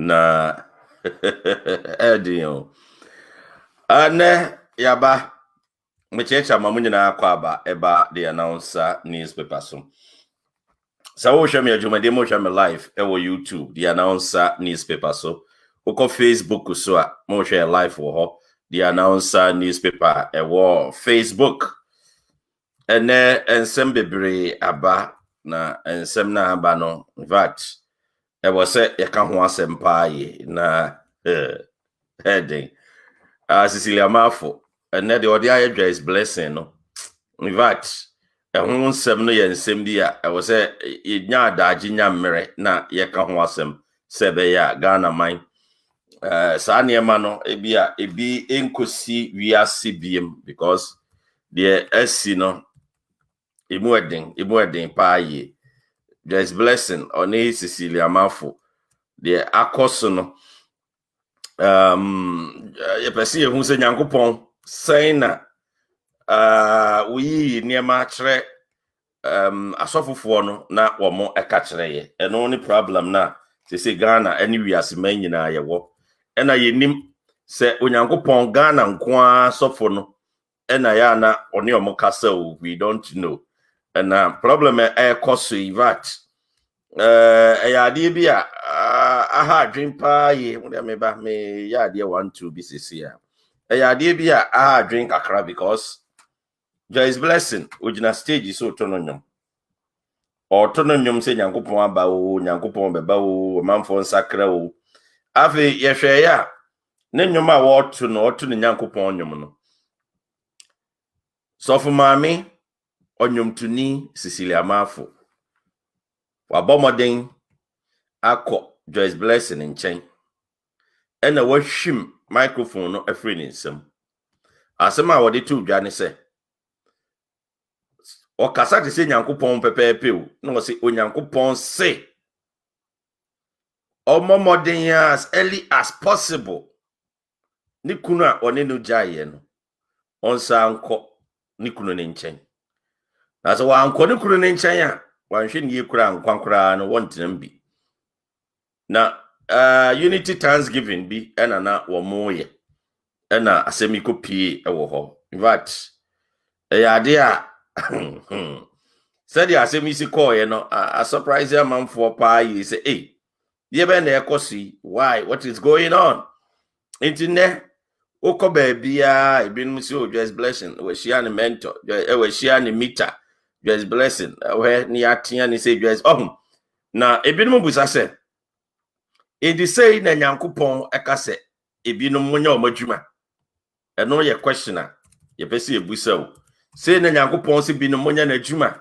Na Edio ane yaba mechecha mamunye na akwaba eba the announcer newspaper so wo hwe me adwumade mo hwe me live e wo YouTube the announcer newspaper so wo Facebook so a mo hwe live wo ho the announcer newspaper e wo Facebook ene ensem bebre aba na ensem na aba no in fact e was say e ka ho asempa ye na heading Cecelia Marfo and the audio Joyce blessing no in fact e ho nsem no ye nsem dia e was say nya adaji nya mmere na ye ka ho asem sebe ya Ghana man sa niema no ebi enkosi wiase biem because the esi no imu eden pa ye Joyce blessing on Cecelia Marfo the akoso no ye pese ye hu se Nyankopon sen na we niema kire asofofo no na wo mo eka kire ye eno ni problem na se Ghana ani wiase man nyina ye wo ena ye nim se Onyankopon Ghana nko asofo no ena ya na oni omo kasa we don't know ena problem e koso ivat ayade bi a aha adwen pa ye me ba me yade 1-2 BCC a ayade bi a aha adwen kakra because Joyce blessing ojina stage so tononyom se Nyankopon aba o Nyankopon beba o manfo nsakra o afi ye hwe ya ne nyom a wo to no oto ne Nyankopon nyom no so fu maami onyom tuni Cecelia Marfo wabomoden akọ Joyce blessing nchen ena wahwim microphone no afri ne nsam asema wode to dwa ne se o kasa te se Nyankopon pepepe o na wo se Onyankopon se omomoden as early as possible ni kunu a one no jaye no onsa anko ni kunu ne nchen na so wa anko ni kunu ne nchen a wanhwe ne yekura nkwankura no wontenam bi na unity thanksgiving bi ena na wo moye ena asemiko pie ewo ho in fact yade a said asemisi call ye no a surprise man for pa you say hey ye be na ekosi why what is going on intine oko ba bia ebinum si Joyce blessing we share ne mentor we share ne meter Joyce blessing we ni atia ni say Joyce na ebinum busa se edi say na Nyankopon ekase ebinum munya omadwuma eno ye questioner ye pese ebusa o say na Nyankopon se binum munya na adwuma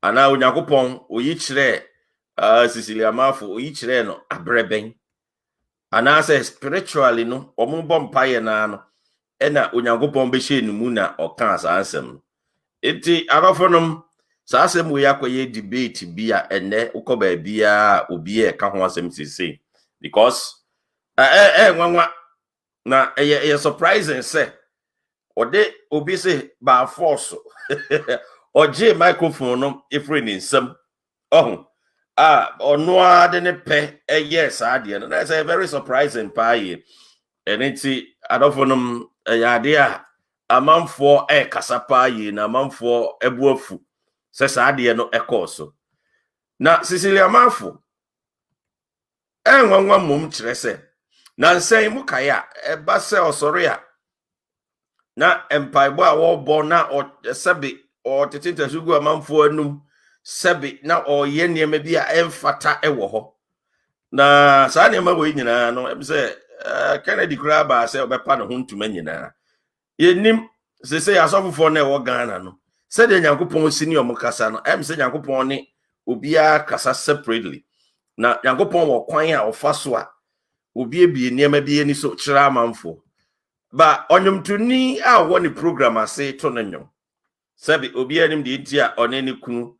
ana Onyankopon oyi kire Cecelia Marfo oyi kire no abreben ana say spiritually no omumbo mpaye na no ena Onyankopon be hye nemu na oka asasem enti abafonom Sa asem we akwaye debate bia ene ukoba bia obi e ka ho asem sisi because nwanwa na e surprising say ode obi say ba force oje microphone no ifre ni nsam ono ade ne pe yes ade no that's a very surprising pie and it's adofo yade a amanfo kasa pie na amanfo ebuafu se ade no ekoso na Cecelia Marfo enwanwa mum kire se na nsan mu kaya eba se osore a na empaibo a wo bo na sebe o tetinta sugu amanfo anum sebe na oye niema bi a emfata ewo ho na saa niema we nyina no em se Kennedy Graba se obepa no huntuma nyina yenim se asofofo na ewo Ghana no se de Nyankopon senior mo kasa no em se Nyankopon ne obia kasa separately na Nyankopon wo kwan a ofaso a obi ebie niema bi ani so kira amanfo ba onyumtuni a woni program ase to no nyom sabi obi anim de ntia oneni kunu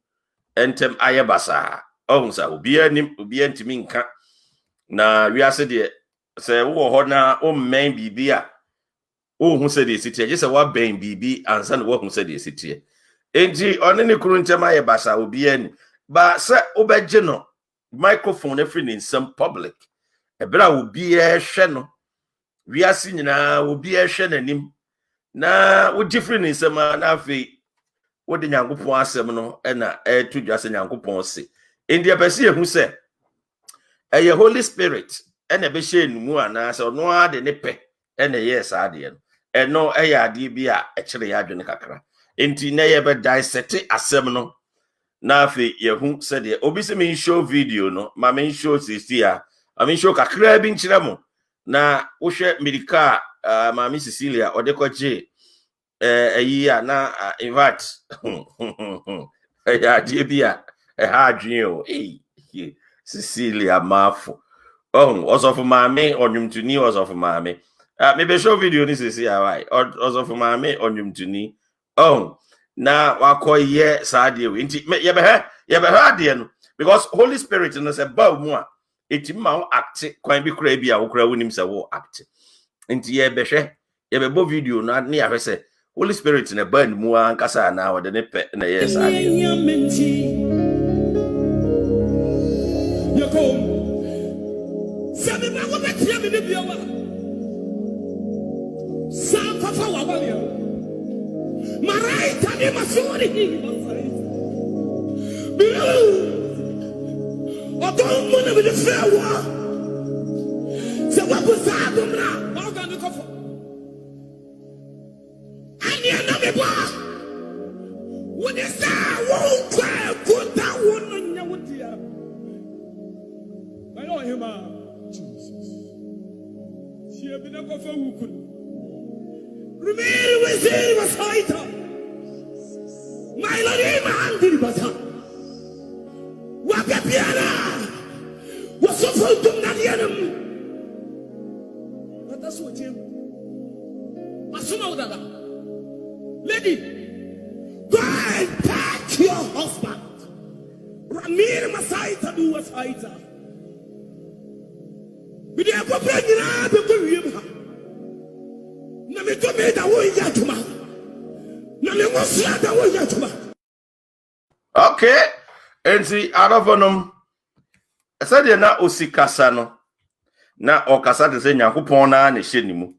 entem ayebasa ohunsa obi anim obi antimi nka na wiase de se wo ho na o men bibi a ohun se de sitie je se wa ben bibi ansa na wo hun se de sitie enti oneni kunu ntem ayebasa obi ani ba se obegye no microphone every in some public ebra obi hwe no wiase nyina obi hwe nanim na wo different in some na afi wo de Nyankopon asem no na to dwase Nyankopon se indi apese ehu se eye Holy Spirit na be hye nmu ana se no ade ne pe na yes ade no eno eye ade bi a kire ya adwene kakra enti na ye be dissect asem no na afi yehu se de obi se me show video no ma me show Cecelia I mean show kakra bi nkire mo na wo hwe America ma me Cecelia odekwaje ayi na invite ya debia ha adwen o Cecelia Marfo osofu maame onwumtuni osofu maame me be show video ni Cecelia why osofu maame onwumtuni na wakoye saade we nti ye be ha de no because Holy Spirit no se ba mu a etimma wo act kwan bi kura bi a wo kura wonim se wo act nti ye be hwe ye be bo video na ne ya hwe se Holy Spirit na ban mu ankasa na wode ne pe na yes ade yako sabe ba ko betia me bia wa sa papa wa ba ya maraita ni masuri odon mo na be fe wa se wa ko sa domra ba ga ni ko fo ani na me ba when is that won't cry put that one on your dia I know him Jesus she have been a ko fa wu kun remember we say was fighter my lord ma andiri bata wa pepiana was so full dum na yanum but that's what him asuma udala lady go and pack your husband ramir masaita do was fighter we dey go bring na be go wiem ha na me to me da wo ya tuma na me wo sia da wo ya tuma okay enti arofonum asade na osikasa no na okasa de se Nyankopon na ne hye nimu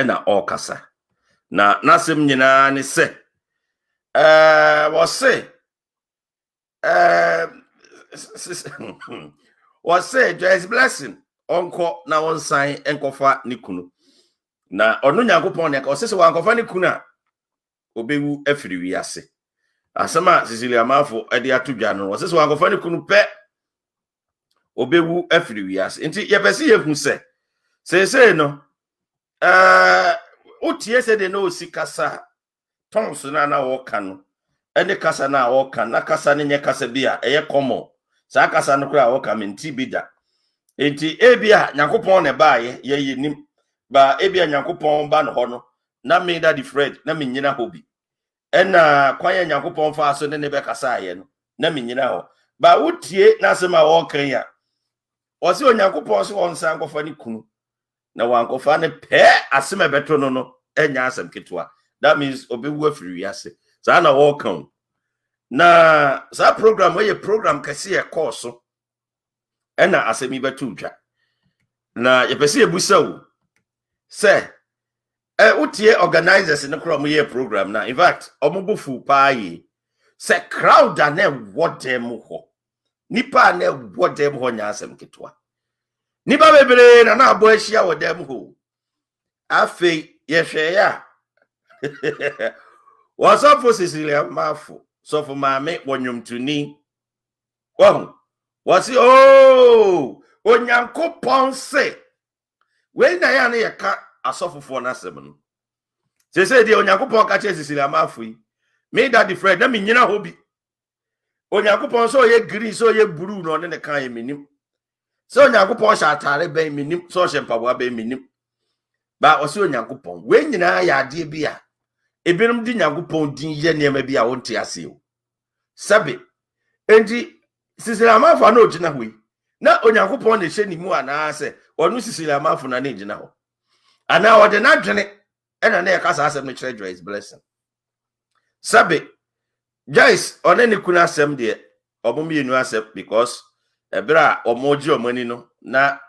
na okasa na nasem nyina ne se was say Joyce blessing onko na wonsan enkofa ne kunu na onu Nyankopon ne ka osese wankofa ne kunu a obewu afiri wiase asema Cecelia Marfo ade atodwa no osese wankofa ne kunu pe obewu afiri wiase enti yepese yehu se no otie se de no osikasa tonso na woka no ene kasa na woka na kasa ne nye kasa bia eye common sa kasa no kura woka menti bida enti ebia Nyankopon ne baaye ye yenim ba ebia Nyankopon ba no ho no na me da di Fred na me nyina hobi ɛna kwanya Nyankopɔn fa so ne be kasa ye no na menyina ho ba wotie na asema wo kan ya o se Onyankopɔn so won san kofa ne kunu na wankofa ne pe asema beto no enya asem ketwa that means obewu afiri wiase sa na wo kan na sa program we program kase ye course so ɛna asemi beto twa na yepese ebusa wo se utie organizers in the krom ye program na in fact omobofu pa yi se crowd na what them ho nipa na what them ho nya asem ketwa nipa bebere na abo ahia wo dem ho afi ye hwe ya wasofo Cecelia Marfo sofo maame wonwomtuni wasi Onyankopɔn se we na ya na ye ka asofofo na asem no se de Onyankopɔn ka che Cecelia Marfo yi me Dady friend na me nyina ho bi Onyankopɔn so ye green so ye blue no ne kan ye menim so Onyankopɔn sha atare ben menim so hye mpaboa ben menim ba o se Onyankopɔn we nyina ya ade bi a ebinom di Nyankopɔn din ye niam bi a wonte ase o sabe enti Cecelia Marfo na ogina ho yi na Onyankopɔn ne hye ni mu ana se onu Cecelia Marfo na ne gina ho ana ode na dwene ena na yakasa asem no kire Joyce blessing sabe Joyce one ne kuna asem de obomienu asem because ebra omoji omani no na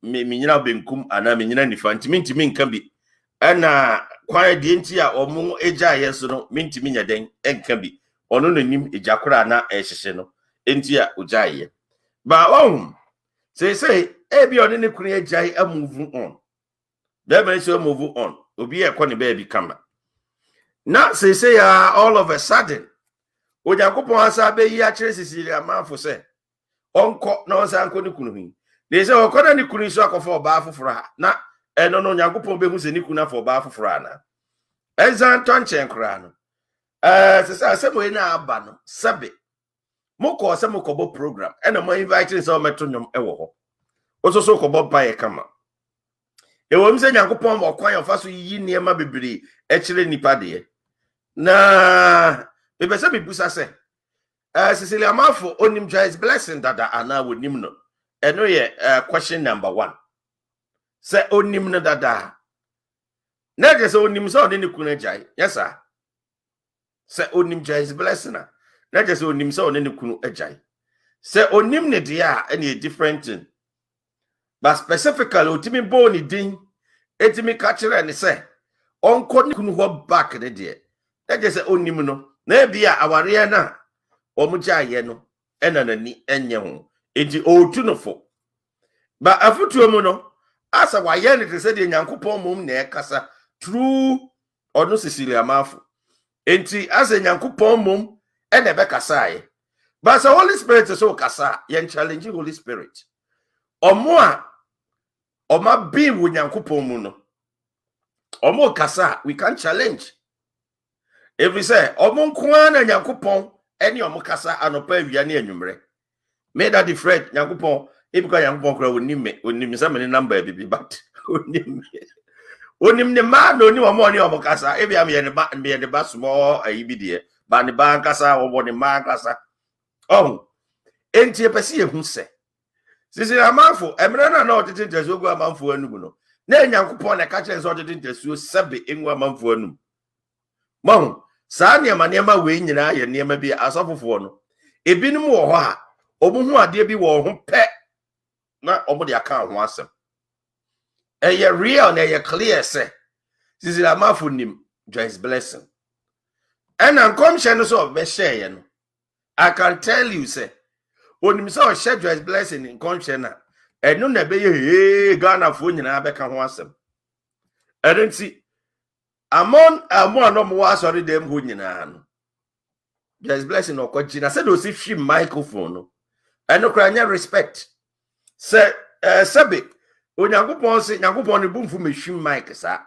menyina benkum ana menyina nifa ntimi nka bi ena kwan de nti a omo eja yeso no mentimi nya den enka bi ono no nim ejakora na ehihye no enti a ojaye ba say ebi one ne kuna ejai amove on that means you move on obi ekọ ne baby kama na say ya all of a sudden Onyankopɔn asa be yi a kire Cecelia Marfo se onko na onsa anko ne kunu hin de se okoda ne kunu so akofo oba afoforo ha na eno no Onyankopɔn be hu se ne kunu afo oba afoforo ana ezan tonchen kra no se asemo ina aba no sabe moko asemo kobo program ena mo invite se o meto nyom ewo ho ososo kobo pa ye kama ewom se Nyankopɔn mo kwan yofa so yi niema bebere ekire nipa de na bebese bibusa se Cecelia Marfo onim Joyce blessing dada ana wonim no eno ye question number 1 se onim no dada na je se onim so de ne kuna jai yes sir se onim Joyce blessing na je se onim so de ne kunu ajai se onim ne de a any different thing. But specifically, utimi boni din, etimi kachire ni se, onko ni kunu ho back ne de. Na je se onim no, na bia aware na omuja ye no, ena na ni enye ho. Enti otu no fo. Ba afutuo mu no, asa wa ye ne se de Nyankopɔn mum na ekasa true onu Cecelia Marfo. Enti asa Nyankopɔn mum ena be kasa ye. But the Holy Spirit so kasa, yen challenge Holy Spirit. Omo a oma bi wo Nyankopɔn mu no omo kasa we can challenge if we say omo nkoa na Nyankopɔn ene omo kasa anopa awia ne anwumre me Dady Fred Nyankopɔn ebika Nyankopɔn kra onim se me number bibi but onim ne ma no ni omo ne omo kasa ebia me ne ba small ayibi de ba ne ba kasa wo ne ma kasa enti epese ehu se Cecelia Marfo emre na otete ntesuo amanfo anum no na Nyankopɔn na ka kire so otete ntesuo sebe enwu amanfo anum mahu saa niema we nyina ye niema bi asofofo no ebinum wo ho a omuhu ade bi wo ho pe na omo de aka ho asem eye real na eye clear se Cecelia Marfo nim Joyce blessing ena nkomhye no so be share ye no I can tell you say onim se o share Joyce blessing in conscience na enu na be ye Ghana fo nyina be ka ho asem erenti amon no mo asori dem ho nyina no Joyce blessing okwaji na se do si hwi microphone no enu kra nya respect se sebe Onyankopɔn se Nyankopɔn ne bumfu me hwi mic sa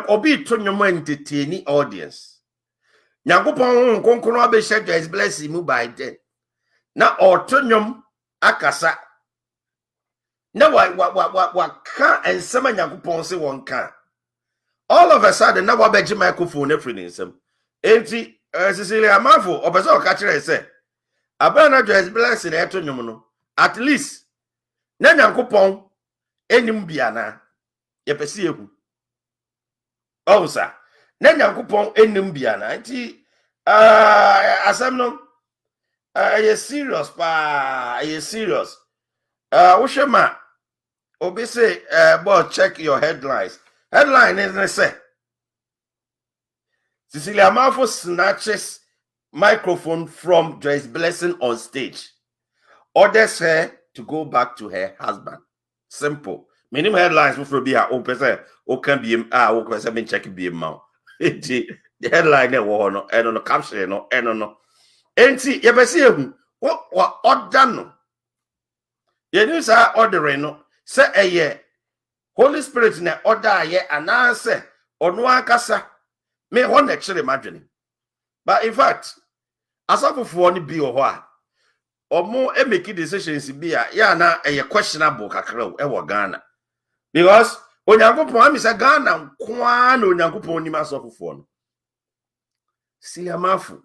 obi to nyoma entertain audience Nyankopɔn nkonkron abe share Joyce blessing mu by then na otonyom akasa na wa ka ensema Nyankopɔn se won ka all of a sudden na wa beji microphone every nsem enti Cecelia Marfo obeso ka kire se abana Joyce blessing eto nwom no at least na Nyankopon enim bia na ye pese ehu sa na Nyankopon enim bia na enti asem no ye serious pa ye serious wo hwema obi say boy check your headlines headline is say Cecelia Marfo snatches microphone from Joyce Blessing on stage. Orders her to go back to her husband. Simple. Minimum headlines will be her open say, "O can be o can be check be mount." The headline there no and on the caption no and no. Enti ye be see ehu what order no. Ye new say ordering no say eye Holy Spirit na order ye ananse ono akasa me ho na kire madwene. But in fact, asafofo ni bi ho a omo make decisions bi a ya na questionable kakra e wo Ghana. Because Onyankopon am say Ghana kwa na Onyankopon ni masofofo no. Cecelia Marfo.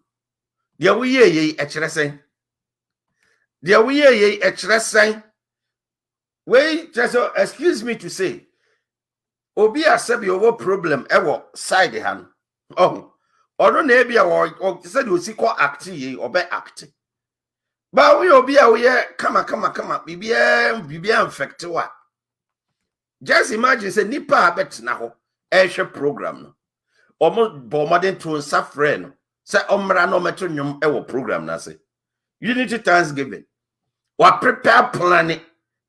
Dia wo ye e kire sen. Dia wo ye e kire sen. Wait, just excuse me to say. Obi asabi owo problem e wo side han. Oh. Odo na ebia wo said o si ko act ye obe act. Ba we obi a we kama bibia infect wa. Just imagine say nipa bet na ho e hwe program no. Omo bo modern to nsafre no. Say omra no meto nwom e wo program na say. Unity Thanksgiving. Wa prepare plan e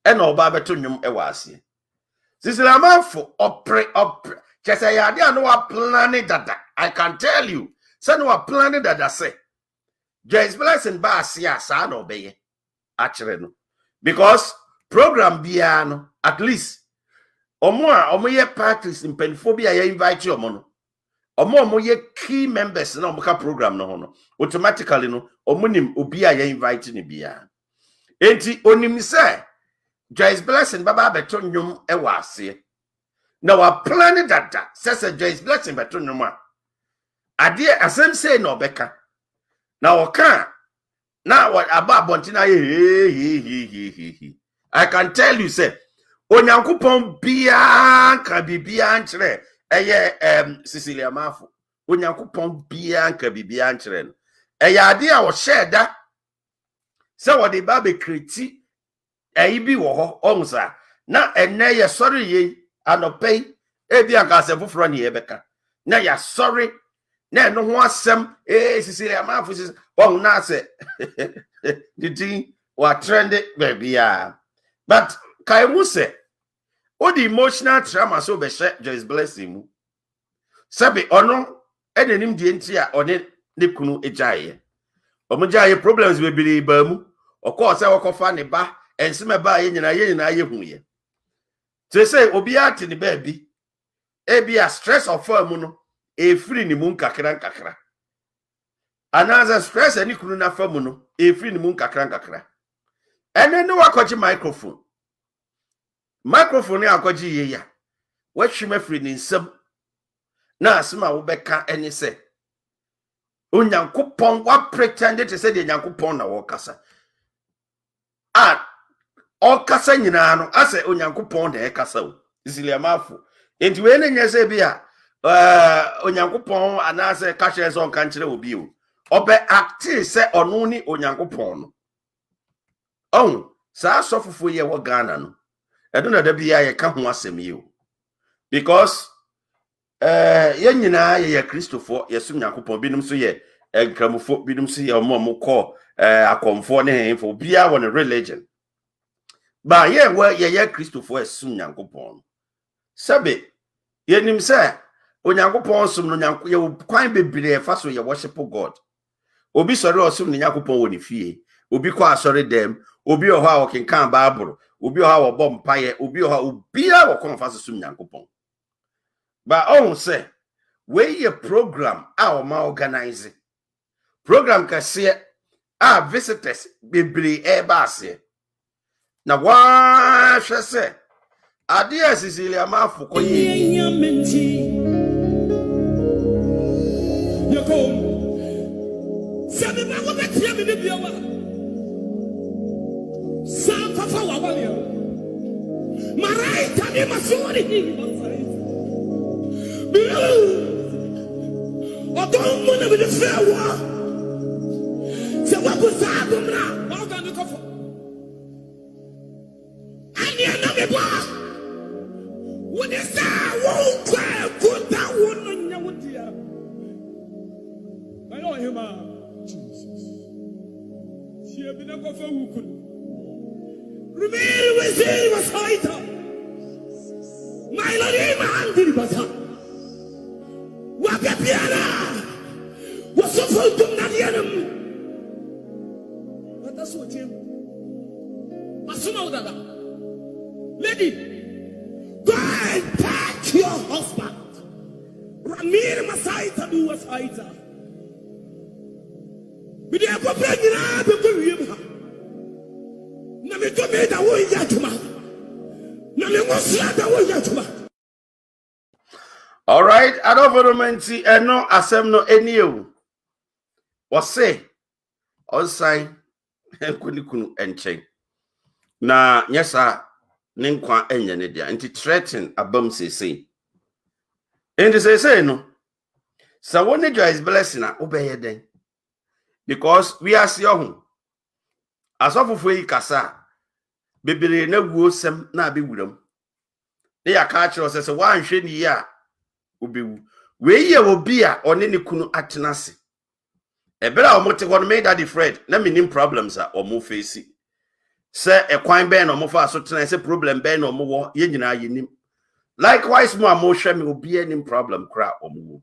na oba beto nwom e wa ase. Cecelia Marfo opre just say ya dey no wa plan dada. I can tell you. Say no wa plan dada say. Joyce Blessing ba ase asa na obeye. Akere no. Because program bia no at least omo ye parties in penphobia ye invite you omo no. Omo ye key members na omo ka program no ho no. Automatically no omo nim obi a ye invite ni bia. Enti onim say Joyce Blessing baba beto nwom e wa ase. Na wa plan dada say Joyce Blessing beto nwom a ade asem say na obeka. Na oka na what about bontina he. I can tell you say Onyankopon bia ka bibia nkyere eye Cecelia Marfo. Onyankopon bia ka bibia nkyere no. Eye ade a wo share da say what the ba be kriti bi wo ho onsa na enne ye sorry ye anopei ebi aka se foforo ne ye beka na ya sorry na no ho asem Cecelia Marfo sis on na se didi wa trend baby ya but kai mu se o the emotional trauma so be share Joyce Blessing mu sabe ono enenim die nti a one ne kunu ejaye omujaye problems be biri ba mu okọ se okofa ne ba ensime ba ye nyina ye huye to say obi ati ne ba bi e bia stress of am no e free ni mu nkakra anaza stress ani kunu na fam no e free ni mu nkakra ene ne wakoji microphone akoji ye ya wahwima free ni nsam na asema wo beka eni se Onyankopon wa pretend to say the Onyankopon na wo kasa okasa nyina no ase Onyankopon de kasa o Cecelia Marfo enti we ne nyese bia Onyankopon anase ka kire so nka nkire obi o obe acti se ono ni Onyankopon no sa sofofo ye wo Ghana no edo na da bia ye ka ho asem ye o because ye nyina ye Kristofo yesum Nyankopon binum so ye nkramofo binum so ye omo ko akomfo ne henfo bia won religion ba ye ye Kristofo yesum Nyankopon sabe ye nim say Onyankopon sum no nyanko ye kwan bebire fa so ye worship God obi sori osum ne Nyankopon woni fie obi kwa asori dem obi oho a okenkan Bible obi oho a wo bom paye obi oho obi a wo kon fa so sum Nyankopon ba say we ye program a o ma organize program kase a visitors bebire e ba ase na wa hwe se ade a Cecelia Marfo koye the Biawa. Sakafa Wabalia. Maraita ni masuri. Odomo na the fair war. Se wabusabu mra. Wanga ni kofo. Ani na me ba. When is that won't cry good that one on your dear? I know him. Jesus. She had been a kofo who could remain with him was fighter. My Lord, man, did it was her. Wakapiana was so full to Nadianum. But that's what you Masuma, lady, go and pack your husband. Ramir Masaita do was fighter. But they are preparing up to him. Nami to me that way Yatuma. Nami was that way Yatuma. All right, I don't want to and no asem no any you. What say? On sign and kunu enche. Na nyesa ninkwa enya ne dia. Nti threaten abam sese. Nti sese no. So when Joyce blessing na obeye den. Because we are see ohun. Asofofo yi kasa. Bebere na guo sem na abi wuram. Ne ya ka kire se wan hwe ni ya. Obewu we ye obi a one ne kunu atenase ebera omote ho no me Daddy Fred na minim problems a omo face se ekwan ben no mo fa so tena se problem ben no mo wo ye nyina yenim likewise mo amo hwe me obi anim problem kra omo wo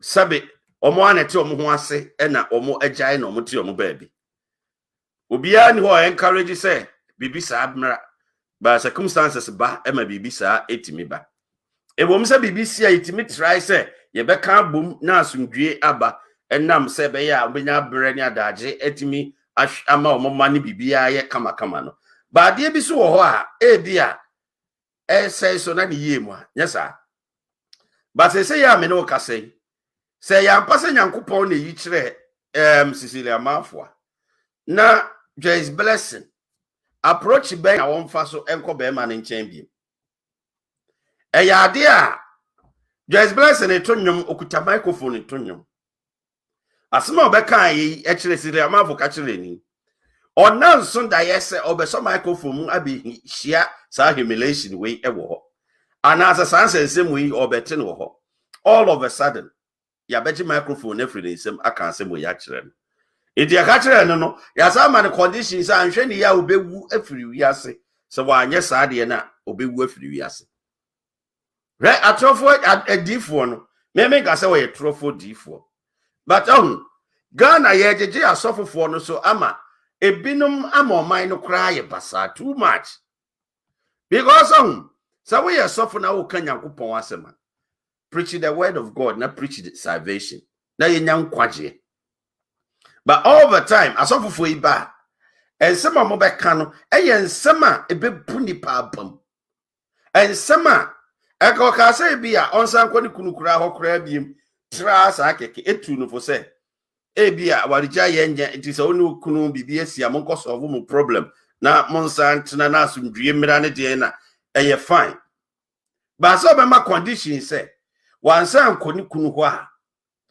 sabe omo anete omo ho ase e na omo agyae na omo te omo baabi obi ani ho encourage se bibi sa admira ba circumstances ba e ma bibi sa etimi ba Ebom se BBC itimi try se ye beka bom na asundwie aba enam se be ya obenya brɛ ne adaje etimi ama omoma ne bibia ye kama no ba de bi so wo ho a e bia say so na ne yie mu a nyesa ba se ya me no kase se ya mpase nyankopɔn na yi kire Cecelia Marfo na Joyce blessing approach ben a won fa so enko be ma ne nkyɛn bi Eyade a Joyce blessing e tonnwom okuta microphone tonnwom asema obeka yi e kire Cecelia Marfo ka kire ni onanso da yese obeso microphone mu abi hia sa humiliation we e wo ho anasa sansense mu yi obete no ho all of a sudden ya beji microphone na free nsem aka nsem we ya kire no edi aka kire no ya sa man conditions anhwe ni ya obewu afiri wi ase se wa anye sa de na obewu afiri wi ase right atrofo adifo no me ga say we trofo difo but Ghana ye jeje asofofo no so ama ebinum ama oman no kra ye basa too much because so we asofo na wo kan Yankopon asema preach the word of God na preach the salvation na ye nyankwaje but all the time asofofo iba ensema mo beka no eye ensema ebebu nipa abam ensema eko ka say bia onsan kwani kunukura hokura biem tra sa keke etu no fo say bia warija ye nya it is onu kunu bibia sia mo nko solve mo problem na monsan tena na asundwie mira ne de na eye fine ba so be ma condition say wansan kwani kunu ho a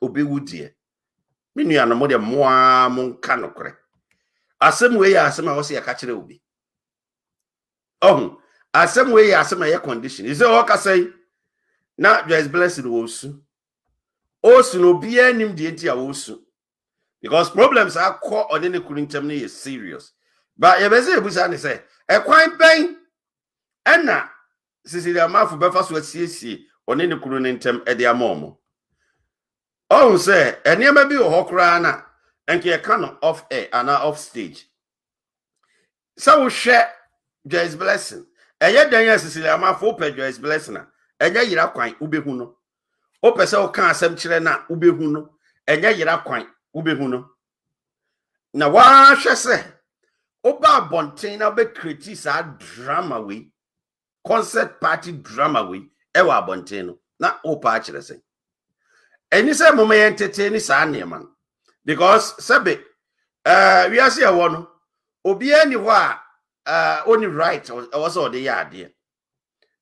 obewu de minu ya no mo de moa mo nka nokre asem we ya asem a wo se ya ka kire obi asem we ya asem ye condition is o ka say na Joyce blessed osu no bia nim de enti a osu because problems are core on any kurintem is serious but ye be say ebusa ne say ekwan ben ena Cecelia Marfo be fa so asiesie on any kurintem e de amomo say eniema bi ho kra na enke ye ka no off air and off stage so we share Joyce blessing eye dan ya Cecelia Marfo pe Joyce blessing na enya yira kwan ubehu no o pese o kan asem kire na ubehu no enya yira kwan ubehu no na wa hwe se oba bonten na be create sa drama we concert party drama we e wa bonten no na o pa kire se eni se mo me entertain sa neman because sebe we are see one obi any wa only right also the yard.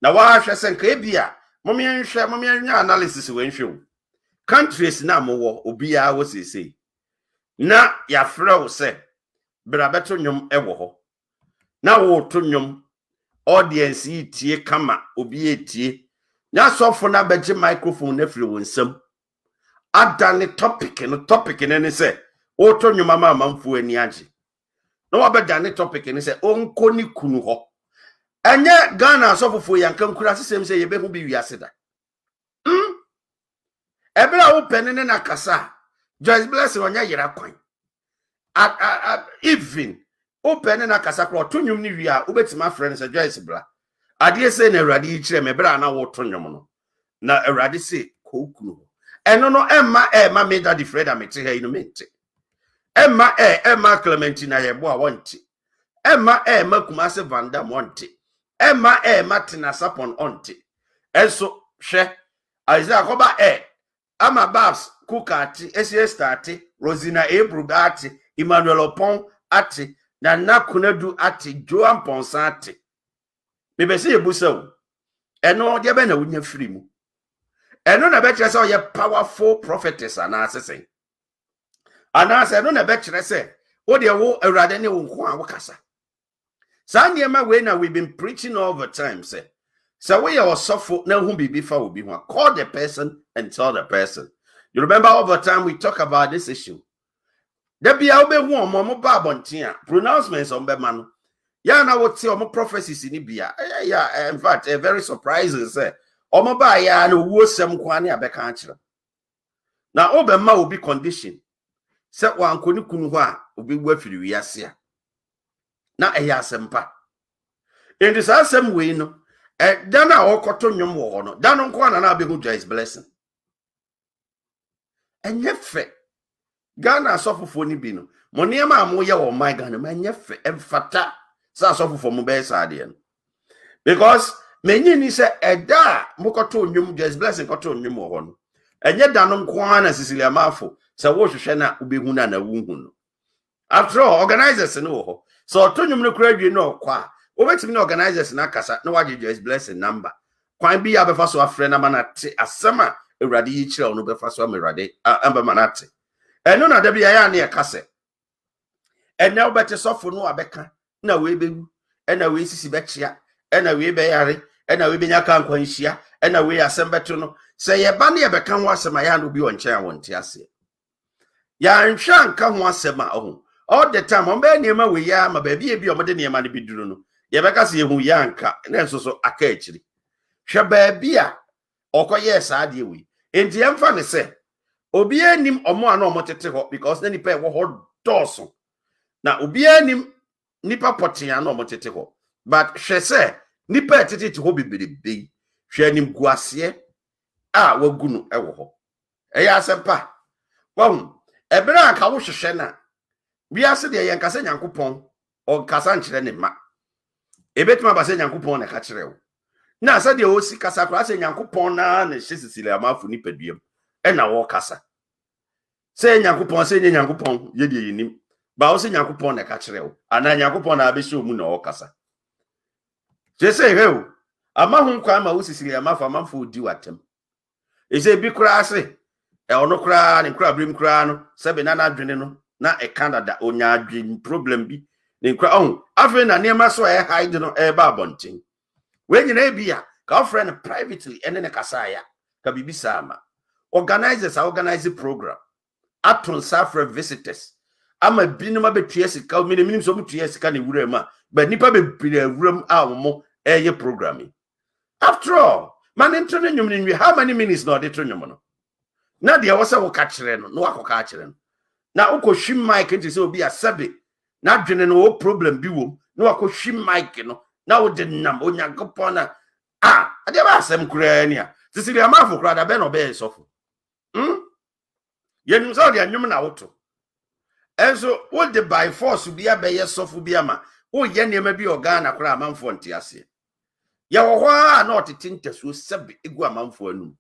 Now what I say bia mommy analysis when show countries na mo obi a wo say na ya frɛ say bra beto nyom ewo ho na wo to nyom audience yi tie kama obi etie nya sofo na beje microphone na firi wonsam adane topic ne say wo to nyom ama manfo ani age na wo bedane topic ne say onko ni kunu ho enye Ghana sofofo yankan kura sesem say yebehu bi wiase da ebra wo penene na kasa Joyce bless onya yera kwan even open na kasa kro to nwum ni wi a obetima friend say Joyce bra ade say na awrade yi kire me bra na wo to nwum no na awrade say kokunu eno no emma me that the friend amete ha ino mente emma Clementina yebo a wonte emma Kumase Vanda monte emma Tina Sapon onte enso hwe Isaiah koba ama Babs Kukati SS ati Rosina Ebrugati Emmanuel Opon ati na nakunadu ati Joan Ponsa ati bebese yebusa eno de be na wunya firi mu eno na be kire se oye powerful prophetess ana asese ana se eno na be kire se wo de wo awrade ne wo nko a wo kasa sa niema we na we been preaching all the time say so we are suffer na hu bibi fa obi ho call the person and tell the person. You remember all the time we talk about this issue. There be a be mo ba bontia pronouncements on be man. Ya na what say omo prophecies ni bia. Yeah, in fact, very surprising say. Omo ba ya na wo sem kwa ne abeka a kire. Na obe ma obi condition. Say wan koni kunu ho a obi wu afiri wiase a. Na eya asempa. In this asem we no, dan a okoto nwom wo ho no. Dan nko na na be hu Joyce blessing. Enye fe Ghana asofofo ni bi no mo niam a mo ye wo my Ghana ma enye fe emfata sa asofofo mo be sa de no because menyi ni se eda mo koto nwum Joyce blessing koto nwum wo ho no enye da no nko na Cecelia Marfo se wo hwehwe na obehu na wuhu no after all organizers no ho so to nwum no kura dwie no kwa obetimi na organizers na kasa na waje Joyce blessing number kwan bi ya befa so afre na mana te asema awrade yi kire no befa so amrade amba manate eno na da bia ya na kase ena obete sofo no abeka na we bewu ena we sisi bekea ena we be yare ena we benya kan kwanhia ena we asembeto no se ye ba na ye beka ho asema ya no bi wonche awonte ase ya nhwa nka ho asema ho all the time on be niema we ya ma ba bia bi o mode niema ne biduru no ye beka se ye hu ya nka na nso aka akiri hwe ba bia okoye sa de we enti emfa ne se obi anim omo ana omo tete ho because na nipa e wo ho doso na obi anim nipa potia na omo tete ho but hwe se nipa tete te ho bibirebe hwe anim guase a wagunu e wo ho eya asempa won ebere aka wo hwehwe na biase de ye nkase nyankopon o kasa nkyere ne ma ebetuma ba se nyankopon na ka kire wo na asa de o si kasa kra se nyankopon na na hye Cecelia Marfo ni paduam ena wo kasa se nyankopon se nyankopon ye de yinim ba wo se nyankopon na ka kire wo ana nyankopon na abehye omu na wo kasa je se hew ama hu kwa ma wo Cecelia Marfo amanfo odi watem ese bi kra ase ono kra ne kra brim kra no se be na adwene no na Canada onya adwin problem bi ne kra afi na niema so hide no ba abonten we nyina bia ka friend privately ene ne kasa ya ka bibi sama organizers organize program aton safra visitors ama binuma betua sika minim so betua sika ne wura ma but nipa be wuram a mo eye programming after all man into nyum ni how many minutes no de to nyum no na de wo se wo ka kire no no akoka a kire no na ukohwi mic nti se obi asabe na dwene no wo problem bi wom na wakohwi mic no na wo de nam onyankopon na ade ba asem kura ni a Cecelia Marfo kura da be no be sofo yenum so de anyum na woto enso wo de by force bi abeye sofo bi ama wo ye niema bi Ghana kura amanfo nte ase ya wo ho na otete ntesuo sebe egu amanfo anum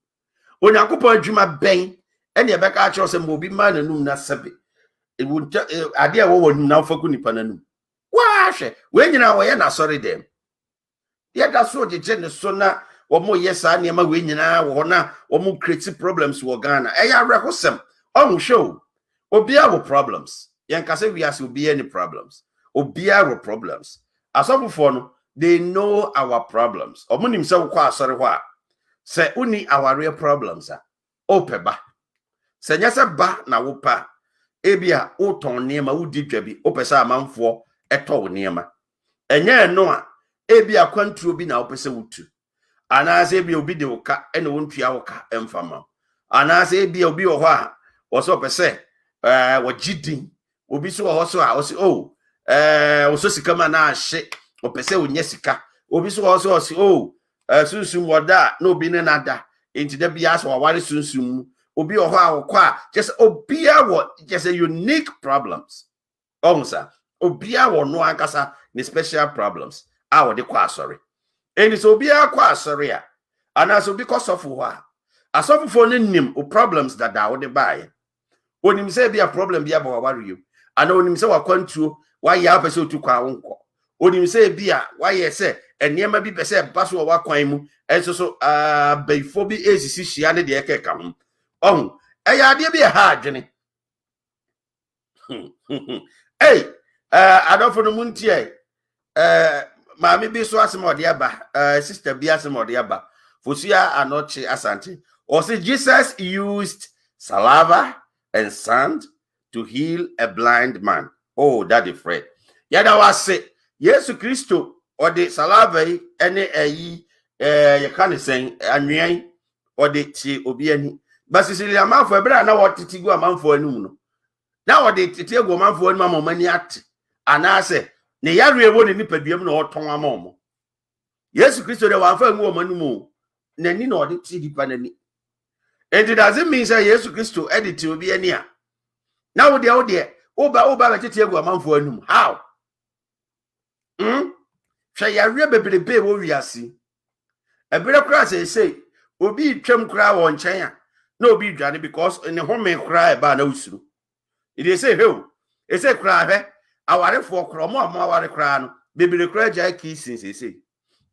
onyankopon adwuma ben ene ebeka a kire se mo bi ma nanum na sebe it would idea what now for Kunipananu. Wash when you know I am sorry them. Yet that's what the general sona or more yes, I near my winning or now or more creative problems to Ghana. I rehearsal on show or be our problems. Yankase we will be any problems or be our problems. As of for they know our problems. Or moon himself quite sorry what say only our real problems are opeba. Say yes a ba na wopa ebia uton neema udi dwabi opesa amanfo eto neema. Enye no a ebia kwanturo bi na opese wutu. Anase ebia obi de woka ene wontua woka emfama. Anase ebia obi wo ho a wo so opese wogidin obi so wo so a wo se oh wo so sika ma na ahye opese wonya sika obi so wo so oh sunsum woda na obi ne nada enti da bia so waware sunsum obi wo ho a wokwa just obi a just a unique problems onsa obi a wo no ankasa ni special problems a wo de kwa sorry eni so obi a kwa sorry a anaso because of ho a asofo no nim o problems that da wo de bae onim say bia problem bia ba waware you ana onim say wakwantuo wa ya pese otu kwa wonko onim say bia wa ye say eniema bi pese baso wa kwan mu enso so beifo bi esisi hia ne de ekeka ho oh eya ade bi ha adwene hey adofo no muntie maami bi so asem ode aba sister bi asem ode aba fosia anoche asante or say Jesus used saliva and sand to heal a blind man. Oh, Daddy Fred. Yada was say Yesu Christo or the saliva any you can't say anyan or the ti obiani. But Cecelia Marfo ebra na what ti go amanfo anum no. Na what the ti go amanfo anum amomani ate. Ana say ne yare ewo ne nipaduam na oton amomo. Yesu Christo de wan fa ngu omanum nani na ode ti dipa nani. And it doesn't mean say Yesu Christo edit obiani a. Now they out there oba ti ti go amanfo anum. How? Hwe yare bebrebe wo wiase. Ebere kra say obi twam kra wo nchen a na obi dwane because in the home cry ba na usuru. It dey say hey, e say cry he awarefo kra mo aware kra no bebere kra jai kissing say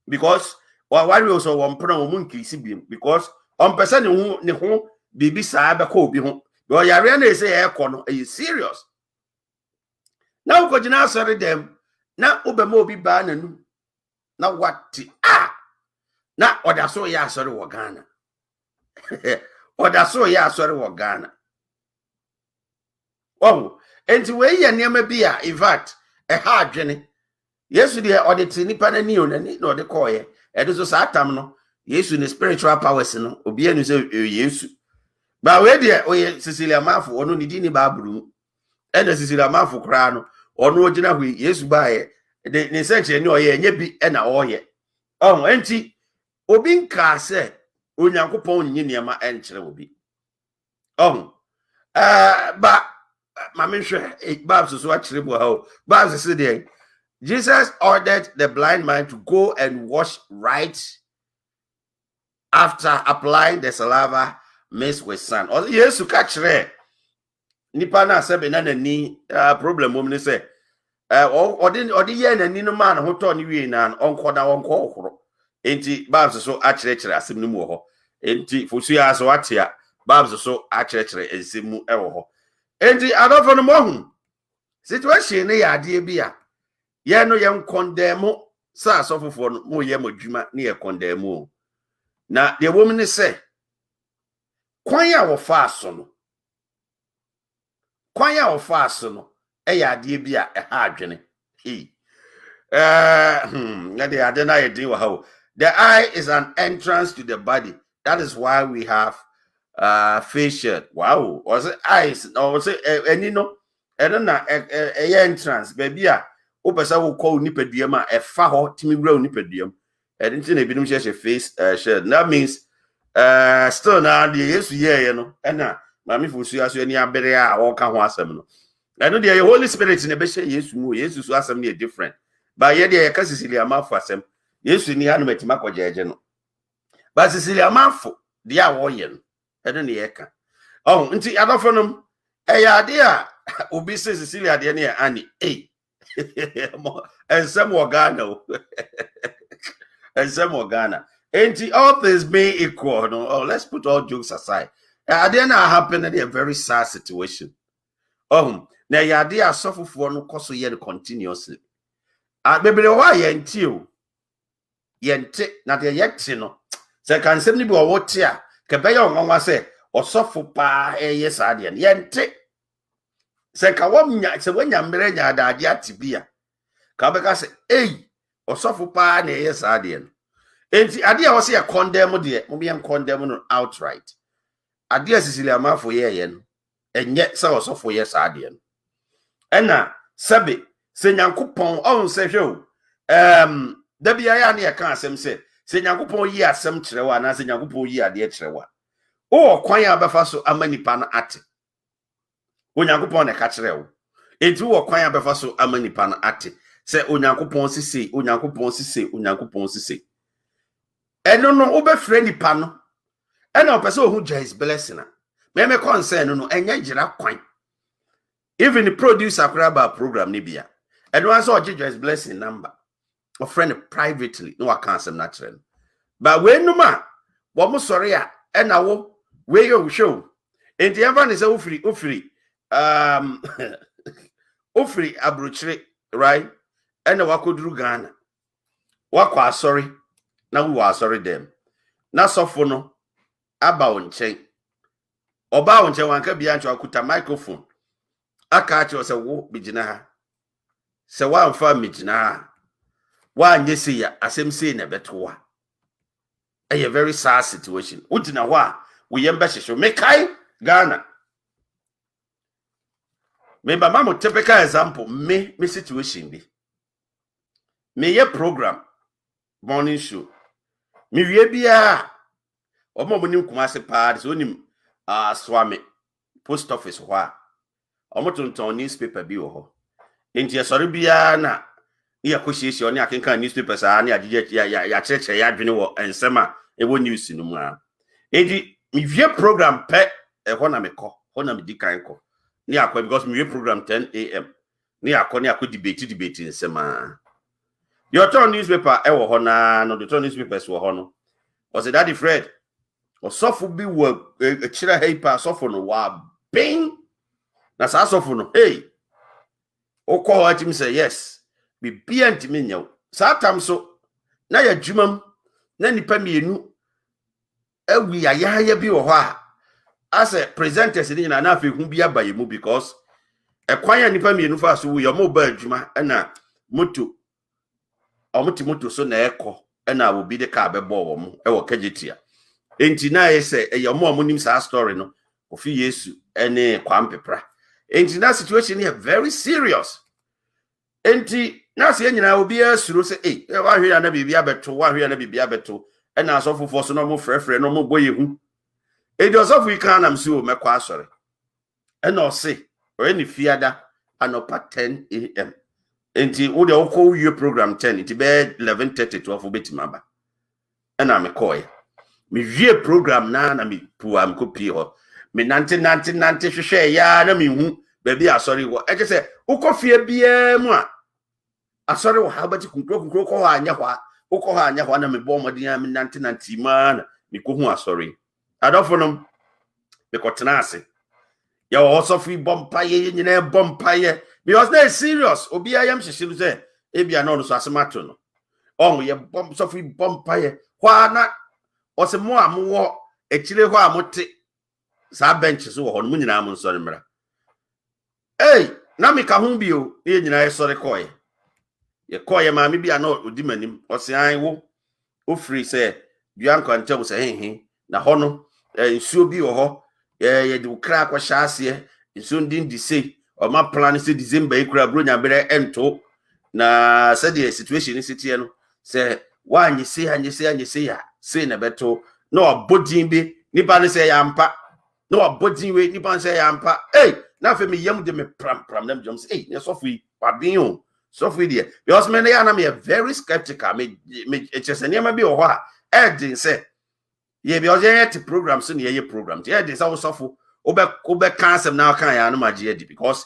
because waware also won pran wo mun kisi bi because on person ne ho bibi saa be ko obi ho yo yare na say e ko no e serious. Now ko jina sorry them na obema obi ba nanu na wati na oda so ya sorry wo Ghana. Oda so ya sorry wo Ghana. Oh, enti we ye niam bia in fact e ha adwene. Yesu de odeti nipa na ni onani na ode koye. E do so satam no. Yesu ne spiritual powers no obi anu se Yesu. Ba we de oye Cecelia Marfo ono ni di ni ba buru. E de Cecelia Marfo kra no ono ogina hu Yesu ba ye. De ne search ni oye nya bi e na oye. Oh, enti obi nka se onyankopon nyi niam enkyere obi. Oh. Ba mama hwe babs so akire bo ha. Babs say there Jesus ordered the blind man to go and wash right after applying the saliva mixed with sand. Or Yesu ka kire nipa na sebe na nani problem mom ni say odi ye nani no man ho to ni wie na onko na onko okoro. Enti babs so akire asem no mu ho. Enti fosuya so atia babs so akire ensem mu ewo ho. Enti adofo no mohun situation ne ya ade bia ye no ye condemn sa asofofo no mo ye modwuma ne ye condemn na de woman ne say kwan ya wo fa aso no e ya ade bia e ha adwene na de ade na ye din wa ha. The eye is an entrance to the body. That is why we have facial. Wow. Was it eyes? Or was it any no? And then entrance, baby. Opesa will call nipeduama a faho timmy grow nipeduam. And into a bit of face shirt. That means still now the yes, yeah, you know. And now, Mammy for see us any aberia or can was them. I know the Holy Spirit in a bit yes, Jesus was something different. But yet, the Cecelia Marfo them. Yes, we need to make Marco Jageno. But Cecelia Marfo, the warrior. I don't know. Oh, into other from them. A idea, Obi says Cecelia de ne Annie. Hey. And some Ghana. And some Ghana. And all things being equal, no? Oh, let's put all jokes aside. Then happen in a very sad situation. Now your idea suffer for no cost here continuously. Baby, why you yente na de yekti no. Se kan sem ni bi wo te a ke be yo nwanwa se osofo pa yes ade yente. Se ka wanya se wanya mmere nya adade atibia. Ka be ka se osofo pa na yes ade no. Enti ade a wo se condemn de mo be condemn no outright. Ade a Cecelia Marfo ye no. Enye se osofo yes ade no. Ena sabe se nyankopon on se hwe da bia ya na ye kan asem se nyankopon yi asem kirewa na se nyankopon yi ade kirewa o kwan ya befa so amanipa na ate o nyankopon na ka kirewo enti o kwan ya befa so amanipa na ate se o nyankopon sisi eno no o be frɛ nipa no ena o pese o hu Joyce blessing me concern no enya gira kwan even the producer akraba program ni bia eno an so o Joyce blessing number a friend privately no I can't say natural but when no ma wo mo sori a e na wo we yo show and the ever is ofri ofri abrochire right and wa koduru Ghana wa kwa sorry na we wa sorry them na sofo no aba onchen oba onchen wanka bia ncho akuta microphone aka acho se wo bigina ha se wa amfa migina ha wa nyesi ya asem sei na betoa a very sad situation udina ho a we yemba hwehwe mekai Ghana me ba mamo typical example me situation bi me ye program morning show me wie bia omo nim Kumasi pa so nim swami post office ho a omo tonton newspaper bi wo ho enti asori bia na ya koshieshi oni akenka newspapers ani agije ya cheche ya dwene wo ensema ewo news no mu a edi mi vie program pe ho na mekọ ho na medi kan kọ ni akọ because mi vie program 10 am ni akọ debate nsema your turn newspaper e wo ho na no the turn newspapers wo ho no o say Daddy Fred o sofo bi wo kira heipa sofo no wa bing na sa sofo no hey o ko ho atim say yes bibia ntimi nyaw satam so na ya dwumam na nipa mienu awi ayaya bi wo ho a as a presenters ni na afi hu bi abaye mu because ekwan ya nipa mienu fa so wo yo mo ba adwuma na moto moto so na ekọ na obi de ka bebo wo mo e wo kagitia enti na ye se ye mo nim sa story no ofi Yesu ene kwampepra enti na situation here very serious enti na se nyina obi asuro se wa hwe ya na bibia beto na asofofo so no mo frefre no mo boye hu edi osofu ikan na msi o mekwa asore na o se o eni fiada anopa 10 am enti wo de okọ wie program 10 enti be 11:30 12 betimaba na me koye me wie program na me pu am kopi ho me nante hwehwe ya na me hu ba bi asore wo e se ukofie bia mu a asore wo habati kunkro ko anya hwa na me bo modin am nante ma na me ko hu asore adofo no me ko tena ase ya wo so fi bompa ye nyina bompa ye because they serious obi ayam hyehyelu se e bia na no so asemato no on ye bom so fi bompa ye hwa na o se mo amwo ekire hwa amote sa bench so wo ho no nyina am nsore mra na me ka hu bio ye nyina ye sore koye ye koye ma me bia na odi manim o se an wo ofri se duan kwantem se hehe na ho no nsuo bi wo ho ye de kra kwa hyase nsuo ndin di sei o ma plan se December ikura bro nya bere ento na se the situation ni sitie no se wa anyese ya se na beto no obodin bi nipa ne se ya mpa no obodin we nipa ne se ya mpa na fe me yam de me pram nam jom se ne sofi wabin o sofi de because me na me very skeptical me echese ma bi o ho a edin se ye bi o je yet program so ne ye program ye de sa wo sofo obe cancel na kan ya no magye di because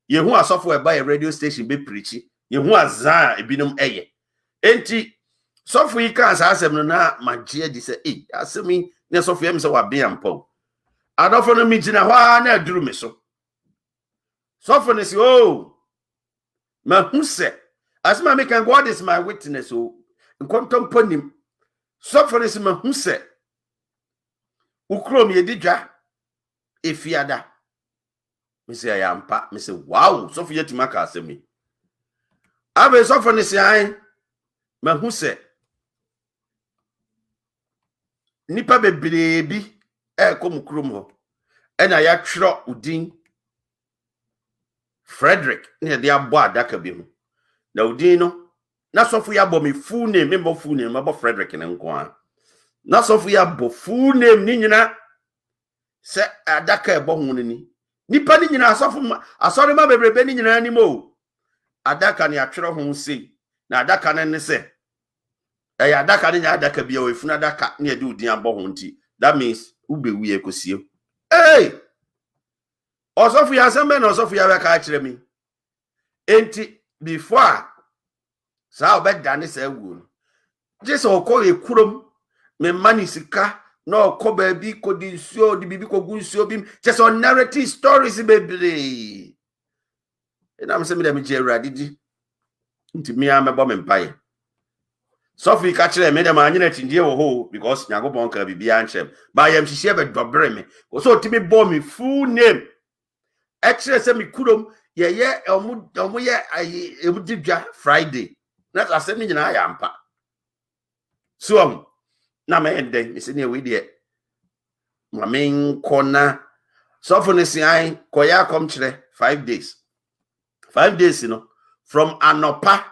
Yehu asofo eba a radio station be preachi. Yehu azan ebinum eye. Enti sofo yi kan sa asem no na magye di se asemi ne sofo yem se wa be ampo. Adofo no mi gina hwa na aduru me so. Sofo ne se ma hu se asema me kan God is my witness nkontomponim. Sofo ne se ma hu se ukrom ye didwa efiada. Me say ayampa, me say wow, sofo ye timaka asemi. Abe sofo ne se ai ma hu se nipa bebrebi kom krom ho. Ena ya twro udin Frederick ne de abo adaka bi hu. Na udin no na sofo ya bo me full name, me bo full name, ma bo Frederick ne nko a. Na sofo ya bo full name ni nyina se adaka ebo hu ni. Nipa ni nyina asori ma bebrebe ni nyina ni mo. Adaka ne atwro ho sei. Na adaka ne se adaka ne nya adaka bi o efuna adaka ne de udin abo ho nti. That means ubewu ekosie. Hey! Osofu ya sembe na osofu ya weka akire mi. Enti before sa obedane sa ewu. Jese okọ ekurom me mani sika na okọ ba bi kodi nsuo di bibi kogu nsuo bim. Jese on narrative stories bebre. Ena me se me dem je awurade di. Nti me amebo me mpaye. Sofi ka kire me dem anyina tindie wo ho because nyagobon ka bibia anchem. Ba yam hihie be dobre me. So timi bo me full name. Actually, say me kurom ye omu ye ebudidwa Friday. Na asem ni nyina ya ampa. So na me ende me se ne we de ma men kona so for ne sian koya kom kire 5 days. 5 days no from anopa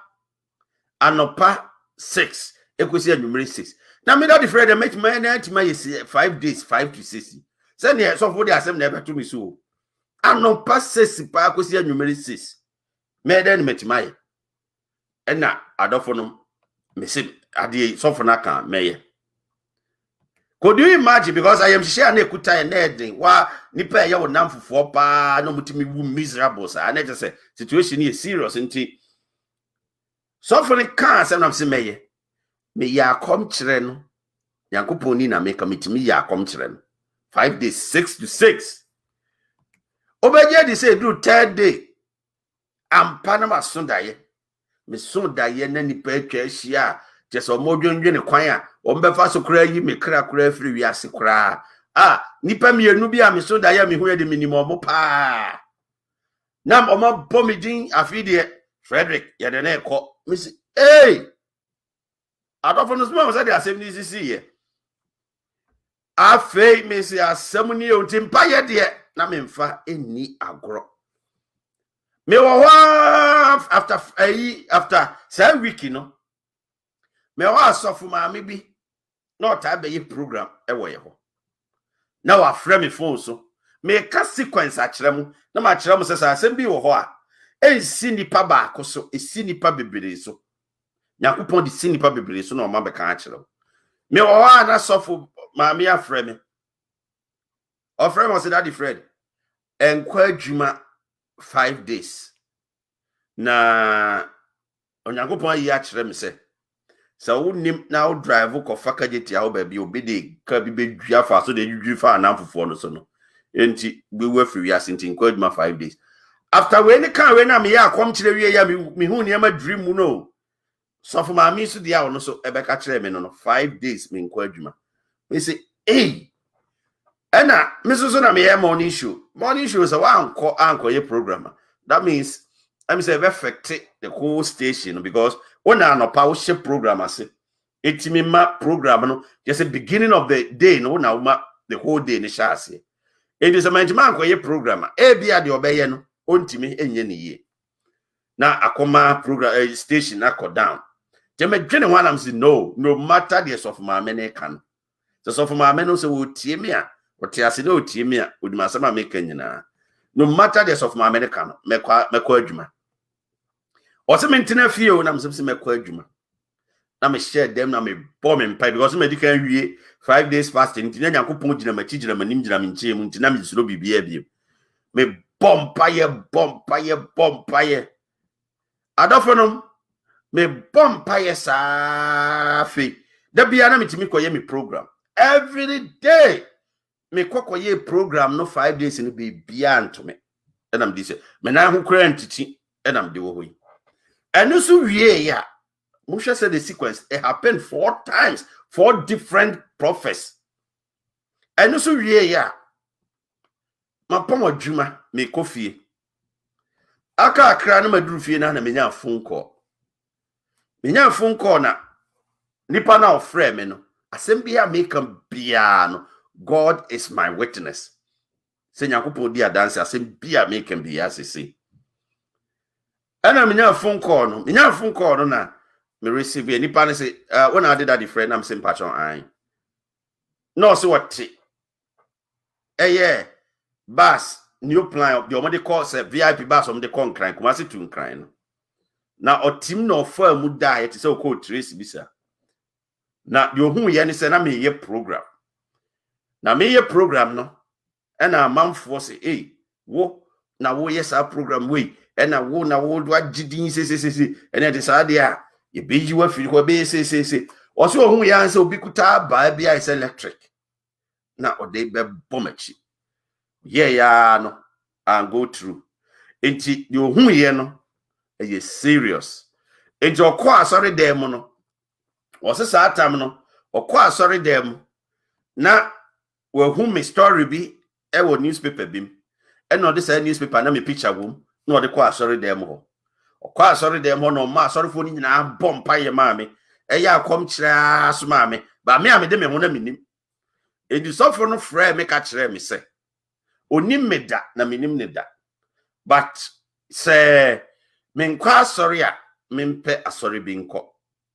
6 ekosi anumere 6. Na me that Friday make my na tima ye 5 days 5 to 6. Say ne so for the asem na ebeto me so. Anopa 6 pa akosi anumere 6. Me den metimai. Ena adofo no me se ade so for na kan meye. Could you imagine, because I am sharing a kuta and ending wa nipa ya wonam fufuo pa no mutimi wu miserable sa and just say situation is serious nti so for the can say na se meye me ya kom kire no yankopon ni na me kamitimi ya kom kire no 5 days 6 to 6 obeje di say do 3rd day ampa na masondaye me sondaye na nipa atwa ahia just omodwendwe ne kwan a ombefa so kura yi me kra kura firi wiase kura nipa mienu bi a me sondaye me hu ye de minimum pa nam oma bomidin afide Frederick ye de na ekọ me say adofo no small say the assembly sisi ye afei me say asem ni o timpa ye de na me mfa eni agoro me wo after 7 week no me wa asofu maami bi na otabe ye program ewo ye ho na wa frɛ me phone so me ka sequence akyerɛ na ma kyerɛ se asɛm bi wo ho a ensi nipa ba ko so esi nipa bebere so Yakupon di si nipa bebere so na o ma be ka akyerɛ me wo ha na asofu maami afrɛ me o frɛ me o se Daddy Fred enkwa adwuma 5 days na Yakupon yi akyerɛ me se so unim now drive ko fakageti a oba bi obede ka bi bedua fa so de dwudwu fa anamfofo no so no enti we were free as enti nko aduma 5 days after we ni kan we na me ya akom kire wie ya me hu ne ma dream mu no so for ma mi so dia no so ebeka kire me no 5 days me nko aduma we say ena me so na me ya morning show so wa anko ye program that means I say affect the whole station because when I no power ship program ase etimi ma program no just the beginning of the day no na uma the whole day ni sha ase it is a man ko ye program bia de obeye no ontimi enye ne ye na akoma program station akọ down je me dwene one am say no matter the of my men can so of my men no say wo tie me a wo tie ase na wo tie me a oduma sama me kan nyina no matter the of my men can mekwa adwuma Ose mentina fie o na mse mekwa adwuma na me share dem na me bo me mpa because me dikan wie 5 days fasting ntina Yakupon gina machi gina manim gina me nche mu ntina me suro bibia bi me bompaye. Adofonom me bompaye safi. Da bia na metimi koye me program. Every day me kokoye program no 5 days in be bia to me. And I'm this. Me na ho kra ntiti and I'm de wo hoyi. And so wie ya. Musha said the sequence it happened 4 times, 4 different prophets. And so wie ya. Mapom adwuma me kofie. Aka akra na maduru fie na menya phone call. Menya phone call na nipa na ofre me no. Asem bia make am bia no. God is my witness. Se Nyankopon di adanse asem bia make am bia sese. Ana menya phone call no. Menya phone call no na me receive nipa na say when I did that the friend am saying patron ai. No so what? Yeah. Bus new plan the omode call say VIP bus omode call nkran Kumasi to nkran no na otim na ofa mu da ye say o trace bisa na the ohun ye ni say na me ye program no e na Marfo say wo na wo yes our program we e na wo do agidin se e na de sa de a ye beji wa firi ko be se o so ohun ye an say obi kuta ba bia is electric na ode be bomachi. Yeah, no, and go through. Enti you who ye no, is serious. Enti okwa sorry dem no. O se sa atam no, okwa sorry dem. Na we who me story bi e wo newspaper bim. E no de say newspaper na me picture wom. Na o de kwa sorry dem ho. Okwa sorry dem ho no ma sorry fo ni nyina bom pa ye ma me. E ya akom kire aso ma me. Ba me am de me ho na minim. Enti so for no frɛ me ka kire me say onim meda na minim ne da but say menkwa sorry a mempe asori bi nko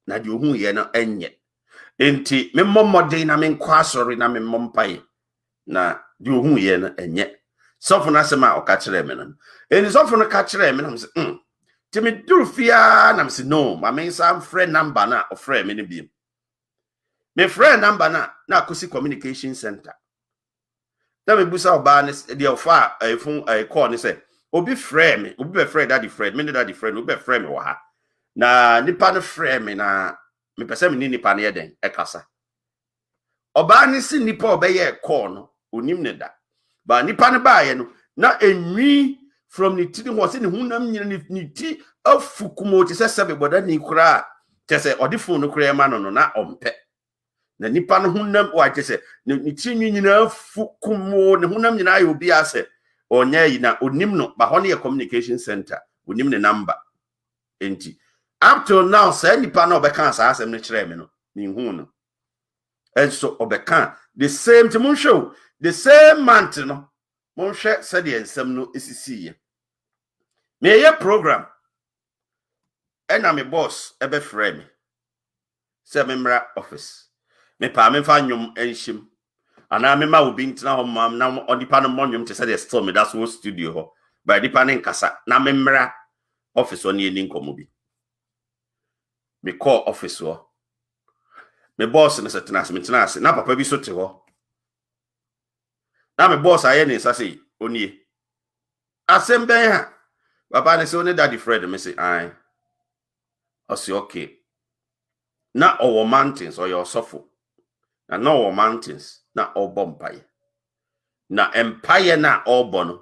na de ohun ye no enye enti memmomode na menkwa sorry na memmompaye na de ohun ye no enye sofo na sema o ka kire me no eni sofo no ka kire me na me say ti me duru fia na me say no ma me sam friend number na o friend me ne bi me friend number na akosi communication center. Na me busa oba ne de ofa efun call ne say obi frɛ me obi be frɛ daddy friend me ne daddy friend obi be frɛ me wa ha na nipa no frɛ me na me pese me ni nipa ne yeden e kasa oba ne si nipa obeye call no onim ne da ba nipa ne ba ye no na enwi from ni tiri ho se ne hunam nyina ni ti afukumo ti se sebe boda ni kura te se odi phone no kura ma no na ompe na nipa no hunam wa kese ni tinwi nyina fukumo ne hunam nyina ayo bi ase onya yi na onim no ba ho ne communication center onim ne number enti up till now say nipa no obeka asa asem ne kire me no ni hu no enso obeka the same to show the same month no mon hwe said the ensem no esisi ye me ye program ena me boss ebe frɛ me say me mra office me pa me fa nyum enhim ana me ma obi ntina ho mam na odipa no monyum te say the still me that's what studio ho by dipa ne nkasa na me mra office oni eni nkomo bi me call office ho me boss ne setena ase na papa bi so te ho na me boss aye ne sase oni asem ben ha papa ne se oni daddy Fred me say ai o say okay na owo mountains or your suffer na no mountains na obompaye na empire na obono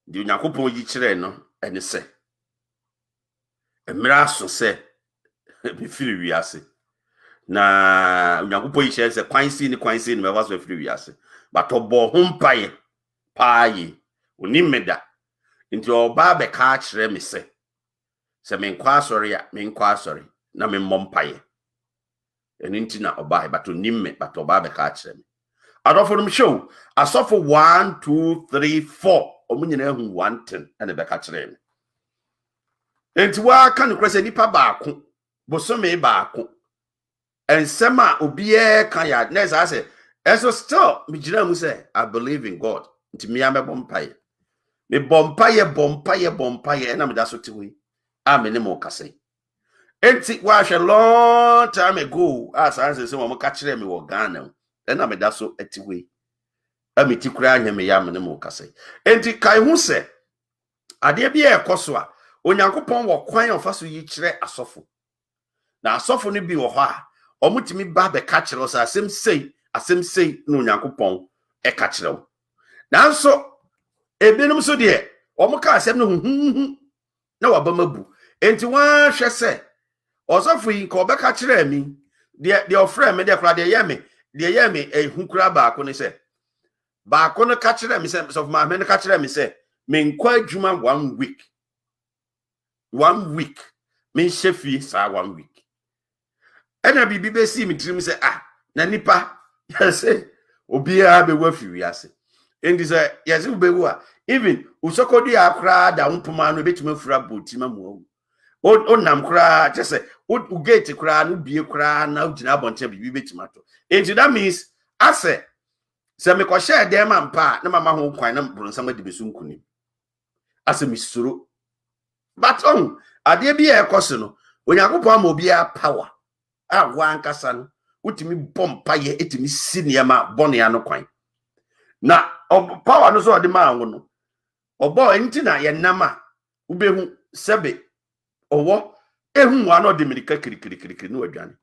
di Nyankopon yi kire no ene se emira so se be firi wiase na Nyankopon yi kire se kwansi ni me was firi wiase but obo hompaye paaye oni meda nti oba be ka kire me se menkwa asori na me mompaye eninti na oba but onimme but oba be ka kire me adofo show asofo 1 2 3 4 omunyina hu 110 ene be ka kire me enti wa ka no kwese nipa baako bosome baako ensema obiye kan ya na say say eso still me gina mu say I believe in God nti me am bompaye me bompaye na me da so tiwi amene mo kase enti wa hwe long time ago as I say mo ka kire me wo Ghana na me da so atiwi amiti kura nya me yam ne mo kase enti kai hu se ade bia ekoso a onyankopon wo kwan ofaso yi kire asofo na asofo no bi wo ho a omutimi ba be ka kire so asem sei no onyankopon e ka kire wo nanso ebinom so de omuka asem no hu na wabamabu enti wa hwe se osofo yi ko be ka kire mi de ofre me de kra de yeme ehu kra ba ko ne se ba ko no ka kire mi se of ma me no ka kire mi se me nkwa adwuma 1 week 1 week me shefi sa 1 week ena bibi be si mi trim se na nipa yase obi a be wafi wiase endi se yase ubewu a even usokodi akra da mpoma no betuma fura botima mu onam kra chese u gate kra no bie kra na ugina abonche bibi betima to endi that means ase se me ko share dem ampa na mama ho kwan na bronsam adi besu nkuni ase misuro but ade bia ekoso no onyankopon ama obi a power agwa ankasa no utimi bompa ye etimi siniema bone ya no kwan na power no so de ma anwo no obo enti na ye nama ubehu sebe owo ehu wa no de mirika kirikirikiri no wadwane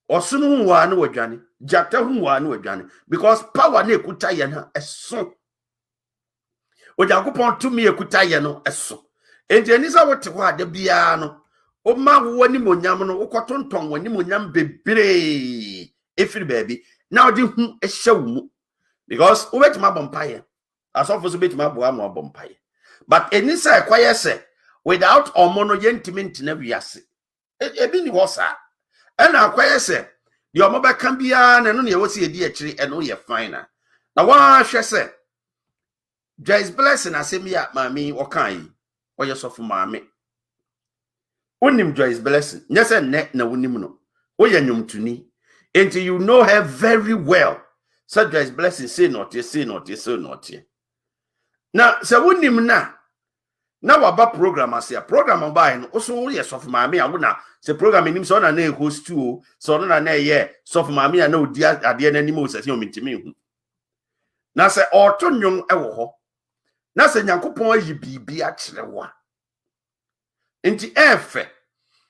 osunu wa no wadwane jata hu wa no wadwane because power na ekuta ye na eso onyankopon tumi ekuta ye no eso enti enisa wote ho ade bia no o ma wo ni monyam no ukotonton wani monyam bebre efiri baby na odi hu ehye wo mu because o betima bompaye asofo so betima bo ama bompaye but enisa ekwaye se without omono yentiment na wiase ebi ni hosa ena akwaye se de omo be kan bia na no ne wosi edi akiri eno ye fine na wa hwe se Joyce blessing asemia mami okan oye sofo mami unim Joyce blessing nyese ne na unim no oye nyumtuni until you know her very well. So Joyce blessing say not na se unim na waba program asia program ba no oso oye sofo mami abuna se program nim so na na host tu so na ye sofo mami na odi ade na nim o se omitimi hu na se oto nwom ewo ho na se nyankopon ayi bibi a kirewa enti efe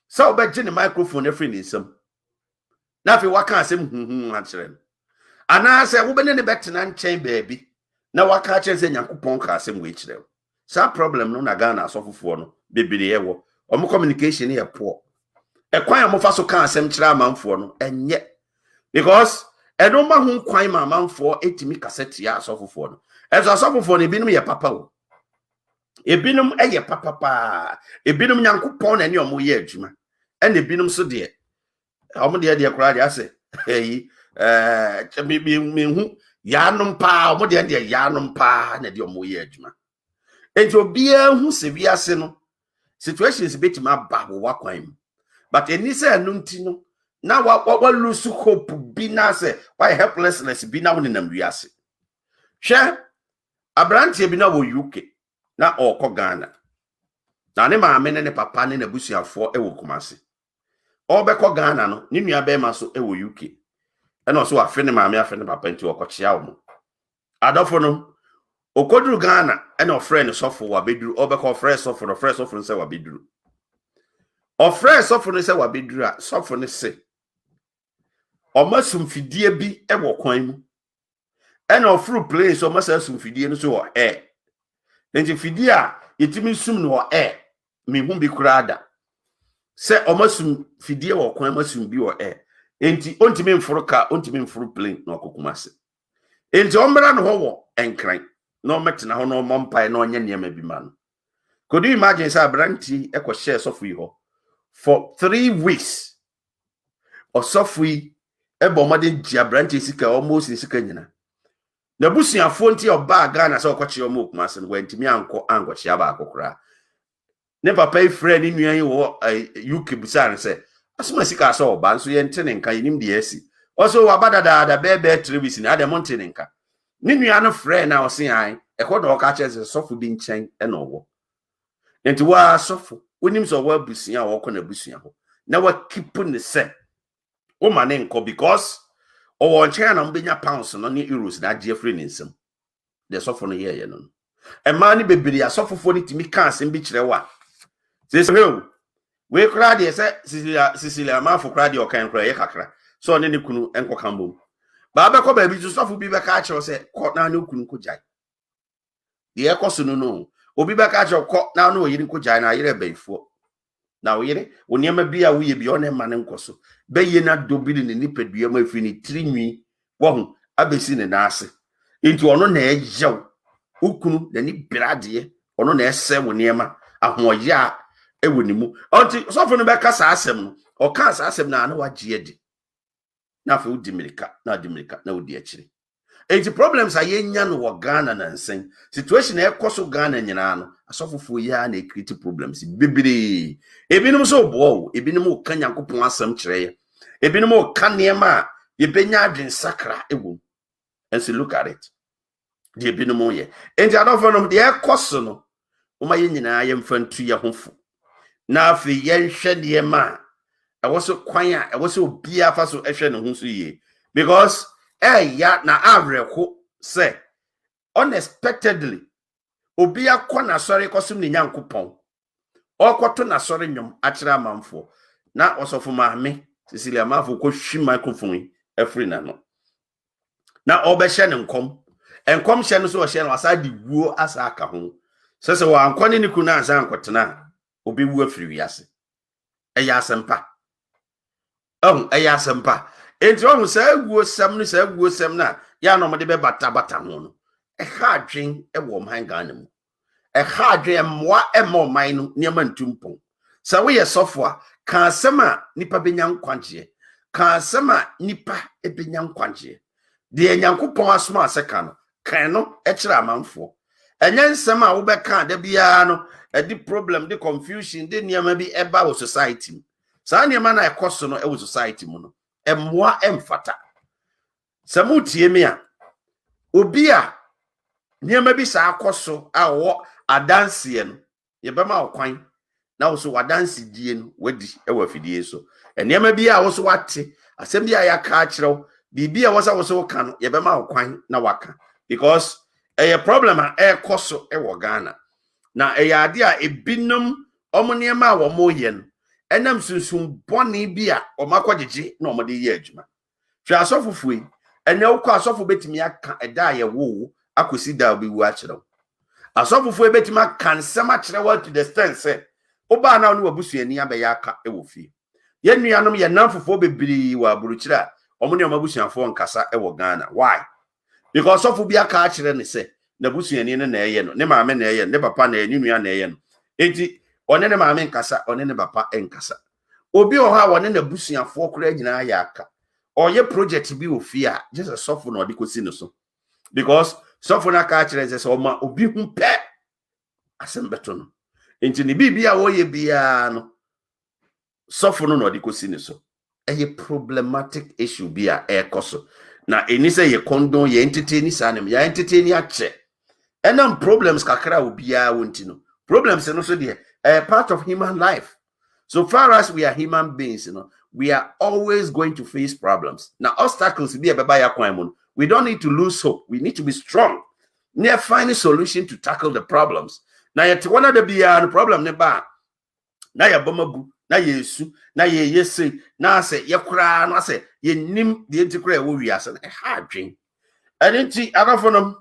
so obegye ne microphone every nisam na fe waka asem a kire ana se wo bene ne betena nchen baabi na waka kire se nyankopon ka asem we kirewa sa problem no na Ghana asofofo no bebere yewo omo communication ye poor ekwan amofa so ka asem kire amanfo no enye because eno ma hu kwan ma amanfo etimi cassette ya asofofo no ezo asofofo no ebinum ye papa wo ebinum eye papa pa ebinum nyankopon na ne omo ye adwuma ene ebinum so de omo de kura de ase eyi me hu yanom pa omo de yanom pa na de omo ye adwuma enti obia hu se wiase no situations betima ba wo wakwan but eni se anu nti no na wa lose hope bi na se why helplessness bi na woni nam wiase hwe abrantie bi na wo UK na okọ Ghana na ne maame ne papa ne nabusuafo ewo Kumase obekọ Ghana no ne nua be ma so ewo UK e na so afe ne maame afe ne papa nti okọchia wo adofo no okoduru Ghana e na ofre sofo wa beduru obekọ ofre sofo no se wa beduru ofre sofo no se wa beduru a sofo no se omasum fidie bi ewo kwan mu e na ofru place omasum fidie no so wo enti fidie a yetimi sum no me hu bi kurada se omasum fidie wo kwan masum bi wo enti ontimi mforo ka ontimi mforo plane na okokumase enti ombra no ho wo enkran na ometena ho no mompai na onye niam bi ma no could you imagine say abranti ekọ share sofui ho for 3 weeks osofui ebo made ji abranti sika almost sika nyina na busuafo nti oba Ghana say okoche omo Kumase no wantimi angoche aba akokora ne papa ifre ni nuan yi wo UK busan say asoma sika so oba nso ye ntene nka yinim de asi oso wabadada bebe 3 weeks ni adem ntene nka ni nuan no frɛ na osen an ekọ do ka che sofo bi nchen e no wo enti wa sofo onim so wa busia wo kọ na busia ho na wa keep ne se o mane nko because or on China umbenya pounds no ni euros na Jeffrey ninsem de sofo no ye no e ma ni bebiri asofofo ni timi kan sem bi kire wa say we kra de say Cecelia Marfo kra de o kan kra ye kakra so ne ne kunu enko kambo ba be ko ba bi sofo bi be ka kire say ko na ne kunu ko jai de e ko so no obi be ka kire ko na no yiri ko jai na yire beifo na oyire oniema bia wo ye bi one ma ne nkoso be ye na dobili ne nipadua ma fi ni tirinwi wo hu abesi ne naase enti ono na ejew ukunu na ni brade ono na ese wo niema ahoye a ewo ni mu onti sofo no be kasa asem no o ka asem na wagye edi na fa udi mirika na udi akire enti problems ayenya no wo Ghana na nsen situation e koso Ghana nyina no asofofo ya na create problems bibiri ebinom so bo ebinom ka Nyankopon asem kire ebinom ka niema ye benya adwen sakra ewo and so look at it the ebinom ye enti adofo de e koso no uma ye nyina ye mfantu ye hofo na afi ye nhwe niema ewoso kwan a ewoso obi afa so ehwe ne ho so ye because ya na avreko say unexpectedly obi akọ na sori kosum ne Nyankopon okoto na sori nwom akira amanfo na osofo maame Cecelia Marfo ko hwi microphone afri na no na obehye ne nkom hye no so ohye no asa di wuo asa aka ho sese wa ankone ne kuna asa ankotena obi wu afri wiase eya asempa eya asempa enti ohun sa aguo sem na ya no mode be bata ho no ha adwen wo man Ghana mu ha adwen moa mo man no niam ntumpon sa we ye sofo a ka asem a nipa benya nkwaje ka asem a nipa ebenya nkwaje de Nyankopon asoma aseka no kan no kire amanfo enye nsem a wo be ka da bia no di problem di confusion di niam bi eba wo society sa niam na ekoso no wo society mu no emmoa emfata samutie me a obi a niam bi sa akoso a wo adanse no ye bema okwan na wo so wadanse die no wadi e wafidie so niam bi a wo so wate asem bi a ya ka kirew bibi a wo so ka no ye bema okwan na waka because a problem a koso e wo Ghana na ade a ebinom omoniema a wo moye no enam sunsun boni bi a omakogege na omode ye adwuma hwe asofofo yi ene wo kwa asofo betimi aka eda ye wo akosi da obi wu a kirew asofofo ebetimi aka nsem a kirew to the extent say oba na no wabusuani abeya aka e wo fie ye nuanom ye namfofo bebiri wa buruchira omone omabusuafo nkasa e wo Ghana why because sofo bi aka a kire ne say na busuani ne na eye no ne maame na eye ne papa na eye nua na eye no enti one ne maame nkasa one ne papa enkasa obi oha wone na busuafo kura nyina ya aka oye project bi ofie a just sofo na odikosi no so because sofo na ka kire say oma obi hu pe asembeto no enti ne bibia wo ye bia no sofo no odikosi no so a problematic issue bi a ekoso na eni say ye kondon ye entertain sanem ya entertain ya che enam problems kakra obia wonti no problems no so de a part of human life so far as we are human beings we are always going to face problems now obstacles be beba ya kwan mu we don't need to lose hope we need to be strong near find a solution to tackle the problems now yet one of the bia problem ne ba na ya bomabu na yesu na ye yese na se ye kura no se ye nim de ntikura wo wiase na ha adwen anenti abafonom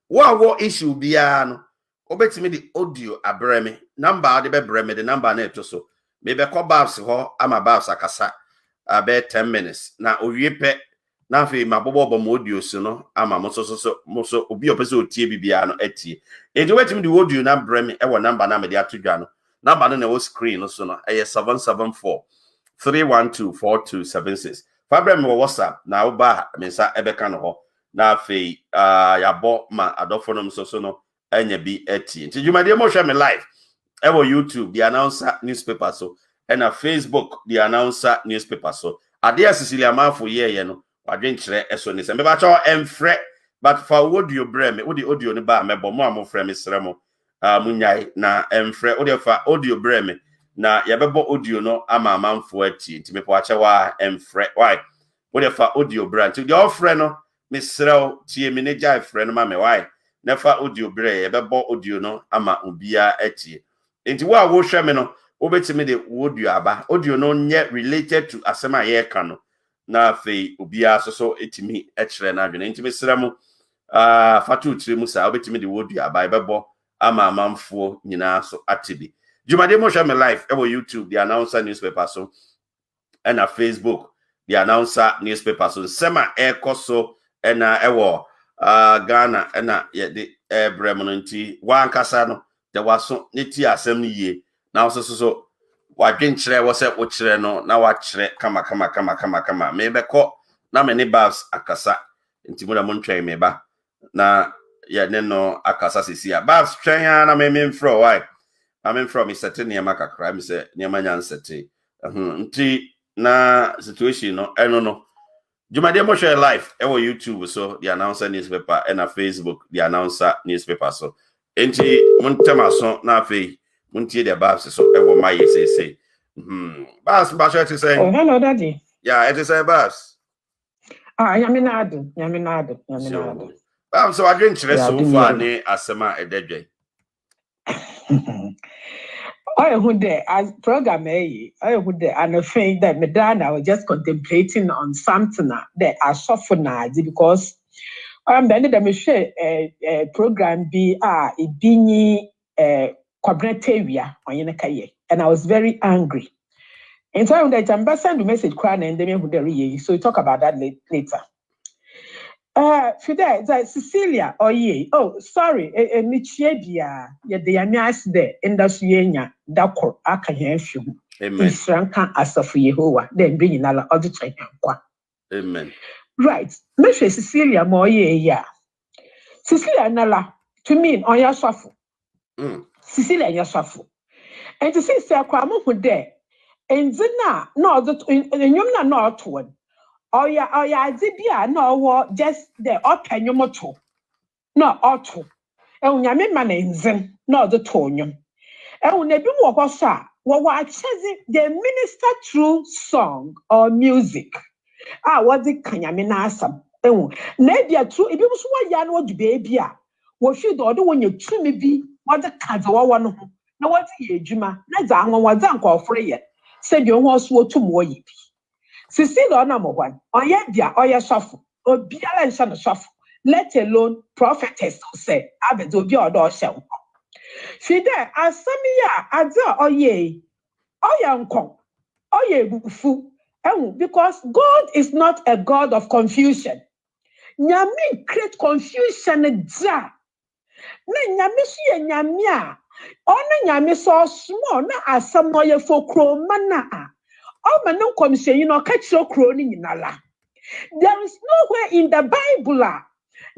wo issue bia no obetimi di audio abreme number de be breme de number na eto so me be call babs ho ama babs akasa about 10 minutes na owie pe na fe mabobo mo audio so no ama mo so obi opese otie bibia no atie enti wetimi di audio na breme e wo number na me de atodwa no number na wo screen so no 774 312 4276 Fabrem wo WhatsApp na wo ba mensa ebeka no ho na fe yabo ma adofonom so no anya bi ati nti jumade mo hwe me live e wo YouTube the announcer newspaper so and na Facebook the announcer newspaper so ade Cecelia Marfo ye no wadwen kire eso ni se me ba cho emfre but for audio breme wo di audio ni ba mebo mo amofre me sremo munyai na emfre wo di fa audio breme na yabebo audio no ama manfo ati nti me po ache wa emfre why whatever audio brand to your friend, Miss Srel, Tia Manager friend, Mamma, why? Never audio brand, ever audio no, ama ubia eti. Into what will show me no, over to me the audio no yet related to Asema Ye Kano. Na fe ubia so etimi echre na adwene ntimi sramo fatu trimusa obetimi de wodu aba bebo ama amamfo nyina so atibi jumade mo hwa me live e wo YouTube the announcer newspaper so and Facebook the announcer newspaper so sema ekoso na ewo Ghana na ye de bremo nti wankasa no de waso neti asem yie na so wadwen kyerɛ wɔ sɛ wo kyerɛ no na wakyerɛ kama mebɛkɔ na me ne babs akasa nti mo da mo ntwɛn me ba na yɛ ne no akasa Cecelia babs twɛn ya na me mfrɛ why na me mfrɛ me sete nneɛma kakra me sɛ nneɛma nya nsete nti na situation no ɛno no Jumade mo share live e wo YouTube so the announcer newspaper and Facebook the announcer newspaper so enti mo ntema so na afei muntie the babs so e wo my say babs ba sure to say oh hello daddy yeah it is a babs yaminado babs so adwen kire so far ni asema ededwe I who there as program I who there and a thing that Medana I was just contemplating on something that I suffer now because then the share a program be it being Cobretavia on Yenakaye, and I was very angry. And so that I'm send a message crying and then who so we talk about that later. Fide, Cecelia, oh, sorry, Michia, yet the Amias there, Indasuenya, Dako, Akayafu, Isranka, as of Yehovah, then bringing Allah other time. Amen. Right, Mistress Cecelia, more yeah. Cecelia, Nala, to me, on your shuffle. Cecelia, your shuffle. And to see Sakwamo who there, and Zina, no, you're not one. Oh yeah, Zibia, no, just the open your motto. No, auto. And Yamin Manenzin, no, the tonium. And never walk sa, what chasing the minister through song or music. What the Kanyaminasam. Oh, Nadia true, if you was one yan what baby, what should order when you trim me be, what the cats or one. No, what's ye, Juma? Let's was uncle free. Said your horse were too more yippee. Cecelia number one, on your dear, shuffle, or be a shuffle, let alone prophetess who say, Abedo be your door shell. Fide, as some ya, as ye, uncle, bufu, because God is not a God of confusion. Nyami create confusion ja. Ne nyami shi nyamia. Ona nyami so small na asam no ye fokro mana. Oh, man, no come say, catch your crony in Allah. There is nowhere in the Bible.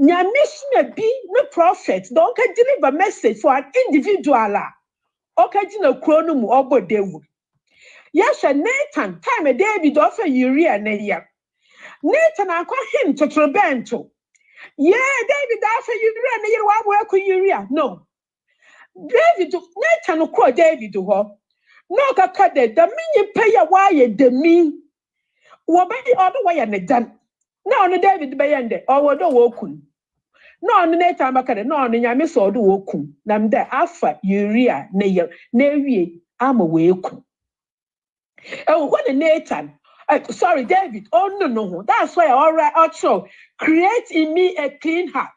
Nyamish be no prophet. Don't deliver message for an individual. Okay, no chronum or they would. Yes, Nathan, time a David offer Uria Neya. Nathan, I call him to Trobento. Yeah, David offer Uria Neya, what work with Uria? No. David, Nathan, call David to her. No, Kakade, the mini pay a wire, the me. What by the other way and the done. No, on the David Bayende, or the Wokun. No, on the Nathan Bakade, no, on the Yamis or the Wokun. Nam there, Alpha, Uria, Nayer, Navy, I'm a Waku. Oh, what a Nathan. Sorry, David. Oh, no. That's why all right, also create in me a clean heart.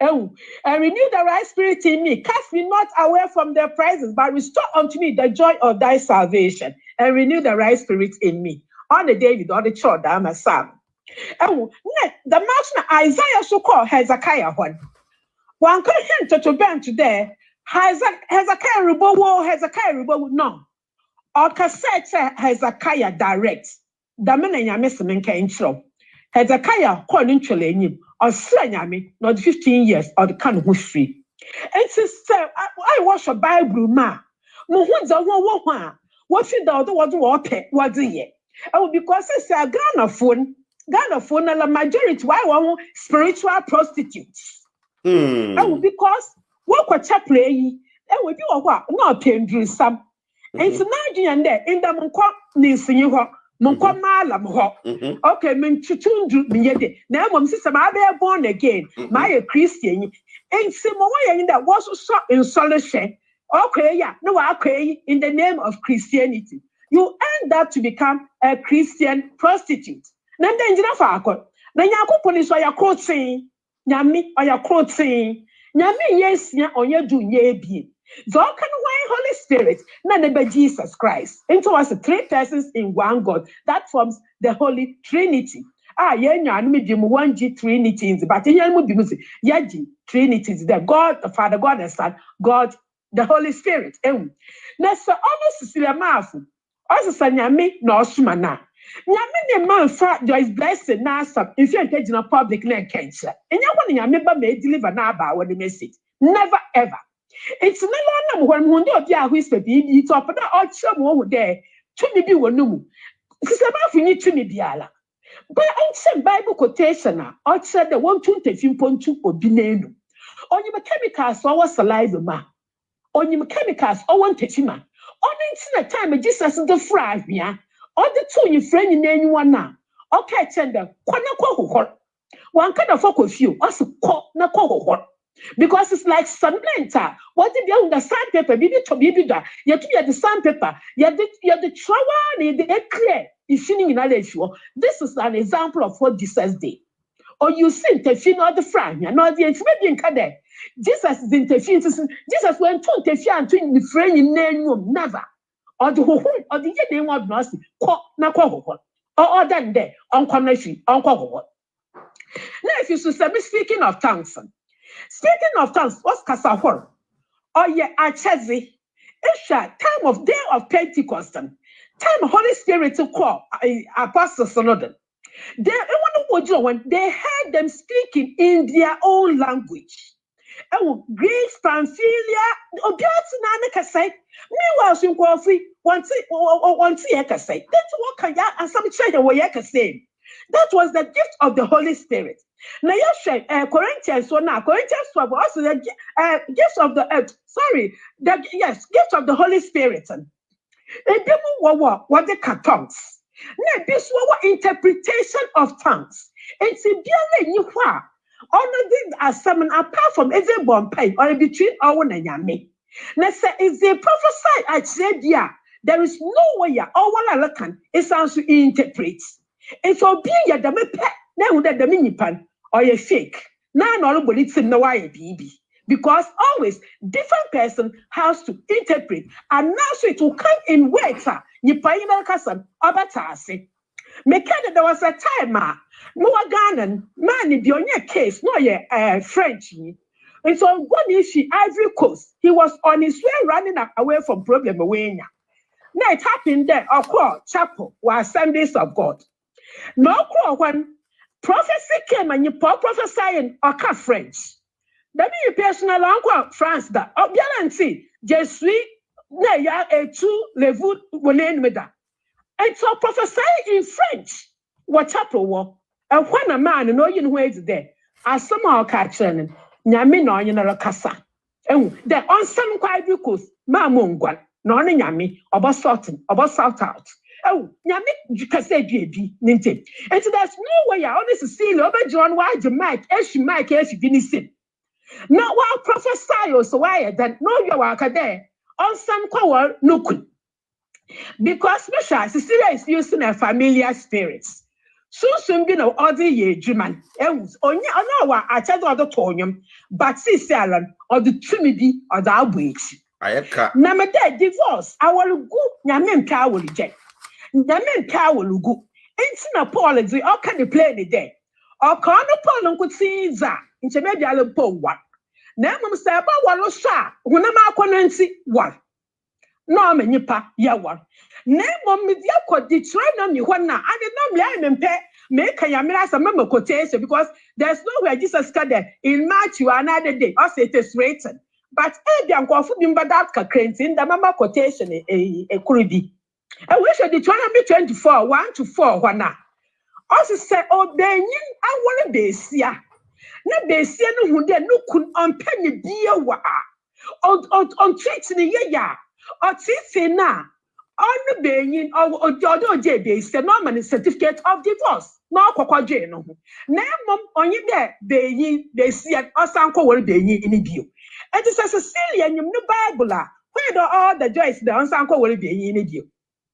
Oh, and renew the right spirit in me. Cast me not away from their presence, but restore unto me the joy of thy salvation. And renew the right spirit in me. On the David, on the church, I'm a son. Oh, the mountain Isaiah so called Hezekiah one. One can hint to bend today. Hezekiah Rubo, no. Or cassette Hezekiah direct. The man and your missing came from. Hezekiah calling Cholenium. Or Slanyami, not 15 years, or the kind of history. And sister, I watch a Bible, ma. Mohun's a one. What's it out? What it? Oh, because it's a Ghana phone, and the majority, why one spiritual prostitutes. Oh, because what play, and we do a what? Not paying some. And so now, and there, in the Monquak, Nissen, Munko malam ho. Okay, men chitundu miyede. Na mom sister ma be born again. My a Christian. And Simo that was so in solution. Okay, yeah, no, okay, in the name of Christianity. You end up to become a Christian prostitute. Then you know, then you police or your crossing, Yami or your crossing, Yami, yes, or you do ye be. So can why Holy Spirit, none but Jesus Christ. Into us 3 persons in one God. That forms the Holy Trinity. Yeah, medium 1G Trinity, but in Yamubimusi, Yaji Trinity, the God, the Father, God, the Son, God, the Holy Spirit. Now, so almost Cecelia Marfo, also Sanyami, no Sumana. Yamini man fat Joyce blessed now some if you're taking a public name cancer. And you want Yamiba may deliver now about the message. Never ever. It's no longer when Mundo whisper be top of the odd some there to me be one no. Sister Marfo need to me be ala. But I said Bible quotation I said the 120.2 or binenu. On your chemicals or saliva ma. On your chemicals or one techima. On the time Jesus the fry ya. All the 2 you friend in anyone now. Okay, tender, one kind of folk with you, also call na call. Because it's like sunblender. What if you the sandpaper? Be to be that. Yet you the sandpaper. You're the trawan, the clear. Is sitting in other show. This is an example of what Jesus did. Or you sing the fin or the front, you're not the intimate in Jesus is interfering. Jesus went to interfere and twin the friend in name never. Or the whole or the year one must na or other there on connection on call. Now, if you should say, speaking of tongues, what's Kasahor? Oh, yeah, Achezi. It's a time of day of Pentecost, time Holy Spirit to call Apostles Synod. When they heard them speaking in their own language. Greece, Pamphylia, Obiatinana say, meanwhile, some coffee, once Yaka say. That's what Kaya and some church away Yaka say. That was the gift of the Holy Spirit. Now, Corinthians 12 also the gift of the gift of the Holy Spirit. What the tongues. Now, this was interpretation of tongues. And see, you are. Did as someone apart from every born pay or between our and Yami. Now, say, if they prophesy, I said, yeah, there is no way all I can is also interpret. And so be ya the pet, now that the mini pan or a fake. Now, nobody to know why a baby. Because always different person has to interpret and now so it will come in words. You pay in a castle or batasi. Mekada, there was a time, no Ghana, man, in the case, no, French. And so, one issue, Ivory Coast, he was on his way running away from problem away. Now, it happened there, of course, chapel was Assemblies of God. No, when prophecy came and you prophesying or French. That means personal uncle France that, Bialanti, Jesui, Naya, a 2 level, Wolen Meda. And so prophesy in French. What chapel war? And when a man no you know there, as somehow catching Yami no you know Casa. And the on some quite because Mamungwan, no Yami, about sorting, about sort out. Oh, Yami, you can say baby, Ninty. And so there's no way I honestly see over John why the mic, as she might as you finish it. Now, while prophesy, so why that no you are there on some call no could. Because Cecelia is using a familiar spirits. Soon be no other ye German. Only an hour I tell the other tonium, but Cecelia or the Trinity or the outbreaks. Namade divorce. I will go Yamen Cow will reject. Yamen Cow will go. Ain't an apology or can you play the day? Or can a Paul could see that into maybe I'll pull one. Now, Mr. Bow, sir, when I'm out one. No, me nipa yawa. Ne mom me dia ko Detroit na me hɔ na ade no me mpe make yamira some memo quotation because there's nowhere Jesus said that in Matthew another day or say it is written. But e bia nkofo bi mbada ka krenti nda mama quotation e kurudi. E we should Detroit be 24 1 to 4 hɔ na. Also say obenyin awore besia. Na besia no hu de no kun on penny bia wa. On treat ni ye ya. Or Titi na on the being or Jodo base, the normal certificate of divorce. No Coco no. Name on you there, they see at Osanko will be in view. And it says Cecelia and you know Bible. Where do all the Joyce the Osanko will be in view?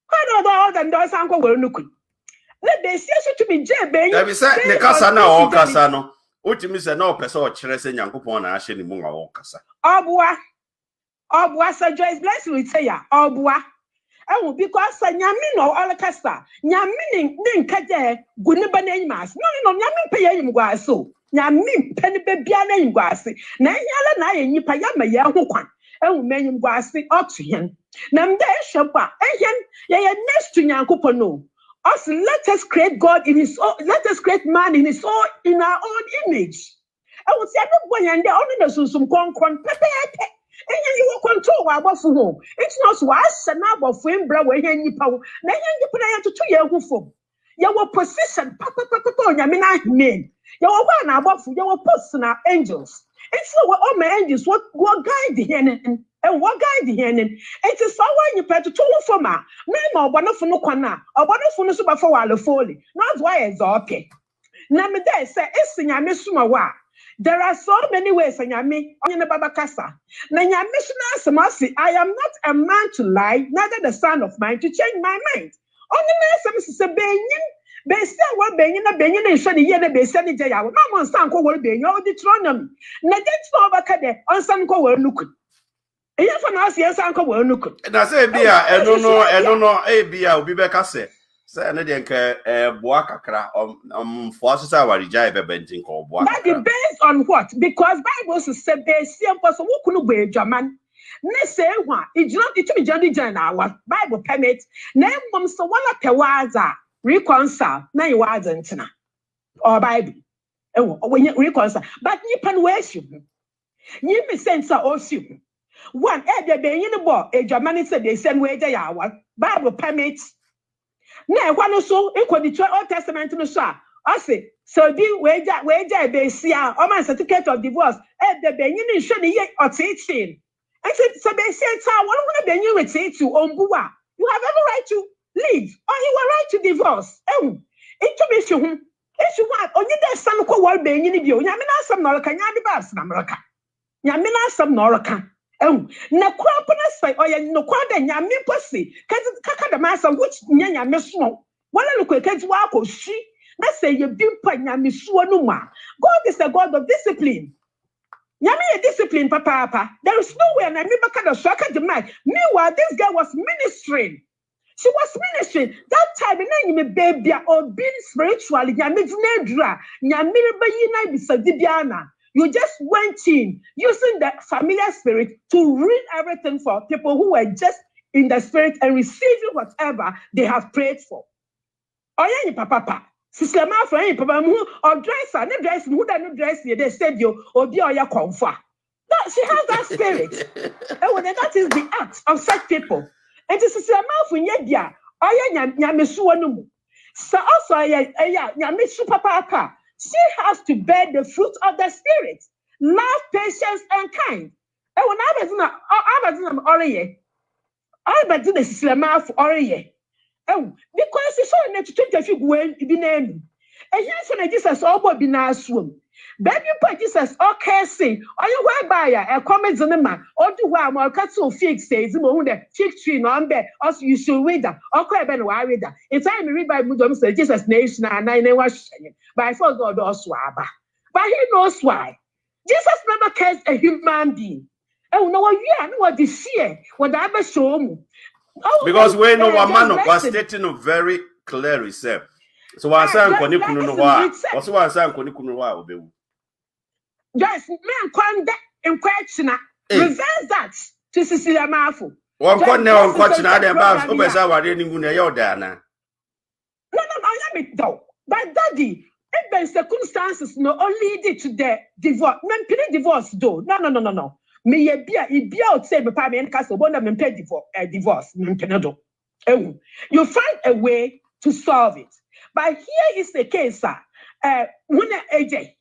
Where do all the Osanko will look? Let they see to be J. There is the Casana or Casano. What you miss no person or Cheres and Yankupon Ashen Munga or Casa. Obwa Sir Joyce bless you, say ya, Obwa. Oh, because I Yamino all casta, Yamin didn't cut there, good name mass. No, Yamin pay him guaso, Yamin penny baby name guasi, Nayala Nay and Yipayama Yahuan, oh, men guasi oxygen. Nam there shapa, and yen, next to Yankupono. Us let us create God in his own, let us create man in his own, in our own image. I would say, I don't want and the only some concrete pepe. And you will control our home. It's not was a number of him, brother, when you power. Then you put it to 2 years home. Your position, Papa, Yamina name. Your one above your personal angels. It's so all my angels, what guide the hen and what guide the hen. It is so when you pay to 2 for ma. Name or one of no corner, or one of no super for all folly. Not why it's okay. Namide say, it's in Yamisuma. There are so many ways, and Yami, on the Babacasa. Nanyamishna Samasi, I am not a man to lie, neither the son of mine to change my mind. Only Mrs. Benyon, they say what Benyon and Shady Yen, they send it. No one Sanko will be your Deuteronomy. Nadet's overcade on Sanko will look. And if an us, yes, Uncle will look. And I say, Bia, I don't know, Bia will be back. I say, Boakakra, forces our Jaiba Benting or Boak. That is based on what? Because Bible says, they see a person who couldn't be a German. Let's say one, it's not it to be Johnny Jana, Bible permit. Name one so one of Pewaza, reconcile, now you wasn't or Bible. Oh, when you reconcile, but you can worship. You may sense also. One, there being in the book, a German said they send way they are Bible permits. Now, one also equal the Old Testament no sha. I say, so be wager be see or my certificate of divorce. The beginning should be or teaching. I said, so they said, one want to be you with to Ombua. You have every right to leave, or you have right to divorce. Oh, it be shown. If you want, only that son called well being in you. Yamina some Noroka, Yabibas, Namaka. Yamina some Noroka. Oh, na kwapona say oya no kwada nyame posi kaka the master which nyanya meso wala no kwekati wa akoshi na say ye bimpa nyame suo no ma. God is a God of discipline. Nyame is discipline papa. There is no way na me baka the shaka the man. Meanwhile this girl was ministering. She was ministering that time na nyame baby or being spiritually nyame dinadra nyame be yina bisadibiana. You just went in using the familiar spirit to read everything for people who were just in the spirit and receiving whatever they have prayed for. Oh, yeah, papa. Sister Marfo, papa, or dresser, no dress, who don't dress you, they said you, or be your comfort. No, she has that spirit. And that is the act of such people. And to Sister Marfo, yeah, oh, yeah, Yamisuanumu. So also, yeah, Yamisu papa. She has to bear the fruit of the spirit, love, patience, and kind. And when I was in the Slama for Orye. Oh, because it's so much to take a few way in the name. And yes, when Jesus all be nice room. Baby, but Jesus, okay, say, or you wear by a comment on the man, or do one more castle fix says, the fig tree on bed, also you should read that, or crab and why read that. In time, read by Buddha, say Jesus nation, and I never shame. But I thought God or swabber. But he knows why. Jesus never cares a human being. Oh, no, yeah, no, what this year, whatever show me. Because we know one man was stating very clearly, sir. So I say, what's what I say, Konikunua. Yes, man, quite in question. Reverse that to Cecelia Marfo. One corner on question, I about Obesawa didn't go Dana. No, let me though. But Daddy, if the circumstances no only lead to the divorce, men divorce though. No. Me ye be out say papa me castle, but men pay divorce. You find a way to solve it. But here is the case, sir. When AJ.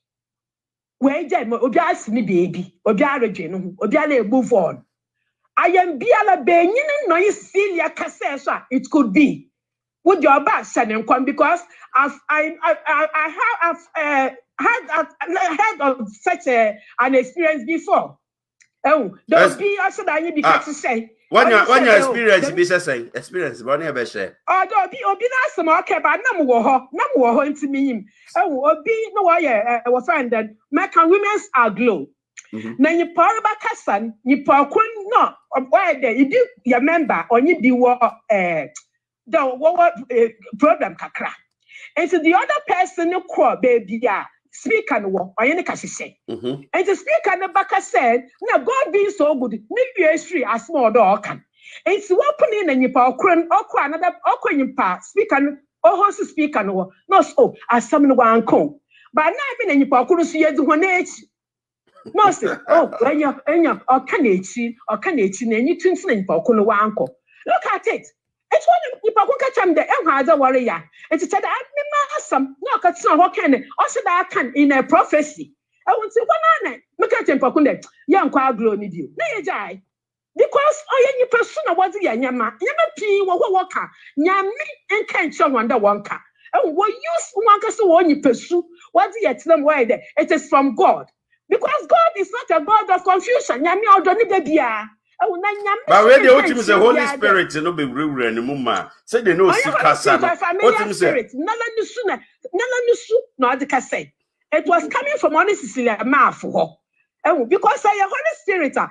Where Obias me baby, Obiara Jeno, Obiale move on. I am Biala Benin no Cecelia Cassa, it could be. With your back, Shannon, because I have heard of such an experience before. Oh, don't be also that you because to say. When your experience be say experience, when you be share. Oh, don't be na some okay, but nam wo into me. Oh, obi no why was find that American women's are glow. Na you power back son, you power no, why there you do your member or you be the what problem kakra. And so the other person no call baby speaker no or any kasi say. And the speaker no baka said, "No, God being so good, maybe a street as small dog can." And so opening and you power another speaker or host speaker no so as some one call. But now been and you power see you one age. No say, oh, when you or can and you twin and power one call. Look at it. It's one people who catch them the Empire warrior. It's said I some no catch no can also that can in a prophecy. I want to say one look at him for young crowd glow need you. No, you die. Because any person was the yama pee walker, yammy and can't show wonder wonka. And what use one so on you pursue what's yet them way there? It is from God. Because God is not a God of confusion. Yammy or don't need the but when the ultimate the Holy Spirit no be real anymore. Say they know see casa. Ultimate Spirit. Nala nusu no the kase. It was coming from only Cecelia Marfo. Because I Holy Spirit. Na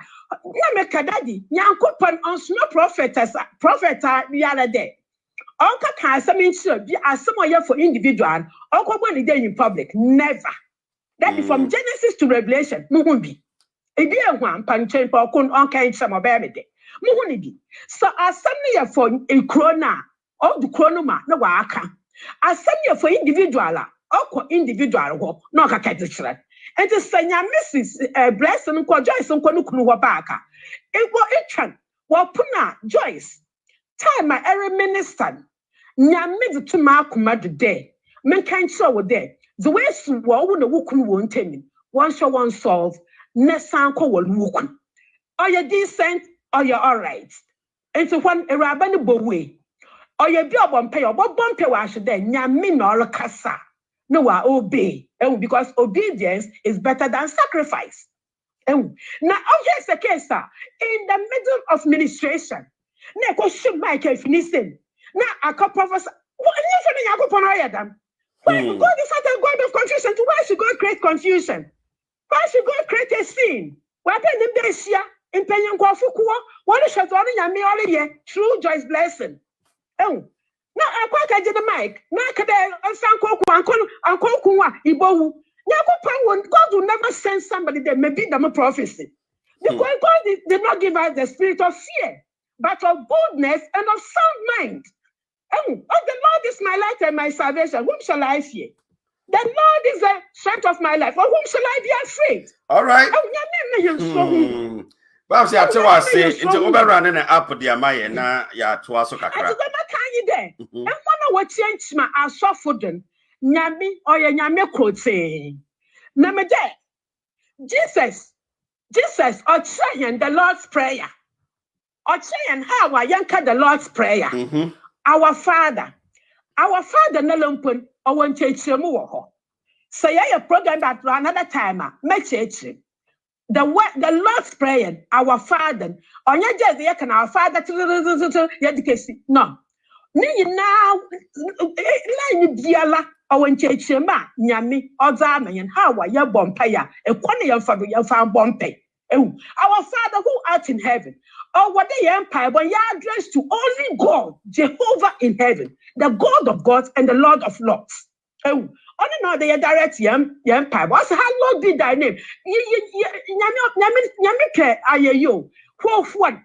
me kadadi. Nyankopon on small prophet the other day. Onka can something sure be as someone for individual. Onka when day in public. Never. That is from Genesis to Revelation. Muhumbi. Ebi ehwan panchen pa okun onka nchama ba me de muhuni bi so asam for a krona of the chronoma na wa aka asam for individual okọ individual ho na oka kekere and the sanya Mrs. Blessing ko Joyce ko no kunu ho ba aka egbo etwan wo puna Joyce time my every minister nyame de to ma akoma de de men kan sure wo de the way su wo wo na wo kunu wo ntemi one show one solve Nesanko will look. Are you decent or you're all right? And so when a rabbin bowie, or you be a bumpy or what bumpy wash then, yamin or casa. No, I obey. Because obedience is better than sacrifice. Now, here's the case, sir. In the middle of ministration, Neko should make a finishing. Now, I can prophesy. What are you going to them? When God is not a God of confusion, to why should God create confusion? Why should God create a scene? Why penny Besia in Penyan Kwafukuo? What is your yami through Joyce Blessing? Oh, now I quite get the mic. Nakade and Sanko Uncle Kuma, Ibohu. God will never send somebody that may be them a prophecy. Because God did not give us the spirit of fear, but of boldness and of sound mind. Oh, the Lord is my light and my salvation. Whom shall I fear? The Lord is the strength of my life. Of whom shall I be afraid? All right. Perhaps I tell us say into overrun and up the Amaya na ya to us. I can you there. And one of what change my asofuden Nyami or your Nyame quote say. Namade Jesus or saying the Lord's Prayer. Or saying how I yanka the Lord's Prayer. Our Father Nalumpun. I want to teach you say a program that another time, make it. The Lord's Prayer, our Father, on your just can our Father to education. No. Now, line Diala, I want to teach you, Yami, or Zaman, and how are your bompaya, a quantity of your found bompay. Our Father who art in heaven, or what the empire, when you address to only God, Jehovah in heaven, the God of gods and the Lord of lords. Oh, only now they direct empire. What's how Lord be thy name? Yamike, I you. Forward.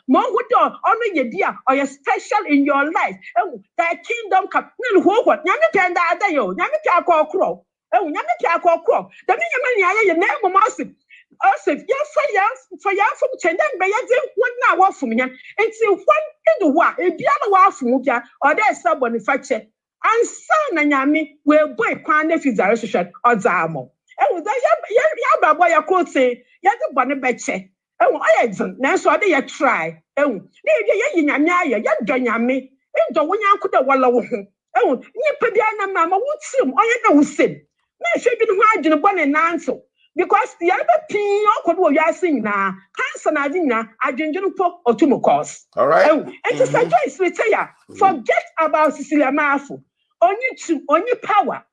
More would honor your dear or your special in your life. Oh, thy kingdom come. What? Yamike and the yo, Yamike call crow. Oh, Yamike call crow. The minimum your name was also, yes, for your from Chenda, but you didn't want now from me. Until one in the war, a piano war from Muja, or there's someone factor. And son and Yami will boy quan if he's a or Zamo. And with that, boy, your quote say, Yet the bonnet betche. I exam. Now, so they try. Oh, they yanya, yanyame. And the one you could have wallow. Oh, you put the mamma would sim, or you know, sim. May should be hard in a one and answer. Because the other thing could what you are saying now, cancer, I didn't put or two more cause. All right. Oh, and to say, Joyce, we tell ya, forget about Cecelia Marfo. Only power.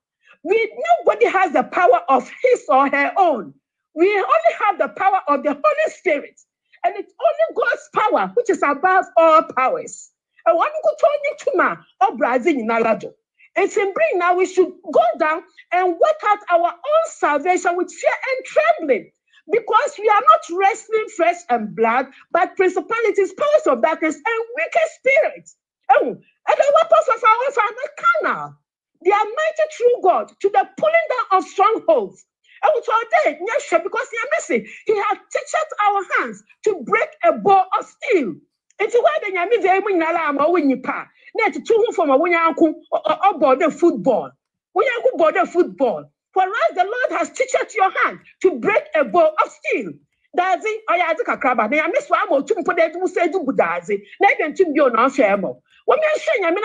Nobody has the power of his or her own. We only have the power of the Holy Spirit. And it's only God's power, which is above all powers. And one could turn you to ma or Brazil in Alado. It's in bring now we should go down and work out our own salvation with fear and trembling. Because we are not wrestling flesh and blood, but principalities, powers of darkness, and wicked spirits. Oh, and the weapons of our warfare are not carnal. They are mighty through God to the pulling down of strongholds. And today, because He has teached our hands to break a bow of steel. It's why the Yami very alarm or when you pa. Net two from a winyanku or border football. Winyanku border football. For us, the Lord has teached your hand to break a bow of steel. Dazi, I had a crab. They are Miss Wamo to put that who said to Budazi. Let them to be on our fairmo. When you're saying, I mean,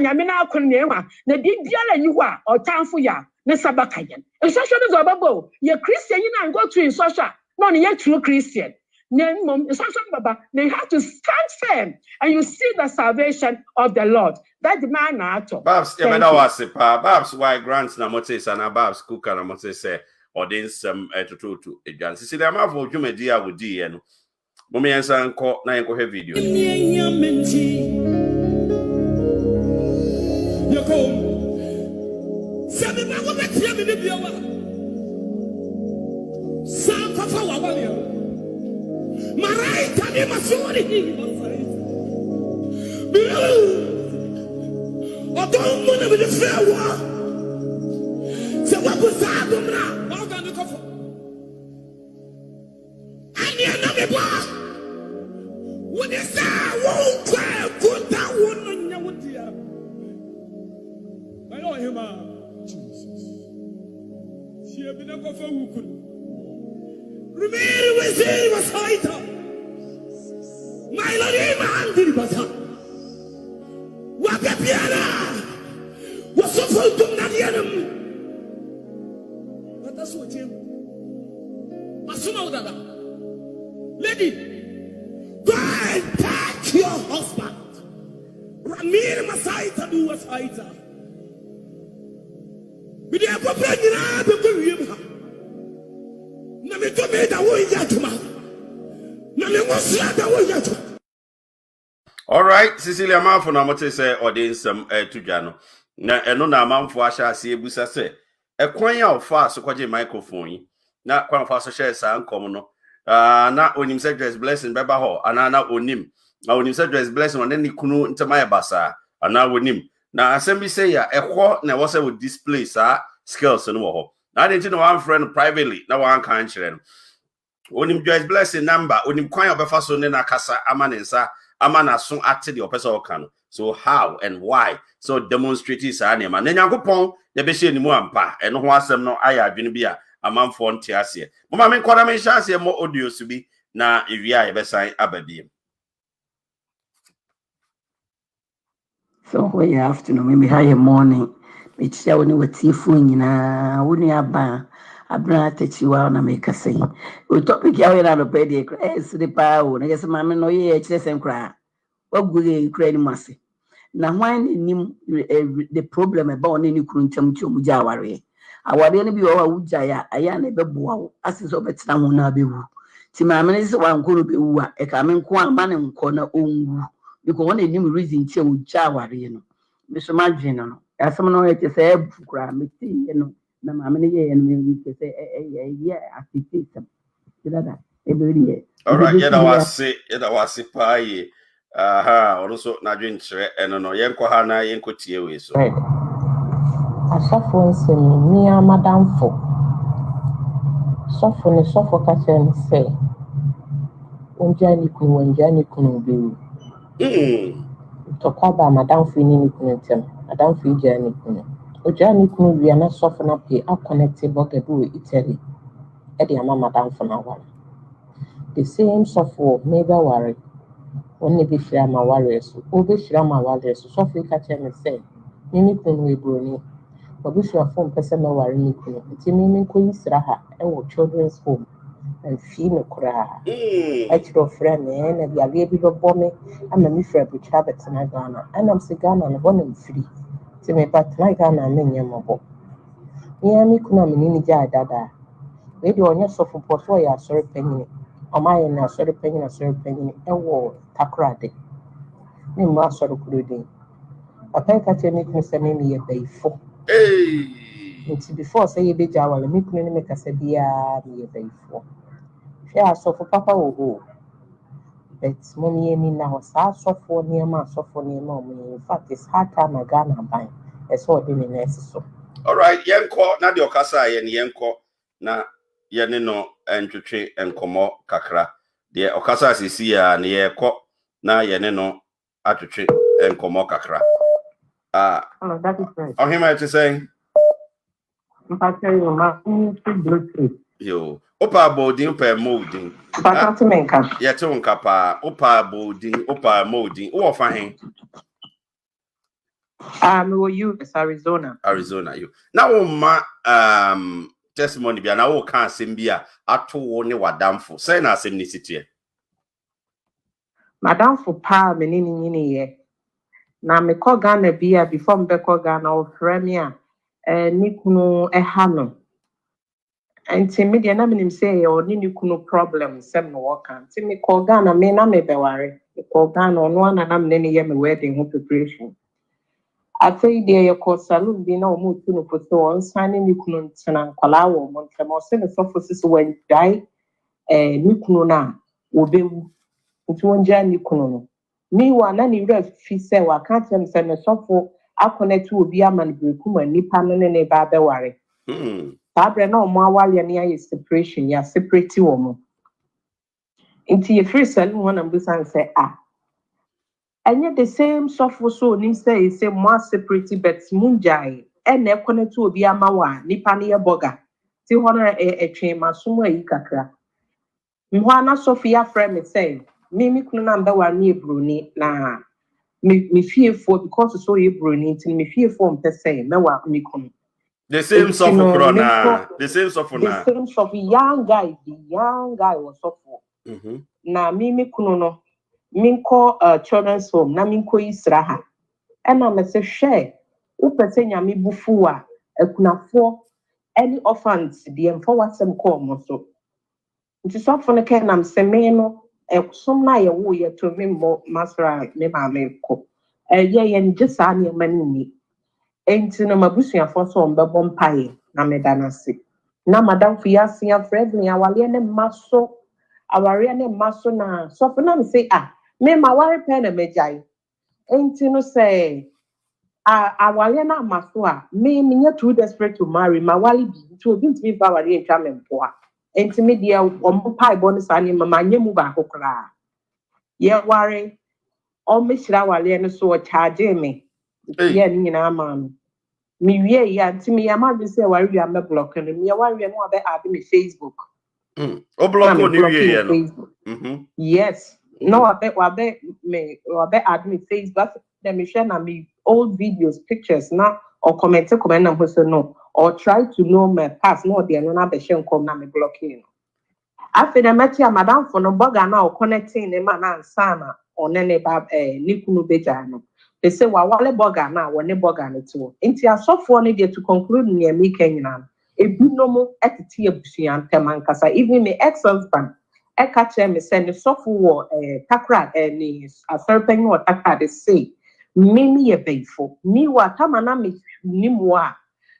I mean, I couldn't the Dibiala you are or town for ya, Nesabakayan. And social is about you're Christian, you know, go to in social, not yet true Christian. They have to stand firm and you see the salvation of the Lord. That the man out. Babs, Babs, why grants Namotes and Babs cook and Namotes say, or then some to advance. See, the Marfo, you may deal with D and Mommy and San call Nanko video. You go 7 hours in the hour. Sam Papa. Marai tani masuri. Odon mo na be fair wa. Se wa ko sa dum na, wa ga ni kofo. Ani na me bo. Wo ni sa wo kwa ko ta wo no nya wo dia. Ba yo hima. Jesus. Si e bi na kofo wu kun. Rumiri waziri wasaita. Mailani maandiri bata. Wakapiana. Wasofu dumnadianum. But that's what you. Asuma udala. Lady, go and touch your husband. Ramir masaita do wasaita. Bidia popra nyina be ko wiem. All right, Cecelia Marfo na mote say audience to Jano. Na eno na Marfo asha se ebusa se e kwan ya ofa so kwaje microphone yi. Na kwan ofa so share sa nkom no. Na onim say dress blessing beba ho ana na onim. Na onim say dress blessing on ni kunu ntema e basa ana onim. Na asem bi say ya ekwo na wo say with display sa skills no ho. I didn't know one friend privately. Now one can't share. Onim Joyce blessing number. Onim kwanya obefa so ne na kasa amanensa amana so ate the opesa okano. So how and why? So demonstrate is ane man. Nyankopon de be hye ni mu ampa. Eno ho asem no aya adwene bi a amanfo nte ase. Mama men kwada men hye ase mo audio so bi na ewia e be san ababiem. So when you have to know maybe how your morning. It's only what Tifu na wouldn't have Abra Techiwa na make a say. We topic ya na no pedi so the power na guess mama no ye chese nkra. Oguye nkra ni mase. Na hwan nim the problem about ni kunu ntam ti omu ja aware. Aware ni bi wa wuja ya aya na beboa wo asiso betina ho na bewu. Ti mama ni se wa nkoro bewu a e ka me nko ama ne nko na onwu. Because one nim reason ti wuja aware no. Me so madwena no. Asem no e say bukura me ti no na mama ne ye no me say yeah assistant dada e be ri. All right, yeah, that was pa ye. Also na dwinkyere eno no yenko ha na yenko tie we so. Asafo nsem ni amadamfo. Sofo ne sofo ka chen say. Onjani kunu be. Tokwaba madamfo ni kunu tem. Madamfo jani kunu. Ojani kunu wi na sofo na pe a connected bogebu Italy. E dey ama madamfo na wala. the same software maybe worry. Only be share my warriors, over share my warriors, so free catch and say, Mimi Kun we brony. But we shall form person no worry me kun. It's Mimi Kun Sraha and children's home and female cry. Actual friend, and be a baby of bommy, and a miss which habits in Ghana, and I'm Sagana and one and free. To me, but like Ghana, and many more. Me kuna mini jar dada. Maybe on your sofa for ya sorry penny. Or my and sorry penny, a war, takrade. Name was sort of good. A pen catcher make me send me a bay for. It's before say a big hour, and make me make us a beer me a bay for. Share so for papa will go. But mommy and me now, so for near my so for near mommy. In fact, it's hard time I got a buying. It's all in the necessary. All right, yenko na de okasa ye ne yenko na ye ne no entwetwe enkomo kakra. De okasa sisi ya ne yeko na ye ne no atwetwe enkomo kakra. Oh, that is right. Oh, him I to say. Yo, opa boarding per molding. But not menka. Yet on capa, opa boarding, opa molding, or fine. We use Arizona. You now ma testimony be na wo kan sembia ato wo ne wadamfo say na asem ni sitie Madam for pa me ni ye na me ko Ghana bia before me ko Ghana o frame a ni kunu ha no enti me de na me nim say o ni kunu problem sem no wo kan ti me ko Ghana me na me beware ko Ghana no na me ne ye me wedding ho preparation. I say there your course salon be na omo tu no poto on signing ni kunu ntina kwala wo mo ntem o se ne sofo sisi when die ni kunu na obewu nti won ja ni kunu no me wa na ni ref fi se wa ka tem se ne sofo akonnect obi aman breku ma nipa no ne ba beware fabre na omo awale ne aye separation ya separate wo mo nti ye free salon ho na mbusan se and yet the same software so ni say more separate but munjai and e connect obi amawa nipa ne ye boga ti hono twen masomo ayi kakra mho na Sophia friend say me kunu na mba wa ne broni na me fiefo because so ye broni nti me fiefo mpe say me wa me kunu the same software corona the same software the same software young guy was software na me kunu no minko children's home na minko Israha ena me se hwe upese nyame bufu a akunafo any orphans de emfa wasem ko mo so nti sofo ne ken nam se me no eksom na ye wo ye to me mo masra me ma me ko ye njesa ne manini enti no mabusuafo so mbebo mpae na medanase na madam fiasia friend ni awale ne maso aware ne maso na sofo na me say me ma ware pen na mejai enti no say awale na maso me nya too desperate to marry ma wale bi to obi ntimi ba ware entwa me mpoa enti me dia ombo pai bonus ani ma nyemu ba kokra ye ware o me hira wale no so o charge me ye ni na ma me wie ya enti me ya ma bi say ware ya me block no me ware no abe add me Facebook o block on wie ya no yes no abe add me Facebook them share na me old videos pictures na or comment na ho say no or try to know my past no dey no na be share come na me blocking after the matter madam for no boga na o connecting ne man ansa na onene ba ni kunu beja no they say wa wale boga na wone boga no to enti asofo no dey to conclude ne me kenyina ebinom etete abusuan temankasa even me ex-husband catch me send software takra ni aserpen or takra they say mimi ye beifo ni wa kama na me nimwa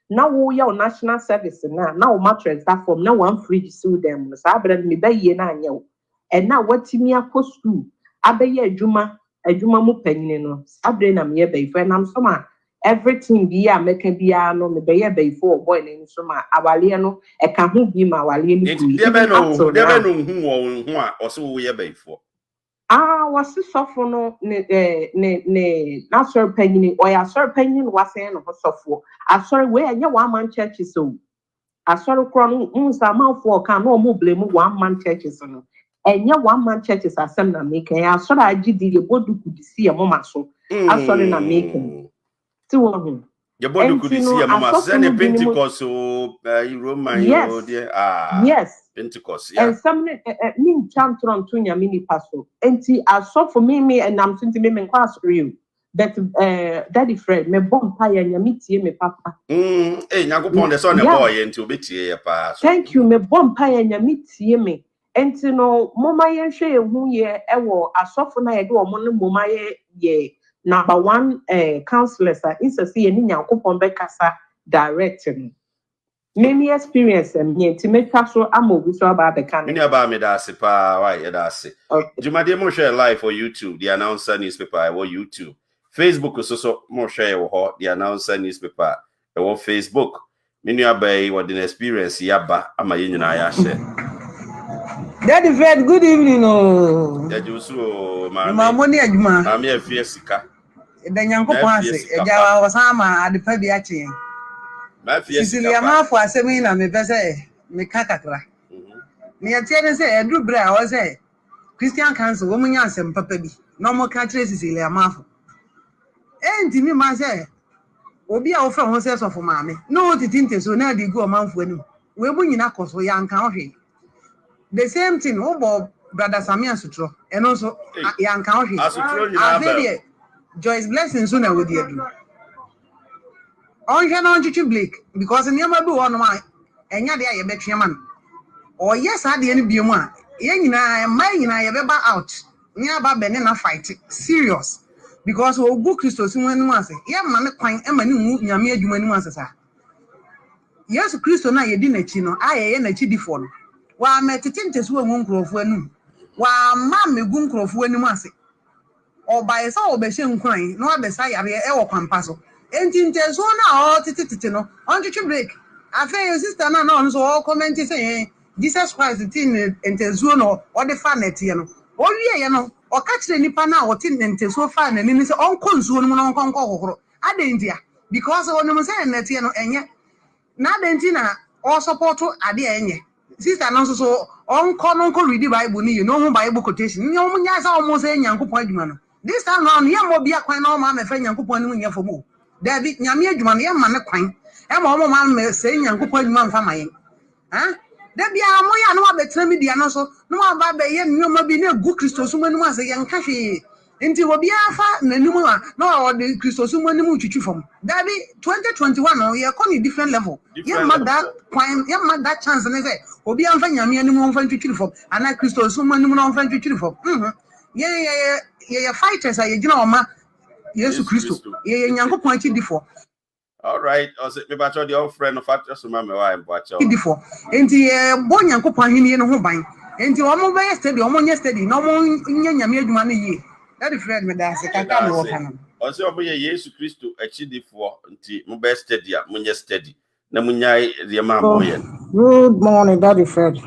na wo ya national service na wo mattress that form na one free sue them so abred me be ye na anya wo and na watimi akosu abeye adwuma mu panyine no abred na me beifo and am so ma everything bi ya meka bia no me be ye beifo boy na so ma awale no e ka ho bi ma awale ni ku de be no hu wo hu a o so wo ye beifo wasi sofo no ne na sor panyini o ya sor panyini wase no sofo asor we anya one man churches so asor kro no unsa manfo ka no mo blame one man churches no and yeah, 1 month churches are some na making. I saw that I did the body could see a mama so. I saw na making. To one. Your body could see a mama. Send a Pentecost, Roman. Yes. Yes. Pentecost, yeah. And some mean chantron to your mini pastor. And see, I saw for me, and I'm sending me in class for you. That Daddy Fred, me bomb pie and your meet me, papa. Hey, now go on the son and boy into bit here, pass. Thank you, me bomb pie and your meet me. And to know, Mama yen share who ye ever, I saw for I do a mon Mama ye. Number 1 counselors are in see any coupon Becassa directing. Many experience and me to make so I'm about the can. Many about me that's why that's it. Juma de mo share live for YouTube, the announcer newspaper, I will YouTube. Facebook is also more share the announcer newspaper, I will Facebook. Many about what the experience yaba, I'm a union I share. Daddy Fred, good evening. Oh, that you so my money, I'm here fiesica. Then young Copansi, a was at the Pabiachi. Cecelia Marfo, I say, me best me cacatra. Me a tell say, Drew Bra, I say, Christian Council, woman, yes, and Papa B. No more country, Cecelia Marfo. And to me, my say, will be our friend, says of mammy. No, the tint so now they go a month when we're winning a cost for young country. The same thing, Bob, brother Samia Sutro, and also young country. I Joyce blessing sooner with you. On cannot Blake, because in Yama do on my and yet I bet your man. Or yes, I didn't be one. Yen I ever out. Nearby Benena fight. Serious. Because we'll go Christos when once. Young man, quite Emma, Yamia, you when once. Yes, Christo, now you didn't chino. I ain't a chiddy phone. While met the tinters were one crop when. While mammy goon crop when once. Or by a soul be shame crying, no other side of your air pampasso. And in Tezona or Titino, on the break. I feel your sister no so all comment saying Jesus Christ the tin and Tezuno or the fanet, you know. Oh, yeah, you know, or catch the Nipana or tin and Teso fan and in his own consume on Conco. I didn't hear because when I'm saying that, you know, and yet not Dentina or support to Adi. Sister no so on Conco read the Bible, you know, Bible quotation. You know, yes, almost saying Yanko point. This time round, you will be a quite normal man, a friend, Yanko point for more. David, Yamia Juman, man, a quine. And my man saying Yanko point man for my. Huh? There be a moya no better me, the anoso, no about the young, no be no good Christos, when was a young cashy. Into will be a fat, no, the Christos, when you move from. David, 2021, we are calling different level. Young man, that quine, young man, that chance, and they say, will be on Yami and no friend to chill for, and I Christos, when you know friend to chill for. Yeah, fighters are, you know, yes, Christo. Yeah, young point before. All right, I said, maybe I told your friend of actors to mamma, I'm watching before. And the boy and company in home buying. And the almost yesterday, almost yesterday, no more in your money. That is friend with us. I can't know. Also, yes, Christo, a chidi for the best steady, Munya steady. Namunya, the amount. Good morning, Daddy Fred.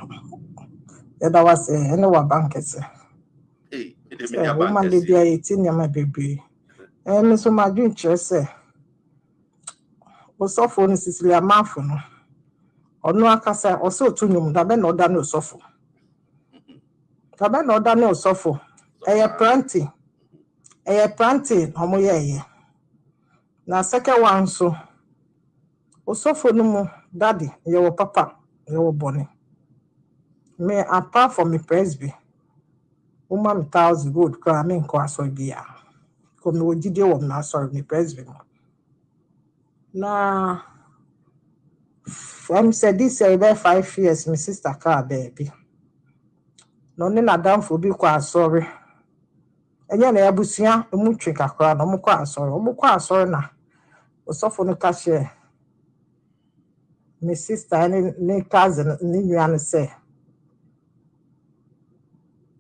That was a no bankers. Hey, woman, they be 18 year my baby. And so my dream say. Osofo ni Cecelia Marfo no ono akasa oso tunum da be no da no osofo eye pranti omo ye na second one so osofo no mu Dady ye wo papa ye wo boni me apart from me presby uma me 1,000 gold ka me nko aso bia ko me wogide wo na aso me presby na said this about 5 years, my sister car baby. No, na down for be quite sorry. And yan abusia, a mutric across, no more quite sorry na. Was off on the cashier. My sister and cousin, Ninian say.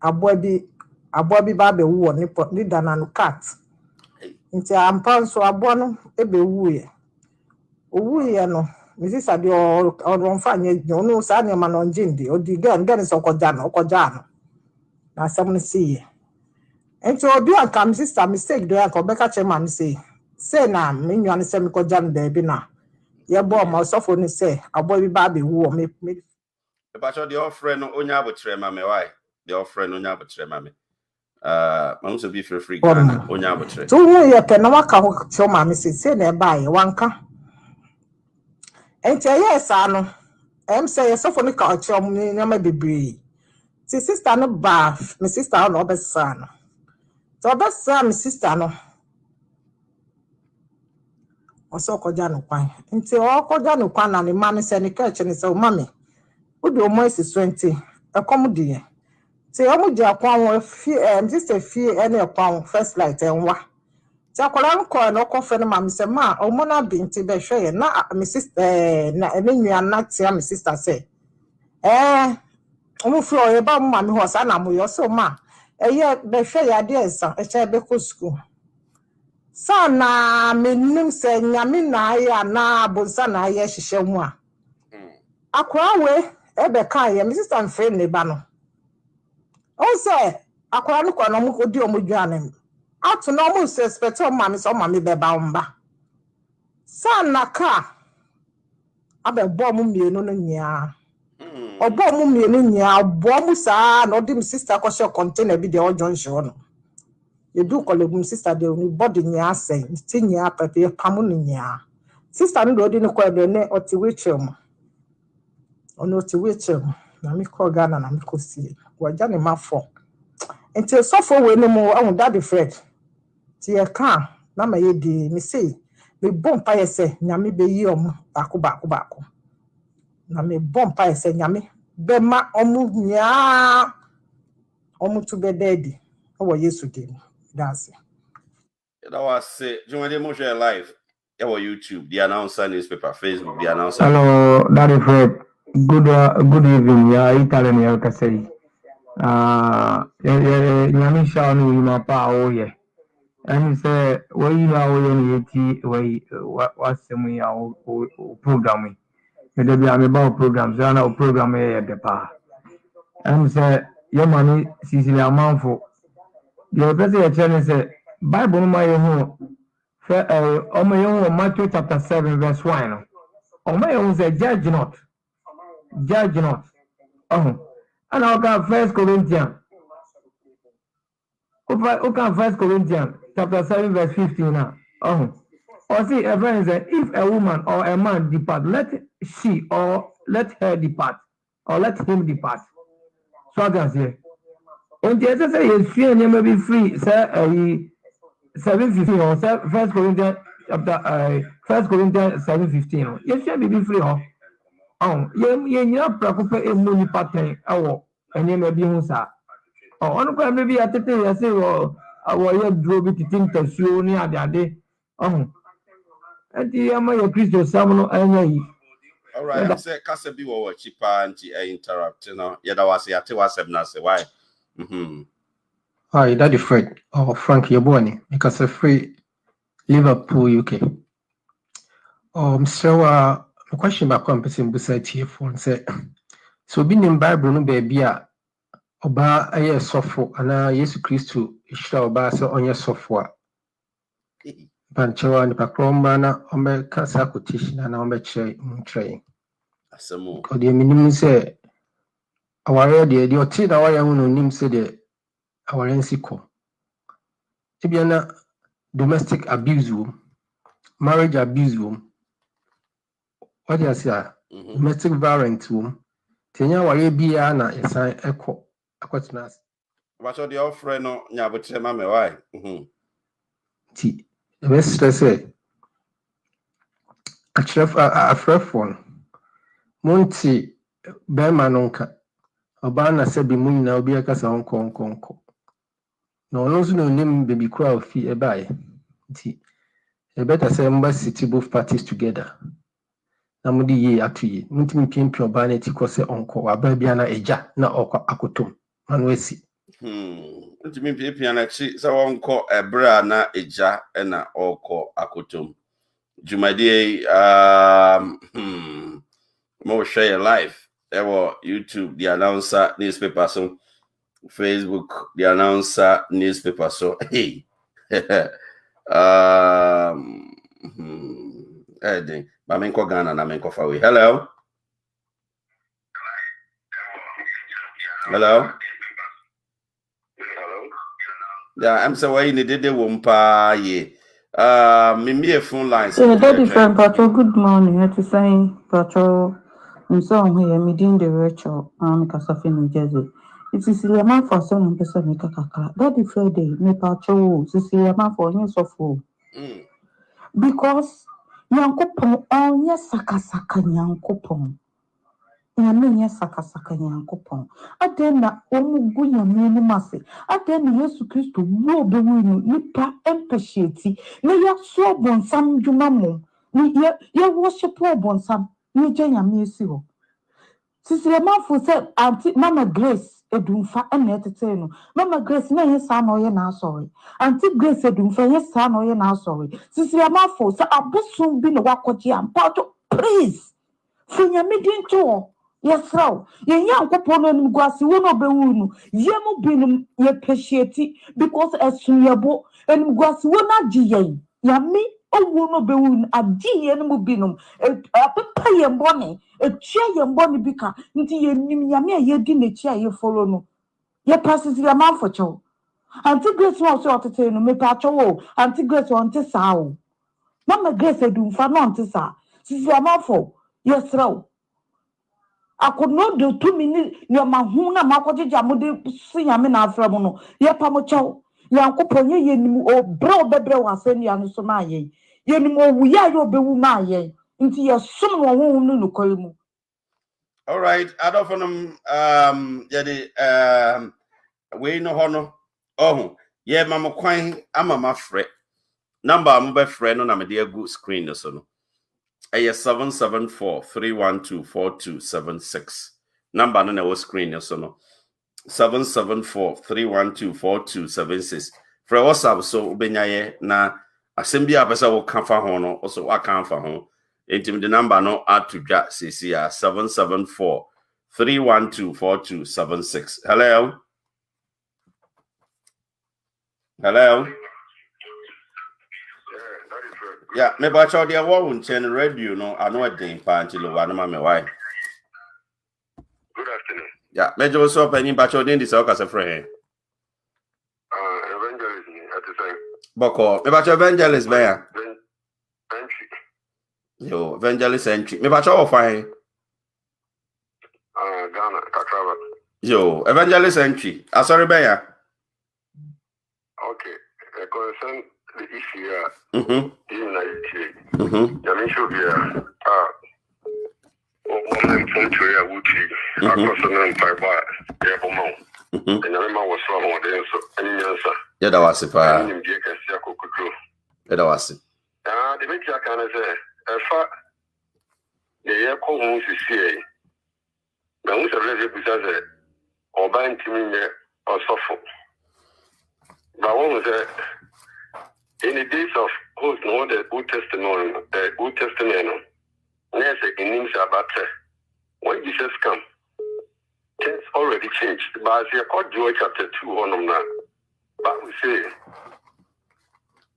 A boy be baby woo, ni than an cat. Into I'm pound so a bonum, a be woo. Oh, no. Mrs. Adio or one fine, no sign man on Jindy, or the gun is Okojano. Now, someone see. And so, do I come, sister, mistake, do I come back at your man say now, mean you understand me, Kojan, baby now. Your boy, my sophomore say, a boy, baby, who make me. But your friend, Onya would tremor, my wife. your friend on your mami. Mams will be free Ghana on your battery. So who you can now come show mammy say nearby wanka. And yes, I know. Say so for the culture, never be bree. See, sister no bath, my sister no best son. So best son, my sister no. Also kọjá no kwan. Nti o kọjá no kwan na ne ma ne se ne ka che ne se o mami. Wo de o mo esi 20. E kom de ye. Ti o mo je akwan wo fi just a few any akwan first light enwa. Ti akola nko na ko fe no ma me se ma o mo na bi nti be hwe ye na me sister na ene nua na ti me sister say. Omo fi o ye ba mo ma me ho sa na mo yo so ma. Eye be hwe ya de ensa e che be ko school. Sana menim se nyame na ya na bonsa na ya hihye mu a. Akwa we ebe kan ye me sister mfe ne ba no. O se akwa no kwa no mu odi omudwane. Atu no mu se expect o ma me so ma me be ba mba. Sana ka abe bo mu mienu no nya. Obo mu mienu nya, bo mu sa na odi me sister ko share container bi de o junction no. You do call him sister de ni body nya say ti nya pepe pamu nya sister no do ni kwa de ne oti wechum ono oti wechum na me call Ghana na me ko sie waja ne Marfo enti so for we ni mo ahun Dady Fred ti e kan na ma ye di me say me bompa ye say nyame be yi omo bako na me bompa ye say nyame be ma omu nya omu to be Dady o Yesu dem that's it. That was it. Do you want to motion live? Yeah, YouTube, the announcer newspaper, Facebook, the announcer. Hello, Dady Fred. Good evening. Yeah, Italian ya kasei. Nyami sha no yima pa o ye. And say we ya o ye ni eti we wasemu ya o program. Me de bia me ba o program, so na o program ye de pa. And say your money Cecelia Marfo. The person ye tell say Bible ma ye hu Matthew chapter 7 verse 1. Omo say judge not. And I got 1 Corinthians. Okay, 1 Corinthians chapter 7 verse 15 now. Or see a friend said, if a woman or a man depart, let she or let her depart, or let him depart. So I can say, and the other say yes, free and you may be free, sir. 7:15 or 1 Corinthians chapter 1 Corinthians 7:15. Yes, you may be free. You preoccupy a money pattern. And you may be on sa. On the maybe at the day I say, our drove it to think that you near the day. And the Amaya Christo Samuel and all right, I say, Cassabi or cheaper and interrupt. You know, yeah, that was the Atiwa say why. Hi, Dady Fred or Frank Yaboni, because of free Liverpool, UK. So a question about competing beside here for say, so being in Bible, no baby, Oba a software, and Yesu Christo, Ishra Oba so on your software. Pancho and Pacromana, Ombe Casa quotation, and Ombe train. Because the minimum say, our idea, the Otin, our own name said, our NCO. Tibiana domestic abuse room, marriage abuse room. What do you say? Domestic violence room. Tenya wale biya na esan eko akwatnas. But the offering no nyabotre mame why? Ti the best say a frefon monti bema nonka oba na se bi mu nyina obi akasa onkonkonko. No no so no nim baby kura ofi e bae. Ti e better say mba city both parties together. Na mudi ye atuye ntimi pimpio ba na ti kose onko aba bia na eja na okwa akotom manwesi ntimi pimpio na chi sa onko ebra na eja na okọ akotom jumadi mo share live ewo YouTube the announcer newspaper so Facebook the announcer newspaper so hey Bamenko Ghana na Menko Fawi. Hello. Yeah, I'm so why needed the wumpa ye. Me a phone line. So Daddy friend Patrol, good morning. It's saying Patrol. I'm so here, meeting the Rachel, Casafi, New Jersey. It's Cecelia man for son and person make a kaka. Daddy Friday, me Patrol, Cecelia man for yes of all. Because Yankopon, oh yes, Saka Yankopon. Nyame sakasaka nyankopon adena omugu nyame ni mase adena Yesu Kristo wo be winu nipa empatieti na ya so bonsam dwuma mo ni ya worship bonsam ni je nyame esi ho Cecelia Marfo say auntie Mama Grace edumfa na etete no Mama Grace na yesa na oye na asori auntie Grace edumfa yesa na oye na asori Cecelia Marfo say abosom bi na wakoje ampa please finyame dinto yes raw ye yankopon no nimguase wo no bewunu yemu binum ye appreciate because esunyebo nimguase wo na giyen yami owo no bewunu agiye no binum apepa ye mbone etua ye mbone bika nti ye nim yame ye di nechi ye follow no ye pasisi ya man for chow anti Grace was so otete no me pa chow anti Grace on te sa o Mama Grace edumfa no on te sa sisi ya man for yes raw I could not do 2 minutes. Your mahuna, Makoji Jamudi, see a man after mono. Ye pamocho, Yankopoye, yen or bro bebro was sending Yanusomaye. Yen more we are your bewumaye. Into your son or woman no column. All right, I don't we no honor. Oh, yeah, Mama Quine, I'm a my friend. Number I'm a friend on a dear good screen or so. 774-312-4276. Number no was screen or so no. 774-312-4276. For WhatsApp so benyaye na asembi apesa wo kanfa ho no also wa kanfa ho. Entim the number no add to ja Cecelia 774-312-4276. Hello. Hello. Yeah, me ba chaw dia wo unchen radio no ano adin pa ntilo wa no ma me why. Good afternoon. Yeah, me jo so pa ni ba chaw din di sa ka se friend. Evangelist at the time. Boko, me ba chaw evangelist ba ya? Entry. Yo, evangelist entry. Me ba chaw fine. Ghana, Kakraba. Yo, evangelist entry. Sorry ba ya? Okay. Concern the issue here. Mhm. Mhm. I mean, should be one from Korea, Wuchi, across the Empire, Yaboma. And I remember was from one day, so any answer. Yeah, that was it. I didn't get a circle could do. Yeah, that was it. The big jack can say, a fat the air cold moves is here. Now, we have read it because or buying to me or suffer. But one was in the days of who's known the Old Testament, there's a names about when Jesus come, things already changed. But as you called Joyce chapter 2 on them now, but we say,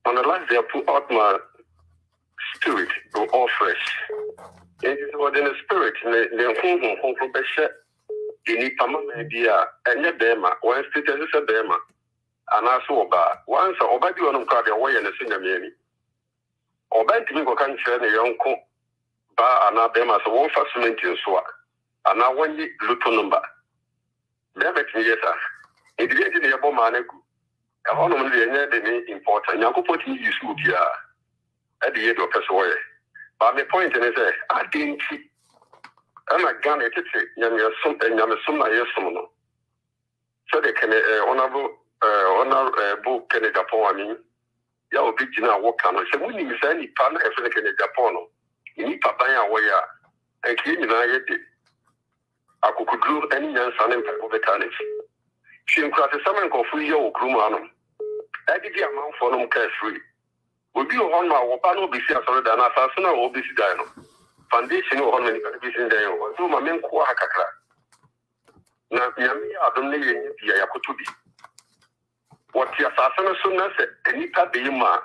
on the last day I put out my spirit to all fresh. And it was in the spirit, the home from the shed. You need to maybe a bema, one state as a bema. And also about once or by you on card away and a senior maybe. Or by to me, go can share the young co bar and not them as a one fascinating in swag. And now when you look to number. Never to me, yes, sir. It didn't be a bomb man. A honor the important. Yanko put you school here at the end of the way. But my point is, I didn't see. I'm a gun at it. You're something, I'm a summer, yes, someone. So they can honorable. Book in Japan, you will be in a work. So when you say any partner in Japan, you need to buy a way and keep in I could do any young son in Pavetanis. She crafted someone called free your groom. I did the amount for them cash free. Would be on my Wapano be seen than assassin or this dino. Foundation or on many television day or do my men Kuakaka. Now, Yami, I don't need the Yakutubi. What the assassin soon said, and it had been ma,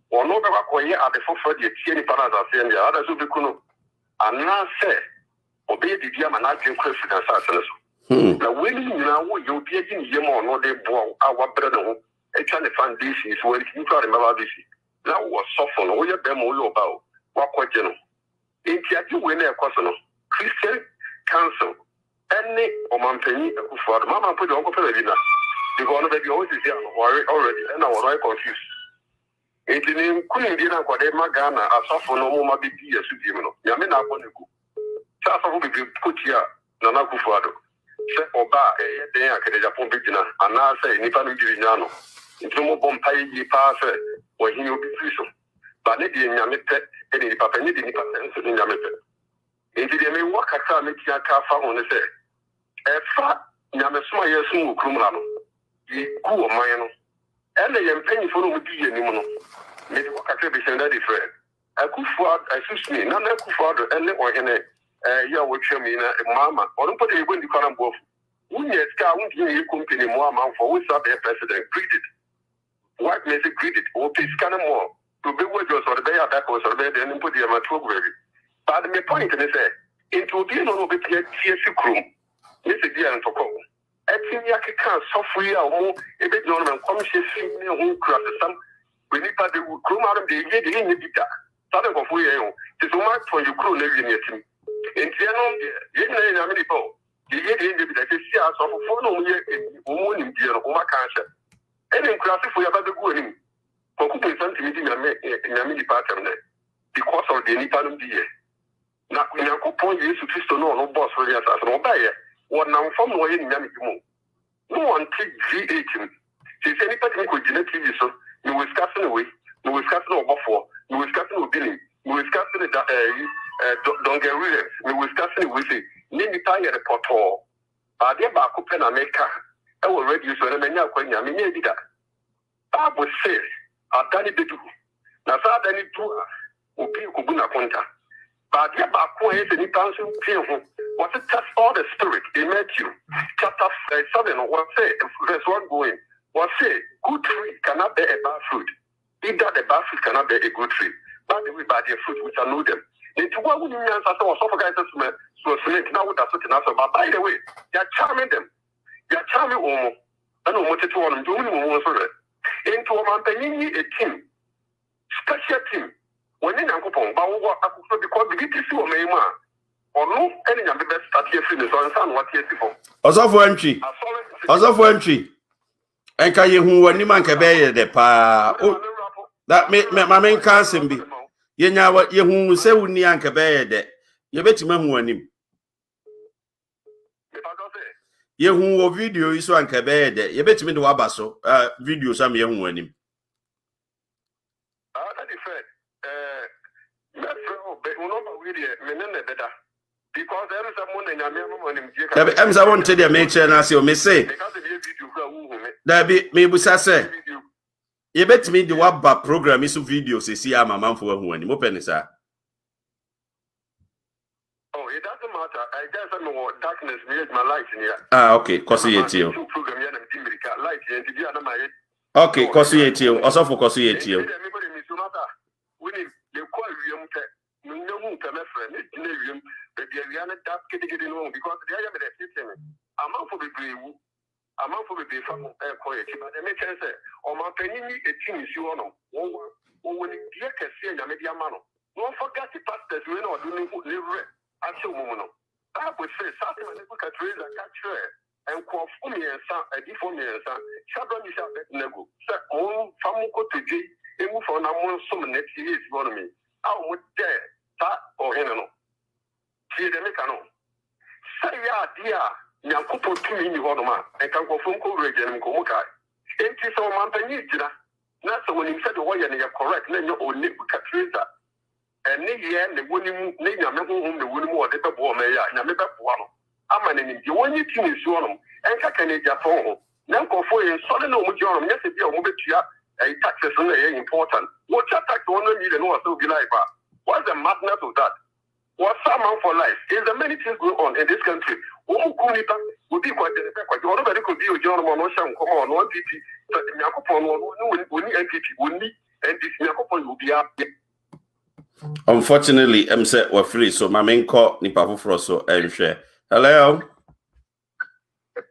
or no Bakoya at the forefront, the Tieni Parada, and the others will be Kuno. And now say, obey the Diamanajan question assassins. The winning now, you'll be in Yemo, no, they bore our brother, trying to find this is when you try to remember this. Now was soften, all your demo about what question. In Tiaju winner Christian Council, any or Mampany for the Mama put on Pelina. The one of the always is already, and I was right confused. In the name Queen Dina Quadema Ghana, a soften no more be a Sudimino. Yamina Boniku. Sasa will be put here, Nana Kufado. Say Oba, a day I can Japon Bigina, and now say Nipanu Diviniano. Into more Bompay pass when he will be free. But Nedi and Yamete, and the Papa Nedi in Yamete. Into the main work at time, making a car on the say. A fat Yamasma Yasu Krumano. Ye cool mine. And the young penny for no be anymore. Maybe what I be sent that different. I could afford, I suit me, none I could afford, and let one in it. You would show me, Mamma, or don't put it when you can't both. When you scout, you company more amount for which the president greeted. What makes it greeted? Or please can more to be with us or the bay backwards or the bed and put them at work. But the point is, into being on the TSC crew, Mr. Dean for call. I think you can't software or more a bit known and commission who cross some. We need to do crew out of the year in the data. Southern of we are. This is one for your crew living in your team. In general, you know, many people. The year in the data see us of 4 years in woman in dear or cancer. And in class if we have the good. For cooking something in a department because of the Nippon year. Now, when you coupon you to Christo no boss for the assassin or buyer, or now from way in Yamikimu. No one take G18. She said, any particular genetic so you will scatter away, you will scatter over for, you will scatter with billing, you will scatter don't get rid of, you will scatter with it. Name tire the portal. Are there back open America? I will reduce when I mean, I did that. I would say, I've done it too. Now, I done it too. Upi Kubuna Conta. But yeah, back when any council was to test all the spirit in Matthew chapter 7 was say verse 1 going was say good tree cannot bear a bad fruit. Either the bad fruit cannot bear a good tree. But we buy their fruit, we shall know them. Into what would you answer was so guys to select now with a certain answer. But by the way, they are charming them. They are charming almost. I don't want to one of them doing into a man a team. Special team. When in Uncle Pong, but because the BTC or Mayma, or no, any of the best start here finish on San what year before. Also for entry. Also for entry. And can you who any man can bear the pa? That make my main cousin be. You know what you who say with Nian can bear that. You bet him who him. You who video is one can bear that. You bet me the Wabasso video some young one him. Because there is someone in your I'm the one to the nature and I say, that be maybe say, you bet me the Wabba program is video, see, I'm a man for who any open is. Oh, it doesn't matter. I guess I know darkness made my light in here. Ah, okay, Cecelia. Okay, Cecelia, also for Cecelia. No, friend, but the Ariana that getting on because the other system. I'm out for the blue. I'm out for the from quiet, but the make sense. Or my penny a team is you on. Or when you can see a media man. Don't forget the pastors we know doing live at your moment. I would say something like look at raise and capture and call for me and son, a different me and son. Shadow is a bit nego. Say, oh, Famuko to J, and move on among some next years for me. I would dare. That or no. See the mechano. Say ya dear, Yankupo to me, Honoma, and can go from Korean and Komokai. Ain't this all Montanita? Not so when you said the way and you're correct, then you're only Katrina. And Nidia, the winning Nina, whom the winning more, the Boa Maya, and I make up one. I'm an the one you team is your and Kakanija phone. Now go for a solid no majority, yes, if you're moving to a taxes on the important. What tax 1 million or so be like? What's the madness of that? What's someone for life? Is there many things going on in this country? Who would be quite nobody could be a gentleman or some come on one PT, but Yakupon, and this Yakupon will be up. Unfortunately, I'm set we're free, so my main call Nipafu Froso and share. Hello.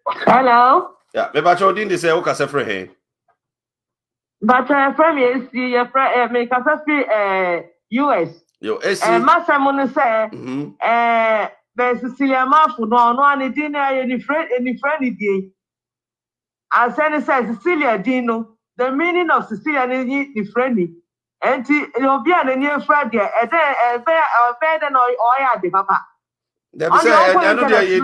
Hello. Yeah, maybe I told you to say, okay, Sefre. But from your friend, make a US. Yo, Master Mono say, there's Cecelia Marfo, no, and dinner, any friend, day. I said, Cecelia Dino, the meaning of Cecelia is friendly. And you'll be a near Friday, and then a bed and oil, the papa. I know they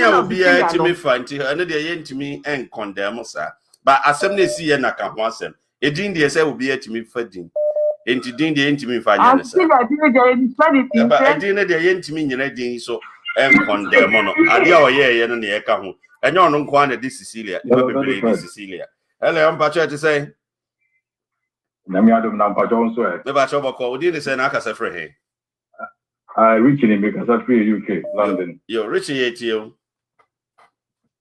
will be a to me find I know they to me and condemn, sir. But as some they see and I can want them. A din the will be a to me fighting. Into din the intimate me find. I still didn't but I didn't the to me, you know, so and condemn on. I know, yeah, and the account. And you're not going to this Cecelia. Cecelia. Hello, I'm Patrick to say. Namiadum Nampa Johnson. The Bachoba call didn't say Nakasa for him. I reach in because I free UK, London. Yo, Richie ATO.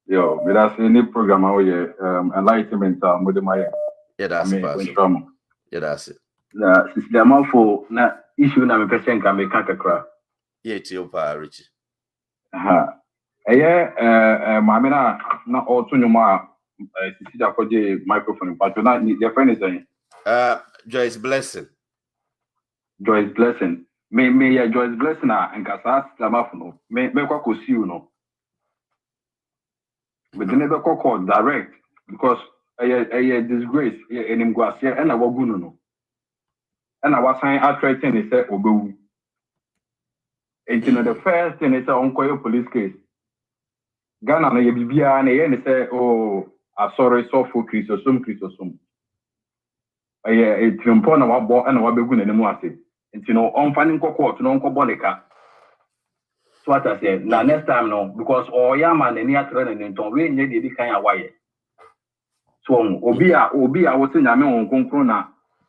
Yo, but that's any program out here, enlightenment, with my. Yeah, that's it. Yeah, that's it. The amount for na issue na me person can make a crack. Yeah, Tio Pa Richie. Mamina na also nyuma Cecelia for the microphone, but na your friend is saying. Joyce Blessing. Joyce Blessing. Me ya Joyce Blessing na nkasa Cecelia no. Me kwa kosi you no. But they never call direct because a disgrace in him go here and I will go no. And I was saying I tried to say obewu. And you know the first thing is on police case. Ghana na yebibia na ye say oh sorry so for Christosum. A trimpo na wabo and wabegu na nemu ase. And you know on finding court no nko bonika. So what I said, now next time no, because all man any training in ton we need the kind of wire. So obi a wo se nyame won konkro na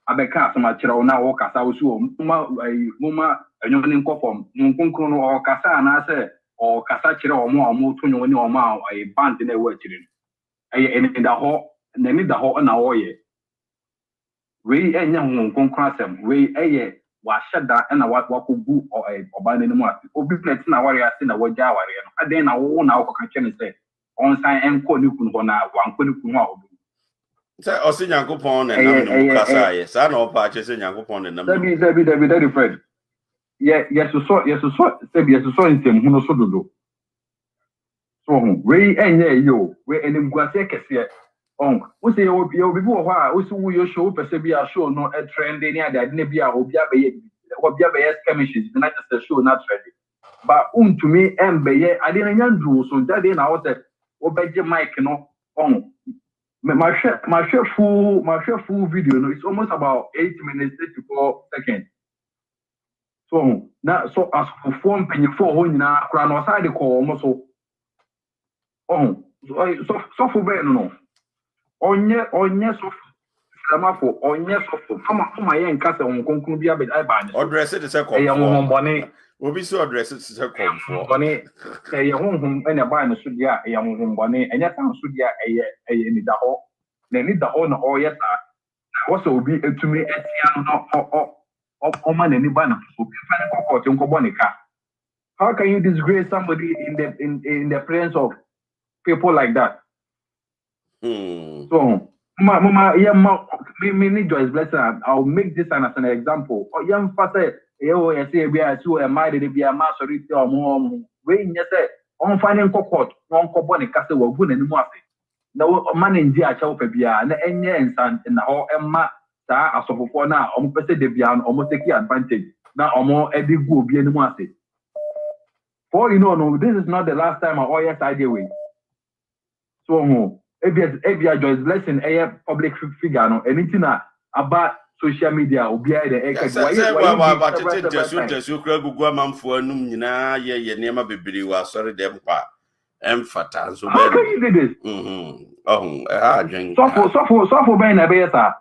abeka asoma kire na wo kasa wo so muma enyo ni nkofom konkro no o kasa na se o kasa kire o mo to nyo ni o ma ai band na wo kire ai en da ho na ni da ho na wo ye we enya won konkro asem we eye wa shada na wa ko gu oba na mu ati obi plet na wari ase na wagya wari no aden na wo na wo ka kene se on san enko ni kunu ho na wa nko ni kunu a obi say osi Nyankopon na nam no kasa ye sa na opa che se Nyankopon na nam David Fred yes so ntem hu no so dodo so we enye yo we enim guase kese on we say obi bi wo ho a we see wo yo show person bi a show no a trend ni ade na bi a obi abaye skirmishes na just show na trend but to me embaye ade na nyandu so that day na what obeje mic no on my chef full video no it's almost about 8 minutes 34 seconds so na so as for form penny for ho nyina kra no side call almost so so for be no onye so Samafo onye so kama ye nkasa won konkun bi abed ai ba ni address it se kom won bone obi so address it se kom for bone ye honhom ene ba ni so dia ye honhom bone enya tan so dia eye ni da ho na ni da ho na o ye ta wo so obi etumi etia no o ma na ni ba na obi fa ni kokot nko bone ka. How can you disgrace somebody in the presence of people like that? So Mama, me need Joyce Blessing. I'll make this as an example. Oh, young father, you say, we are so am I to be a master or more. When you say, on finding cockpot, on Coboni Castle, or Boon and Mossy. No man in Dia Chopia, and any and the whole Emma, as of for now, almost the Bian, almost take advantage. Now, or more Eddie Goo be in Mossy. For you know, this is not the last time I always idea with. So, Ebia Joyce Blessing public figure no anything about social media obi ai the just kra gugu amamfo anum nyina ye nema bebiri wa sorry dem pa emfata so how can you do this adwen so ben na be sa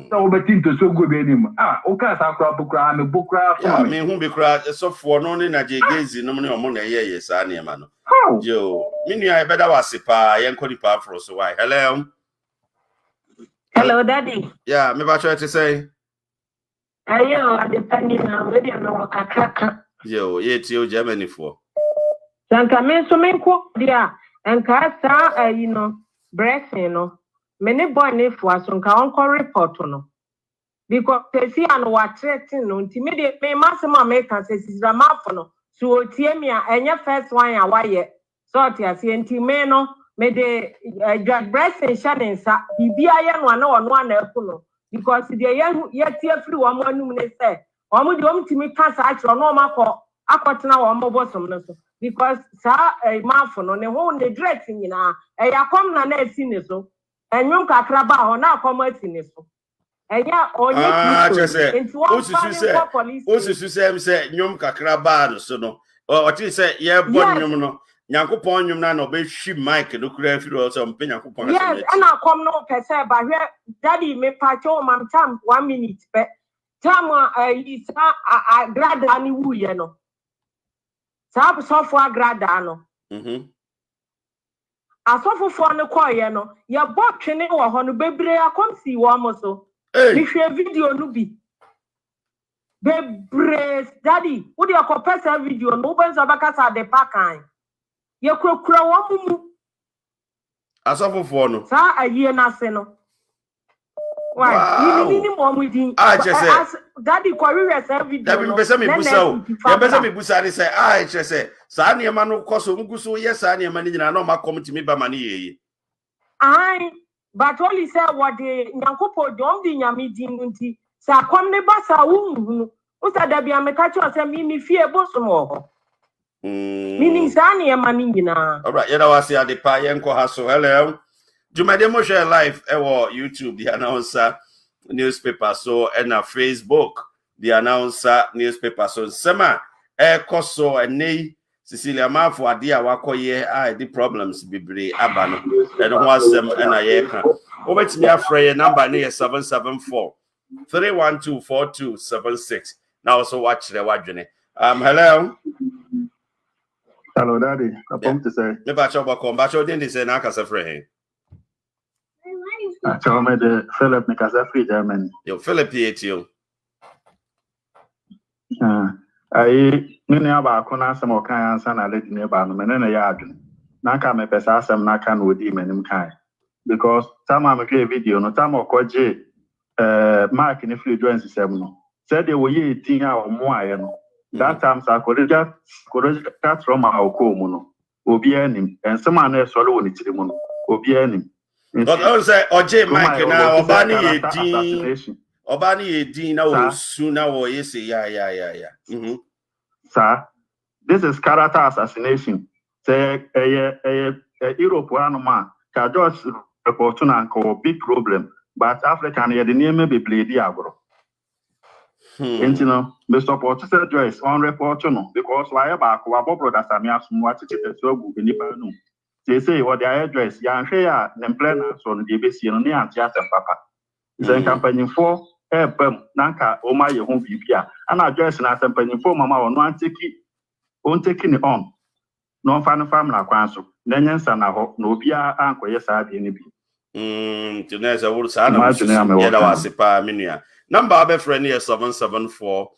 so betin to so go be nim o ka sa kra bukra me bukra ya me hu be kra so fo no ne na je gezi no ne omo na ye sa nema no yo minu I better was pa yenkodi pa for so why hello Daddy. Yeah, me ba try to say ayo adepani na ready no kakaka yo ye ti o Germany for sanka me so me ko dia enka sa you know blessing no many boy ne for so nka onko report no because see and what threatening no immediate me maximum make can say Cecelia Marfo no so tie me enye first one a waye so tie nti me no me de blessing shanensa bibia ye no na ono na eku no because the ye tie free wo manum ne say omo de omtimi kasa akiro no makọ akọtena wo mbobosom no so because sa Marfo no ne ho ne direct nyina yakom na na esi ne so enyum kakra ba ho na akom esi ne so eya onye kristo osusu say nyum kakra ba no so no o ti say ye bon nyum no Nyankopon nyum na no be hwi mic no kura firi o so mpe Nyankopon asem yes and akom no pese ba hwe Dady me pacho mam tam 1 minute pe tam is a grada ni wuye no sa so for grada no asofofo ne koye no ye botwene wo ho no bebre akomsi wo mo so mi hwe video no bi bebre Dady wo de akopesa video no benzo bakasa de pakan ye krokura wo mumu asofofo no sa aye na se no why ni mo mu din Dady kwari say video no besa me busa o ya besa me busa ni say chese sa na ema no koso muguso ye sa na ema ni nyina na ma komiti ba ma ni yeye but only say what the Nyankopo dom di nyami din nti sa kom ne ba sa wu o sa da bia me ka cho say mi fie bosom ho meaning sa na ema ni nyina alright ya da wasi adepa ye nko ha so hello Jumade mo share live ewo YouTube the announcer newspaper so and na Facebook the announcer newspaper so sema koso enei Cecelia Marfo ade a wakoye the problems bibre aba no eno ho asem na ye ka obetimi afre number ne 774 3124276 now also watch the wadwene hello Dady I come to say me ba choba ko ba chodin dey say na aka sefre he I tell me the Philip Mikasa free Germany. Yo, Philip PATO. I many about Conasa or Kayan San Alec nearby, Menena Yadin. Naka me pesasam Nakan would him and kind. Because some am a video, no time or Koje Mark in a few joints the seminal. Said they were 18 or more. That time I could that from our comuno. Obianim, and some man else swallow it to the moon. Obianim. But also, OJ Mike now Obani Edin now sooner or yes, yeah. Sir, this is character assassination. Say a European man can just report to a big problem, but African the name may be played agro. And you know, the support to Joyce on report because why back our brothers are near some what it is so good in the they say what their address, young share, then plan on the base and papa. Then company for Nanka, oh my home BPA, and address and company for Mama on one taking it on. No fan farm like council. Then yes, and I hope no be uncle, yes, I didn't be. Today's a wood son of Minia. Number of a friend here 774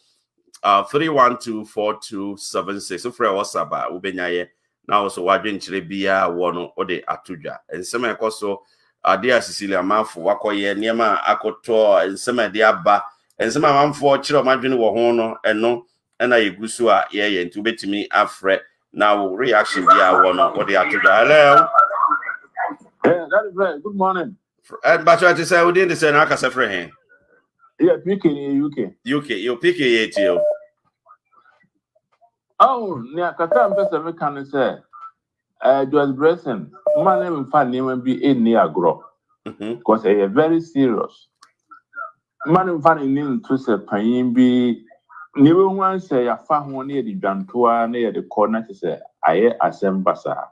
3124276. So for WhatsApp, Ubenyaye. Now also wadwen chire bia wono ode atuja ensema ekoso ade a Cecelia Marfo wakoye niema akoto ensema de aba ensema manfo chire omadwene wo ho no eno na yegusu a ye nti obetimi afre now reaction bia wono ode atuja hello that is right good morning but what you say we didn't say na aka sefre hen yeah UK you pick it you oh, near Qatar, person can say, Joyce Bresson, my name and family will be in near grow because they are very serious. Man and family need to say, Pain be never one say a farm one near the Jantua near the corner to say, I assemble Bassa.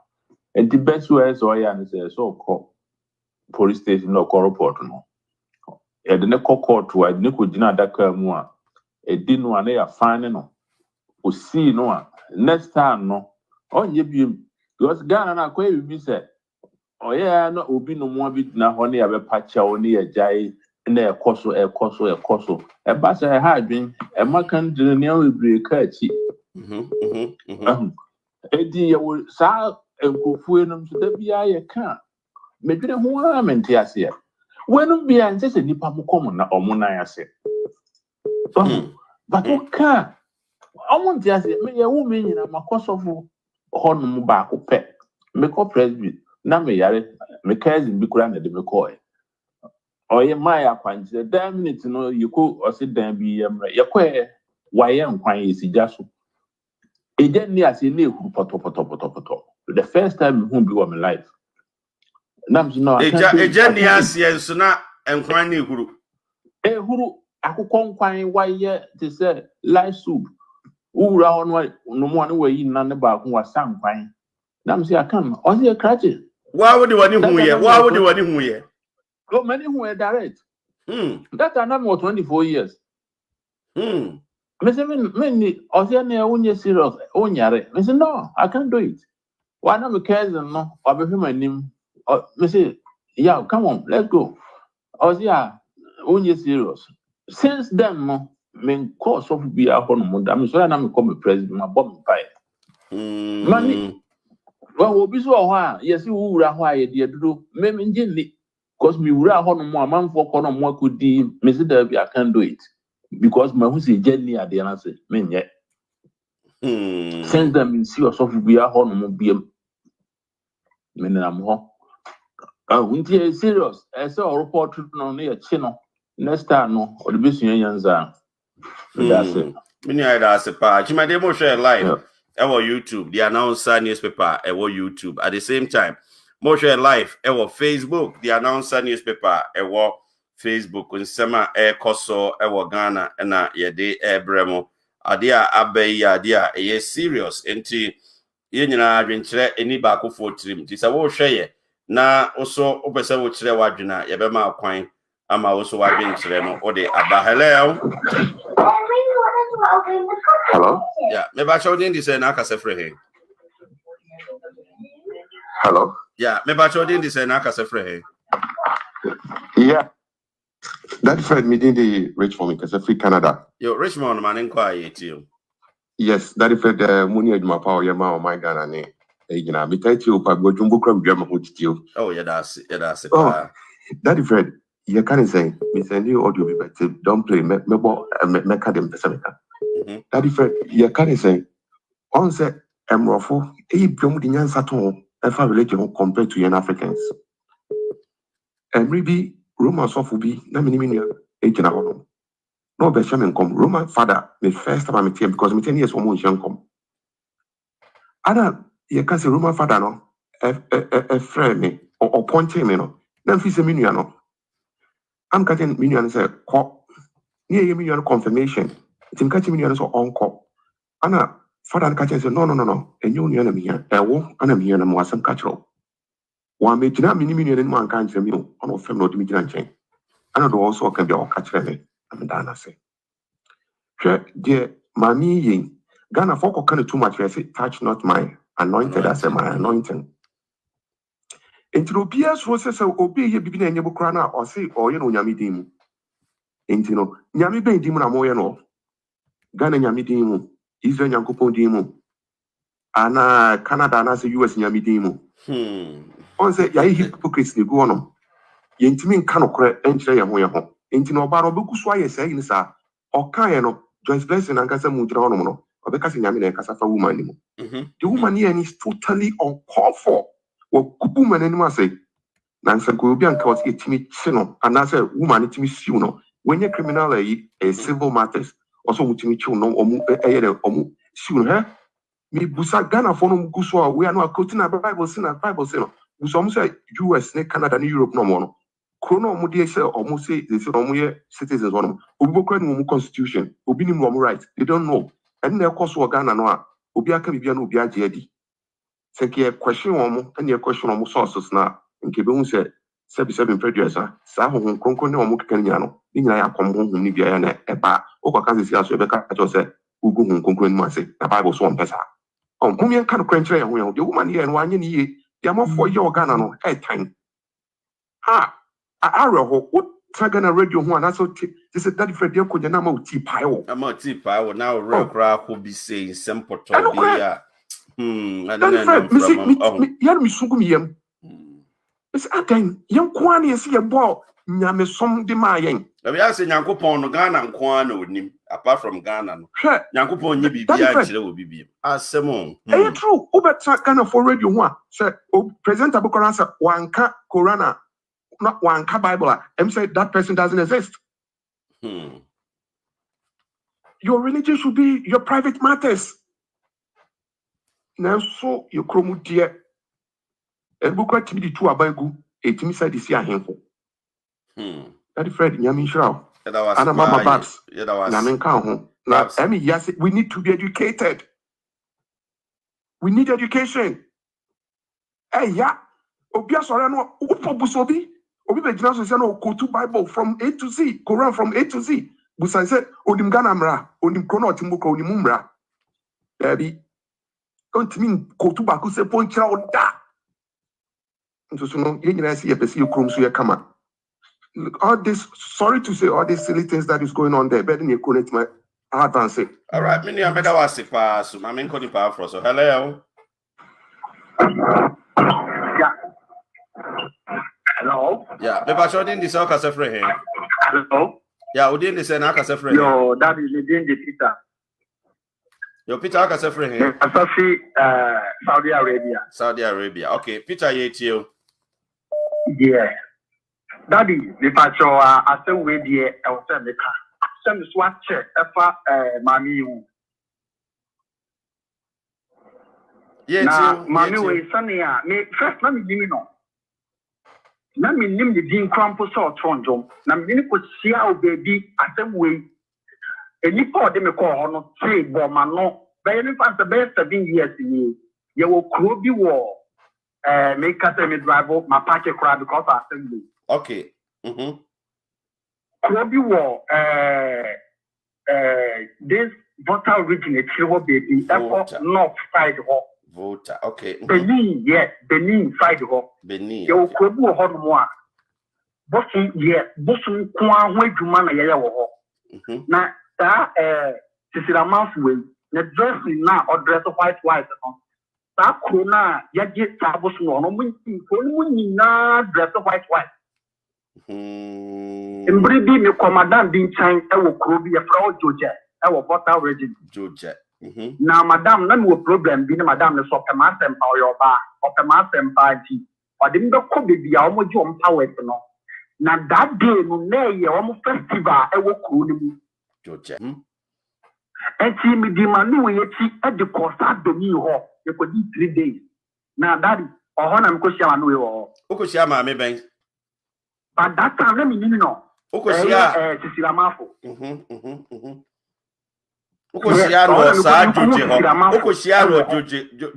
And the best way is I say, so called police station no call report. No, I didn't call court to I didn't dinner that more. A dinner one they are finding no. See no next time no on ye be because Ghana na kwa be said oh yeah no obi no mo bi na ho na be pacha oni agai na ekoso e ba say ha adwen e makan dire ne o break achi edi ye wo sa enkofu enum so da bia ye ka medwene ho a mente ase when be an say nipa mo kom na omuna ase but oka omonte ase me ye wo me nyina makosofo honum ba ko pe me ko presby na me yare me cousin bi kura na de me ko oye maya kwanje 10 minutes no yiko osi dan bi yemre yekoe waye nkwan yesija so eje ni ase na ehuru poto the first time who be in my life nam so no eje ni ase enso na nkwan na ehuru akukọ nkwan waye te say life soup ura hono no mo no wayi na ne ba ko wasa nkwan nam so akam osi krache wa wo de wani hu ye go many who direct that time I'm 24 years me say me osi na unye serious onyare me say no I can't do it why not me cousin no obehwe manim me say yeah come on let's go osi unye serious since then no me course of be a hono mo da me so na me come president ma bomb pie mani well obi so ho a yes wo wura ho a ye de duro me ngini because me wura ho no mo amanfo ko no mo akodi me say that I can't do it because my who say journey at the answer me nye since then me see yourself be a ho no mo biem me na mo unti serious I say report no na ye chi no next time no o de be sua yanza that's it me that's pa chimade mo share live our YouTube the announcer newspaper our YouTube at the same time mo share live our Facebook the announcer newspaper our Facebook nsema koso our Ghana na yede ebremo ade a abai ade a ye serious enti ye nyina adwenkyere eni ba ko fo trim ti sa wo hweye na oso opese wo kyere wadwena ye be ma kwan ama oso wadwenkyere no ode aba Hello? Yeah, maybe I showed in say na kase free. Hello? Yeah, maybe I showed in say na kase free. Yeah. That friend me the rich for me because free Canada. Yo, Richmond man inquire you. Yes, that friend money at my power yama or my Ghana ne. You know, me tell you pa go jumbo crab yama you. Oh, yeah, that's it. Oh, that friend, you can't say me send you audio be better. Don't play me them pesameka. That friend, you can't say on say Marfo biom di nyansa to efa religion compared to young Africans. And maybe Roman sofubi na minimum ejina hono. No be shaman come Roman father the first time I met him because me 10 years for more come. Ada you can say Roman father no a friend me or point me no. Then fi say me no. I'm catching me and say ko near me confirmation. Tim catching me so on ana father catching say no and you near me here ewo ana me here na mo asem catch wa me gina minimum ne man kan kyerɛ me on of fam no de me gina nkyɛn ana do also can be o ka kyerɛ me am da na se hwɛ de mami yin Ghana for ko too much say touch not my anointed as my anointing entro bia so se obi ye bibi na enye bukura na o se o ye no nyame din mu entino nyame ben din mu na mo ye no Ghana nyame din mu Israel nyankopɔn din mu ana Canada na se US nyame din mu on say ya hypocrites ne go on yentimi nka no kore enkyere ye ho enti no oba no bekuso aye say ni sa o kan ye no Joyce blessing and kasa mu jira hono no obeka se nyame na kasa fa woman ni mu the woman here is totally uncalled for wo kupu man ni mu say na nsa ko obi anka o se timi chi no ana say woman timi siu no when you criminal a civil matters also mutimi chi no omu eye de omu siu no me busa Ghana for no guso we are no quoting a Bible sin no busa say US ne Canada ne Europe no mo no krono omu dey say omu say they say omu ye citizens one obi bokra ni omu constitution obi ni omu right they don't know and na ekoso Ghana no a obi aka bibia no obi age adi say ke question omu and ye question omu sources na nke be hu say 77 producer sa ho kronkron ne omu keka nya no ni nyina ya kom ho ni bia ya na eba okwa say aso ebe ka to say ugu hu kronkron ni ma say na Bible so on pesa mumien kan kwenkyere ya ho the woman here no anye ni ye the amafo ye Ghana no time areho what Ghana radio ho na so this is that friend ko jana ma uti paiwo ama uti paiwo na o re kra ko bi say sempoto bi ya and then me sugu mi yam It's again, young Kwani is a ball, Yame som de Mayan. We are saying Yankupon Ghana and Kwan with him, apart from Ghana. Yankupon Yibi will be as Simon. Eh, true. Uber Ghana for radio one. Sir, President Abukoransa, Wanka Korana, not Wanka Bible. I'm saying that person doesn't exist. Your religion should be your private matters. Now, so your chromo dear. And Buka Timidi to Abagu, a Timmy said this year him. That Fred Yamin Shroud. And Mama Babs. Namin Kaho. Now, I mean, yes, we need to be educated. We need education. Hey, yeah. Obia Sorano, Upobusobi. Obi Bejina said, no, go to Bible from A to Z, Quran from A to Z. Busan said, Odim Ganamra, Odim Kono Timuko, Onimumra. Baby, don't mean go to Baku se point out that. So no, you see a PC chrome so you come out. All this, sorry to say, all these silly things that is going on there, better than you connect my advance. All right, many are better was if so my main calling power for so hello. Yeah. Hello. Yeah, the show didn't this all friend here. Hello. Yeah, we didn't say Naka friend. No, that is the Peter. Your Peter Aka friend here. Saudi Arabia. Saudi Arabia. Okay, Peter you. Yeah. Dady, the patrol I say we there I was saying the car. Send the swatch mommy. Yeah, mommy we sunny me first let me give me no. Na me nim the din crampo so tronjom. Na me ni ko sia o baby asem we. Eni pa de me ko ho no say bo ma no. Be ni fa 7 years ni. Ye wo kro bi wo me kata me drive my packet crowd because asem we. Okay. Kro bi wo this voter region e baby north side ho. Voter. Okay. Benin, yes, Benin side ho. Benin. You could do a hot one. Bossy, yes, Bossum Kwan, where you man a year ho. Now, that Cecelia way, the dress now or dress of white. That corona, yet get Tabos on winning now dress of white. In Brady, me commandant being chained, I will be a fraud, Georgia, I will vote region. Georgia. Now, madam, none will problem being madam the soccer master or your bar, or the master party, or the middle could be almost your power to know. Now, that day, no, nay, almost festival, I will call him. Georgia. And see me demand way at the cost of the new hall. You could eat 3 days. Now, Daddy, or Honam Koshama, no, or Okoshama, maybe. But that time, let me know. Okoshia, Cecelia Marfo. Okoshiano sa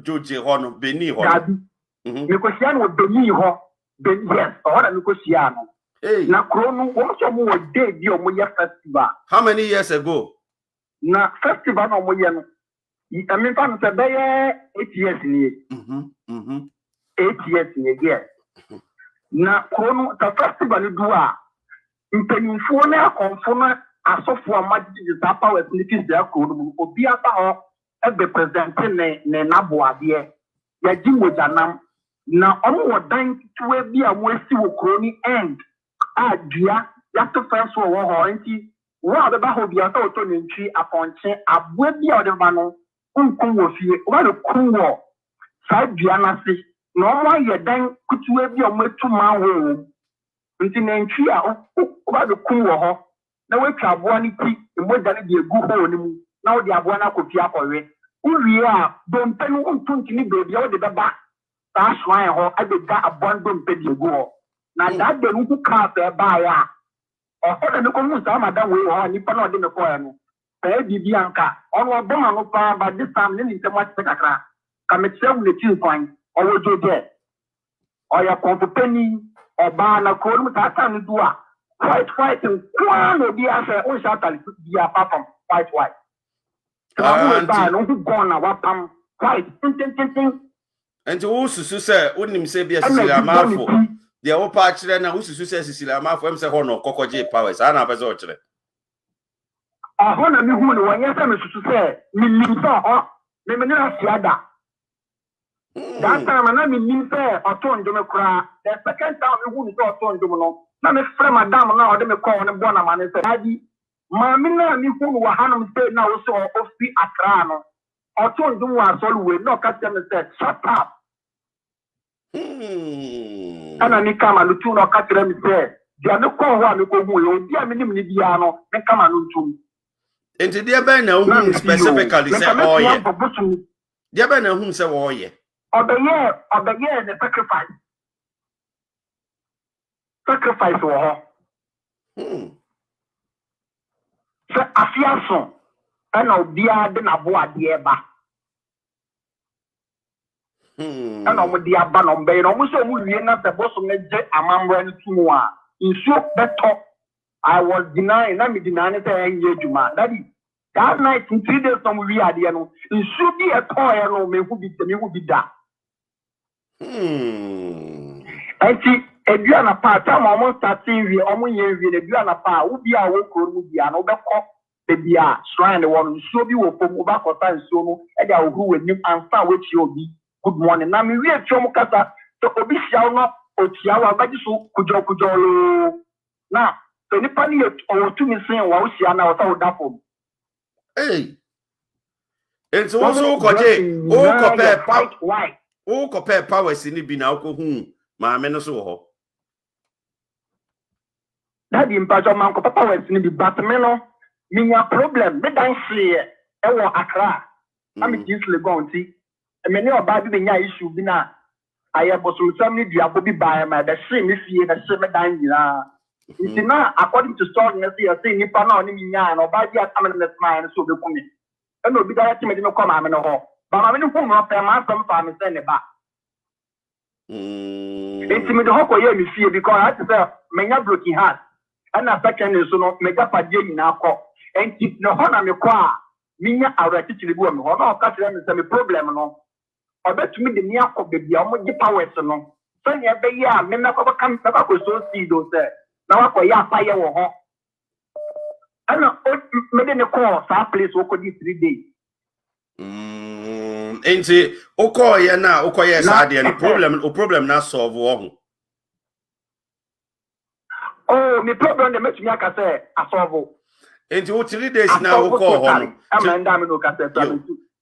Joji hono Beni hono. Mikoshiano Beni ho. Yes, or Mikoshiano. Na Krono also more day the Omoya festival. How many years ago? Na festival no Moya. I mean, I'm 8 years in here. 8 years in a year. Na Krono, the festival you do. Mpenifone konfona asofo amadi the tapa we politics there ko obi aba ho e be presenting ne naboade ya jimo janam na omo dan tuwe bi a mo esi wo kroni end adua ya to fence wo ho enti wo abeba ho bi ata oto nentwi aponche aboa bi a odeba no nkun wo fie wo le kun wo sa dua na se na omo ye dan kutuwe bi a mo etuma wo nti nentwi a wo ba le kun wo ho na we twa aboa ni ti emoja ne de egu ho ni mu na wo de aboa na kofi akọwe uwie a dompe no ntunti ni bebi a wo de beba ta swan ho abega aboa dompe de egu ho na that de no ka fa ba ya o ho de ko mu sa madam we ho ni pa na de me ko ya no pa bibi anka ono obon no pa ba this time ni ntem wa kakra ka me tsew le tin kwan o wo joje o ya ko peni o ba na ko mu ta ta ni duwa white and one will be after all shall be apart from white. No go na wapam white. And to who say, wouldn't him say be a Cecelia Marfo? The old patch then who say Cecelia Marfo, say Hono, Coco J Powers, and have a sorcerer. I honor me who, when yes, I to say, me, me, Siada. That time I mean say oton do me kra. The second time we who so oton do no. Na me frɛ madam na ode me call ne bona ma ne say Dady maami na mi hu wa hanum say na wo so ofi Accra no. Oton do wa so we no ka tell me say shut up. Ana ni kama lutu no ka tell me say dia no call wa me ko hu yo dia me nim ni bia no me kama no ntum. Enti dia ben na hu specifically say oh yeah. Dia ben na hu say oh yeah. Obeye the sacrifice. Sacrifice wo. So afiaso ana obia de na bo ade eba. Ana mo dia ba no mbe no mo so mo wie na se boso me je amamra ni tumu a insuo beto. I was denying na me denying say enye juma. Daddy that night in 3 days some we ade no insuo bi eto no me hu bi da. Enti eduana pa ta mo mo starting wi omo yen wi eduana pa wo bia wo kro mu bia no bekọ be bia shrine won nsuo bi wo pom ba kota nsuo no e dia wo hu wani anfa we chi obi good morning na me wi etwa mo kasa to obi hia no otia wa baji so kujo lo na to nipa ni o tu mi sin wa wo hia na wo ta wo da pom enti wo so koje o ko pe why o ko pe powers ni bi na ko hu maame no so ho Dady mpacho man ko papa wes ni bi batme no minya problem me dan hye e wo Accra am ti isle gonti e me ni oba bi nya issue bi na aye boso sam ni duabo bi ba ma da hye me fie na hye me dan nyina nti na according to story na say nipa na oni minya na oba bi atam na smile so be kumi e no bi da yati me di me ko maame no ho ba maame ni hu mo pe ma sam fa me se ne ba It's me the hoko ye mi fie because I had to say menya broken heart. And a second is no mega padie ni na ko. Enti no ho na me ko a minya awrati chiribu me ho na o ka tire me say me problem no. Obetumi de me akọ bebi a mo gi powers no. So ye be ye a me na ko ka ko so see do say na wa ko ya pa ye wo ho. Ana me de ne ko sa place wo ko di 3 days. Enti okoye na okoye saade no problem na solve wo ho. Oh, me problem de metumi aka say asolve. Enti wo 3 days na wo call ho no. Amanda me no ka say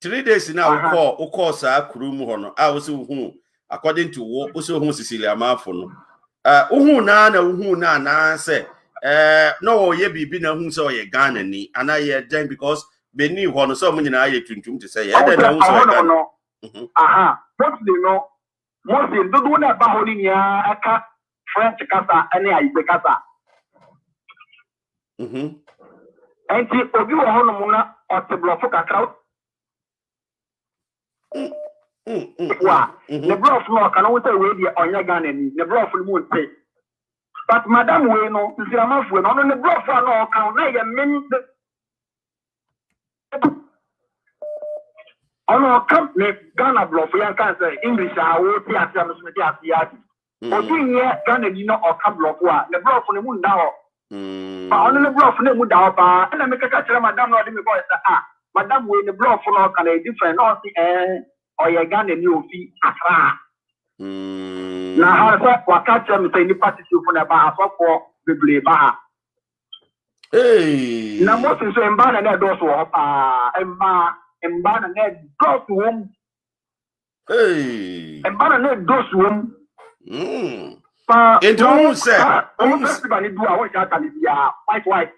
3 days na wo call sa akuru mu ho no. A wo se hu according to wo se hu Cecelia Marfo no. Wo hu na say no wo ye bibi na hu say o ye Ghana ni ana ye den because Beni hono so mo nyina aye tuntum te say e dey na wo so no mostly no mostly do na ba ho ni ya aka French kasa ene ayibe kasa enti obi wo hono mo na oteblofu kakra wa the bluff no kana wo say we dey onya Ghana ni the bluff ni mo say but madam we no Nsiramafu no the bluff no kan na ye men ono come me Ghana bluff yan kan say English a wo ti ati am so ti ati ati o ti nye Ghana ni no o ka bluff wa the bluff ni mu nda ho ba ono le bluff ni mu da ho ba na me kaka kire madam no de me boy say madam we the bluff no kan e different no si o ye Ghana ni o fi Accra na ha so wa ka kire me say ni party so na ba afofo beble ba na mo so emba na do so ho pa emba na do so wom emba na do so wom pa ento say festival ni do a won ja tali bia white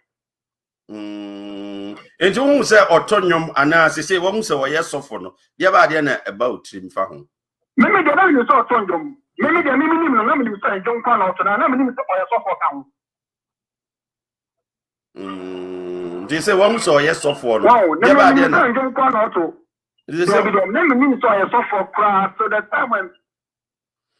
ento say otonyom ana se wo say wo yesofo no dia ba de na about trim fa ho me de na ni so otonyom me de mi nim no na mi say jon kwa na otona na mi nim say wo yesofo ka ho they say one so yes so for no yeah ba dey na jon kwa na oto they say we don't name me so yes so for cra so the time when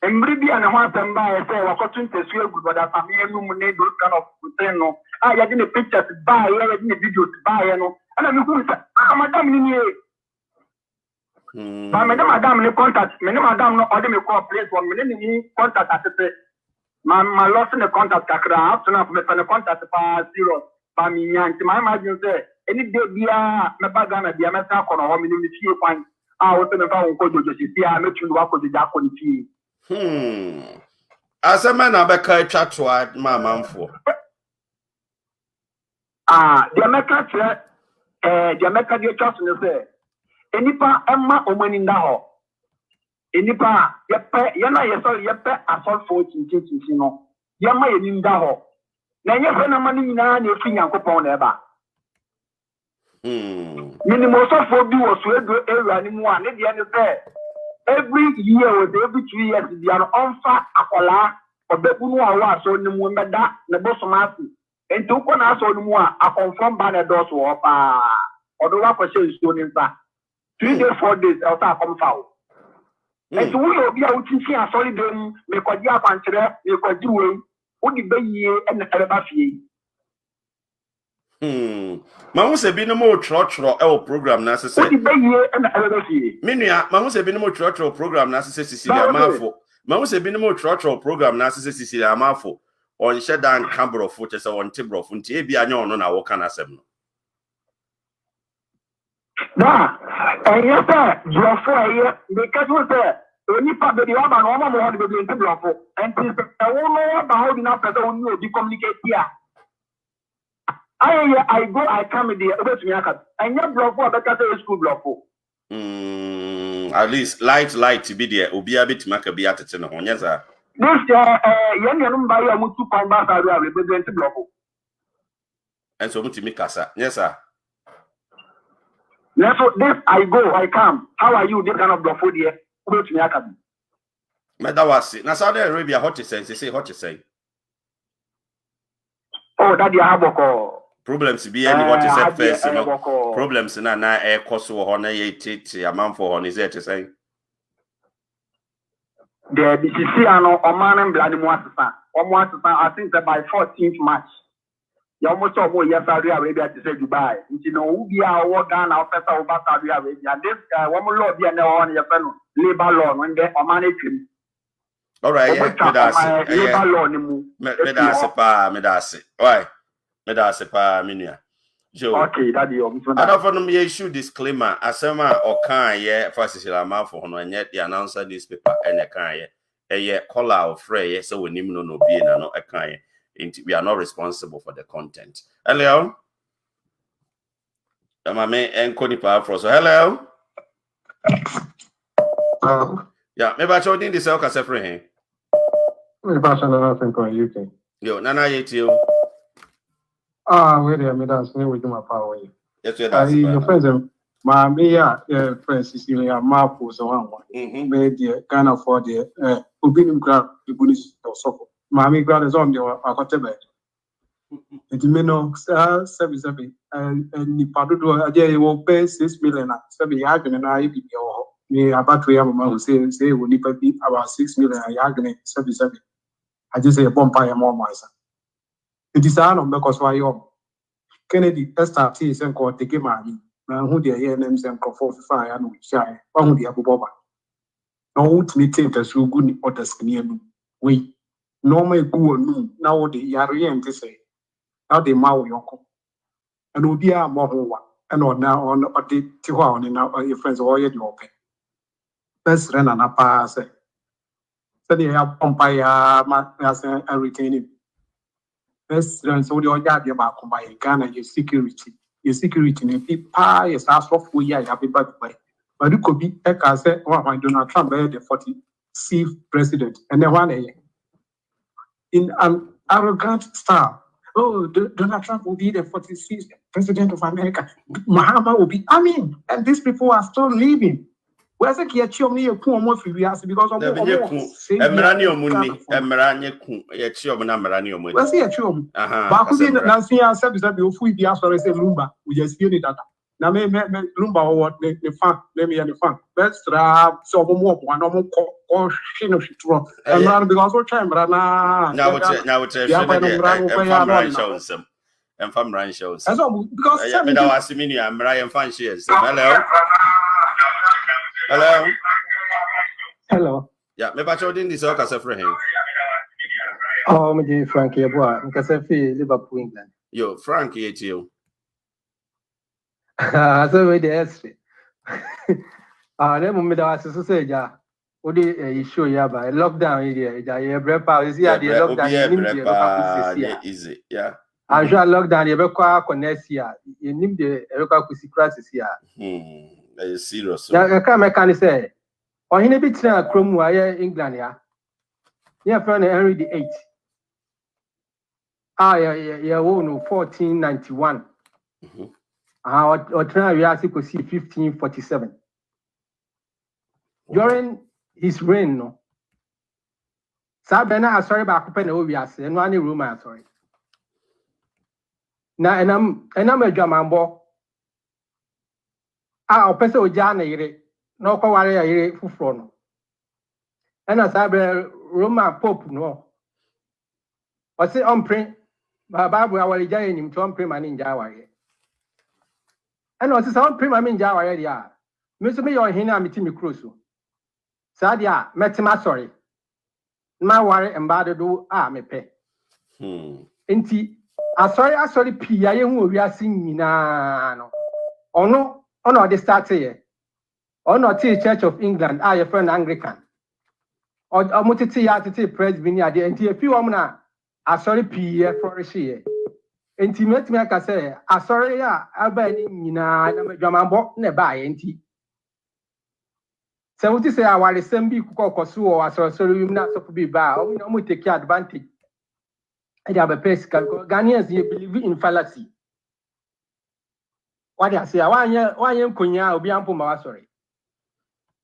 embridi and ho atamba e say wa kotu ntesu egu but that am enu mu ne those kind of thing no ya dey pictures buy ya dey videos buy no ana me ku say madam ni ni ba madam ni contact me madam no order me call place one me ni contact atete ma lost the contact kakra after na me the contact pa serious ba mi nyanti my imagine say any day bia me ba Ghana bia me ta kono ho me ni fie kwan was in a phone called Joyce. I met you walk with the Jack on the tea. As a man, I bet I chat to my Marfo. The America, the America, the trust in the say. Enipa Emma Omanin Daho. Enipa, Yana, Yepe, assault for Chincino. Yama in Daho. Nanya Fenamani na your finger upon ever. Minimum of for do was to go area anymore. And the end of every year or every 2 years, they are on fat Akola or the Bunua so the woman that the Bosomasi. And to one us on more, I confirm by the doors or the rapper says doing that. 3 days, 4 days, I'll come foul. And so we will be out to see a solid day, make a yap and trap, make a do only by year and the Telebafi. Mamma said, be no more church or our program necessary. Only by year and the Telebafi. Minia, Mamma said, be no more church or program necessary, Cecelia Marfo. Mamma said, be no more church or program necessary, Cecelia Marfo. Or in shed down Camber of Fortress or on Timber of Unti, I know on our can assemble. Nah, and yes, sir, you're for a year because we're there. Only part of the urban woman will be in the block. And I won't know about enough that only you communicate here. I go, I come in the over to Yaka. And your block for the school block. At least light to be there, will be a bit Maccabi at the on yes, sir. This young by a mutu combat, I will be going to block. And so much to me, Casa. Yes, sir. So this I go, I come. How are you? This kind of block for the over to Yaka. That was it. Now, Saudi Arabia, what you say? They say, what you say? Oh, that you have a problems be any what you said first, you know. Problems in an air cost or honor, a man for honor, is there to say? The BCC or man and bloody Mwasa, or Mwasa, I think that by 14th March, you almost saw yes, Saudi Arabia to say goodbye. You know, who be our war gun, our first over Saudi Arabia. This one more law be an on your fellow labor law when they are managing. All right, yeah, Medasi. Why? Medasi pa minia. Joe. Okay, that you. I don't want to issue disclaimer. Asema or can ye for Cecelia Marfo and yet the announcer newspaper and a can ye call out frey so we need no be no a can we are not responsible for the content. Hello. My man and Connie Power so hello. Yeah, maybe I told you this out as a friend. Maybe I should have think on UK. Yo, Nana yet you. Wait a minute, I'm saying with my power. Yes, your friends, my Mia, friend Cecelia Marfo, so on. Made the kind of for the Ubin grab the Buddhist or so. Mammy grad is on your Akotebe. It may know, 77 and Nipadudo, a day will pay 6 million. 7 yagging and I be your. Me about 3 months say we need to be about 6 million a year 77. I just say a bonfire more myself. It is an because why you Kennedy Esther T is called the game who they hear names and for fire and which I found the Abu Boba. No to take us so good or the skin we normally go no now the Yarian to say now the Mao Yoko and will be a more and on now on the Tijuana and now your friends all your open. Best run and a pass. So they have umpire and retaining. Best run so the other about combine Ghana, your security in people, yes, ask for 4 years, happy birthday. But it could be a case when Donald Trump the 46th president, and then one in an arrogant style. Oh, Donald Trump will be the 46th president of America. Muhammad will be, and these people are still living. Where's the key of me a poor more for because of Emeranium Muni, Emeranium, Emeranium. Where's the actual? Baku Nancy said that you free the answer say Lumba, we just feel it. Now, me Lumba or what the fun, let me and the fun. Let's try so more one or more shino shitro. And now because we're trying, but now it's shows them. And from Ryan shows. Because I was I'm Ryan Fan shares. Hello. Hello. Hello. Yeah, maybe I told you this all as a friend. Oh, my dear Frankie, boy, because I feel Liverpool, England. Yo, Frankie, it's you. So with the history. ne mu da wasu so ja. Odi show ya ba lockdown area ja ye brepa we see the lockdown nim the yeah, easy. Yeah. I sure lockdown ye be kwa connect ya. Ye nim the e kwa kusi crisis ya. Serious. Ya ka me kan say ohine bi tira krom wa ye England ya. Ye friend Henry the 8th. Yeah, 1491. Or try we ask to see 1547. During his reign, no. Sabena, sorry, back up and we are saying one room, sorry. Now, and I'm a German boy. Person Jana, no, Kawari, Fufron. And as I be Roman Pope, no. Or say on print, Babu, our giant him to unprint man in Jawari. And was on print man in Jawari, yeah. Miss me or Hina, Mitimi Crusoe. Sadia, Metima, sorry. My worry and bad do me pay. Inti, sorry, Pia, we are singing no. Or no, the start here. Or not Church of England, your friend Anglican. Or Mutiti Presbyterian, the entire few women sorry, Pia for a share. Intimate me, I can say, sorry, I bet in Jamambo, never, ain't so what you say our assembly kokosu or so you not so be bad, we no take advantage. I have a pesca Ghanaians you believe in fallacy. What I say, one year kunya will be ample my sorry.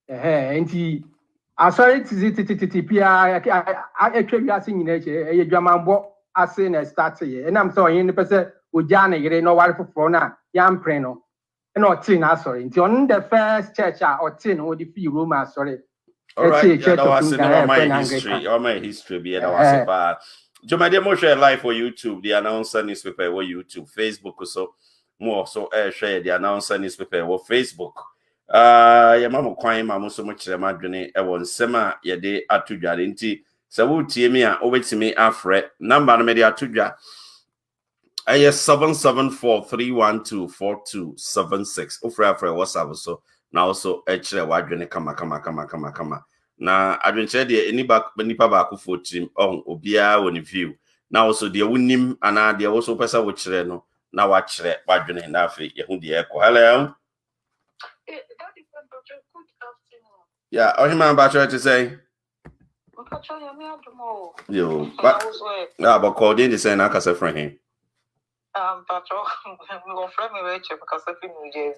And he sorry to Pia I actually are singing a Jamambo as soon as start here. And I'm sorry in the person with Jana, you know what for now, Yam Preno. No, tin, sorry. On the first church or tin or the few room, sorry. All right, that was my history. Be that was a bad. Jo, my dear, more share live for YouTube. The announcer newspaper or YouTube, Facebook, so more so share the announcer newspaper or Facebook. Your mama crying, mamma so much. The madrine, I want sema ye day at 2 jarinti. So, would see me over to me afre number media 2 jar. I 774-312-4276. Ofra WhatsApp so now also actually wadwene kama. Na adwenche de nipa ba ko for team on obia woni view. Now also de wonim ana de also pesa wo kire no na wa kire wadwene na afi ye hu de ekọ. Hello. Yeah, ohima ba try to say. Yo, but call the say na kasa friend him.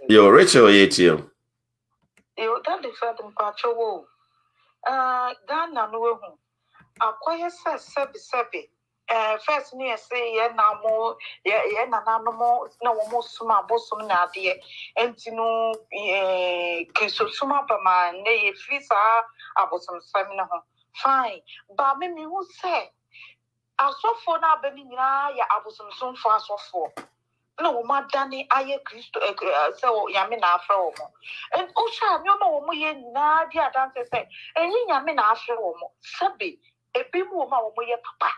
Yo, Rachel, you. Yo, that the first Pacho. Ghana no who. Acquire sabi. First near say, yeah, now more, yeah, no more, no more summa bosom na dear. And no, kiso summa per man, nay, fees are about some seminar. Fine, but me who say. I saw for now, Benny, ya abosom so far so for. No, Madani, I Christo, so Yamina from. And Osha, no more, Nadia dances, and Yamina after Sabi, a big woman, papa.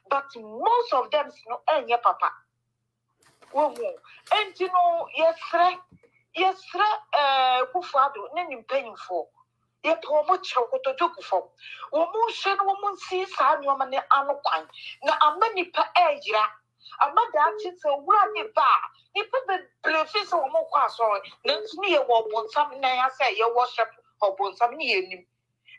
But most of them, no, and your papa. And you know, yes, Kufado, name paying for. Yet, woman choke to joke for. Woman sees Samuel and Anoquine. Now, a many per age. Amanda, it's a one bar. You put the place on more sorry. That's near what one some I say your worship or one some near him.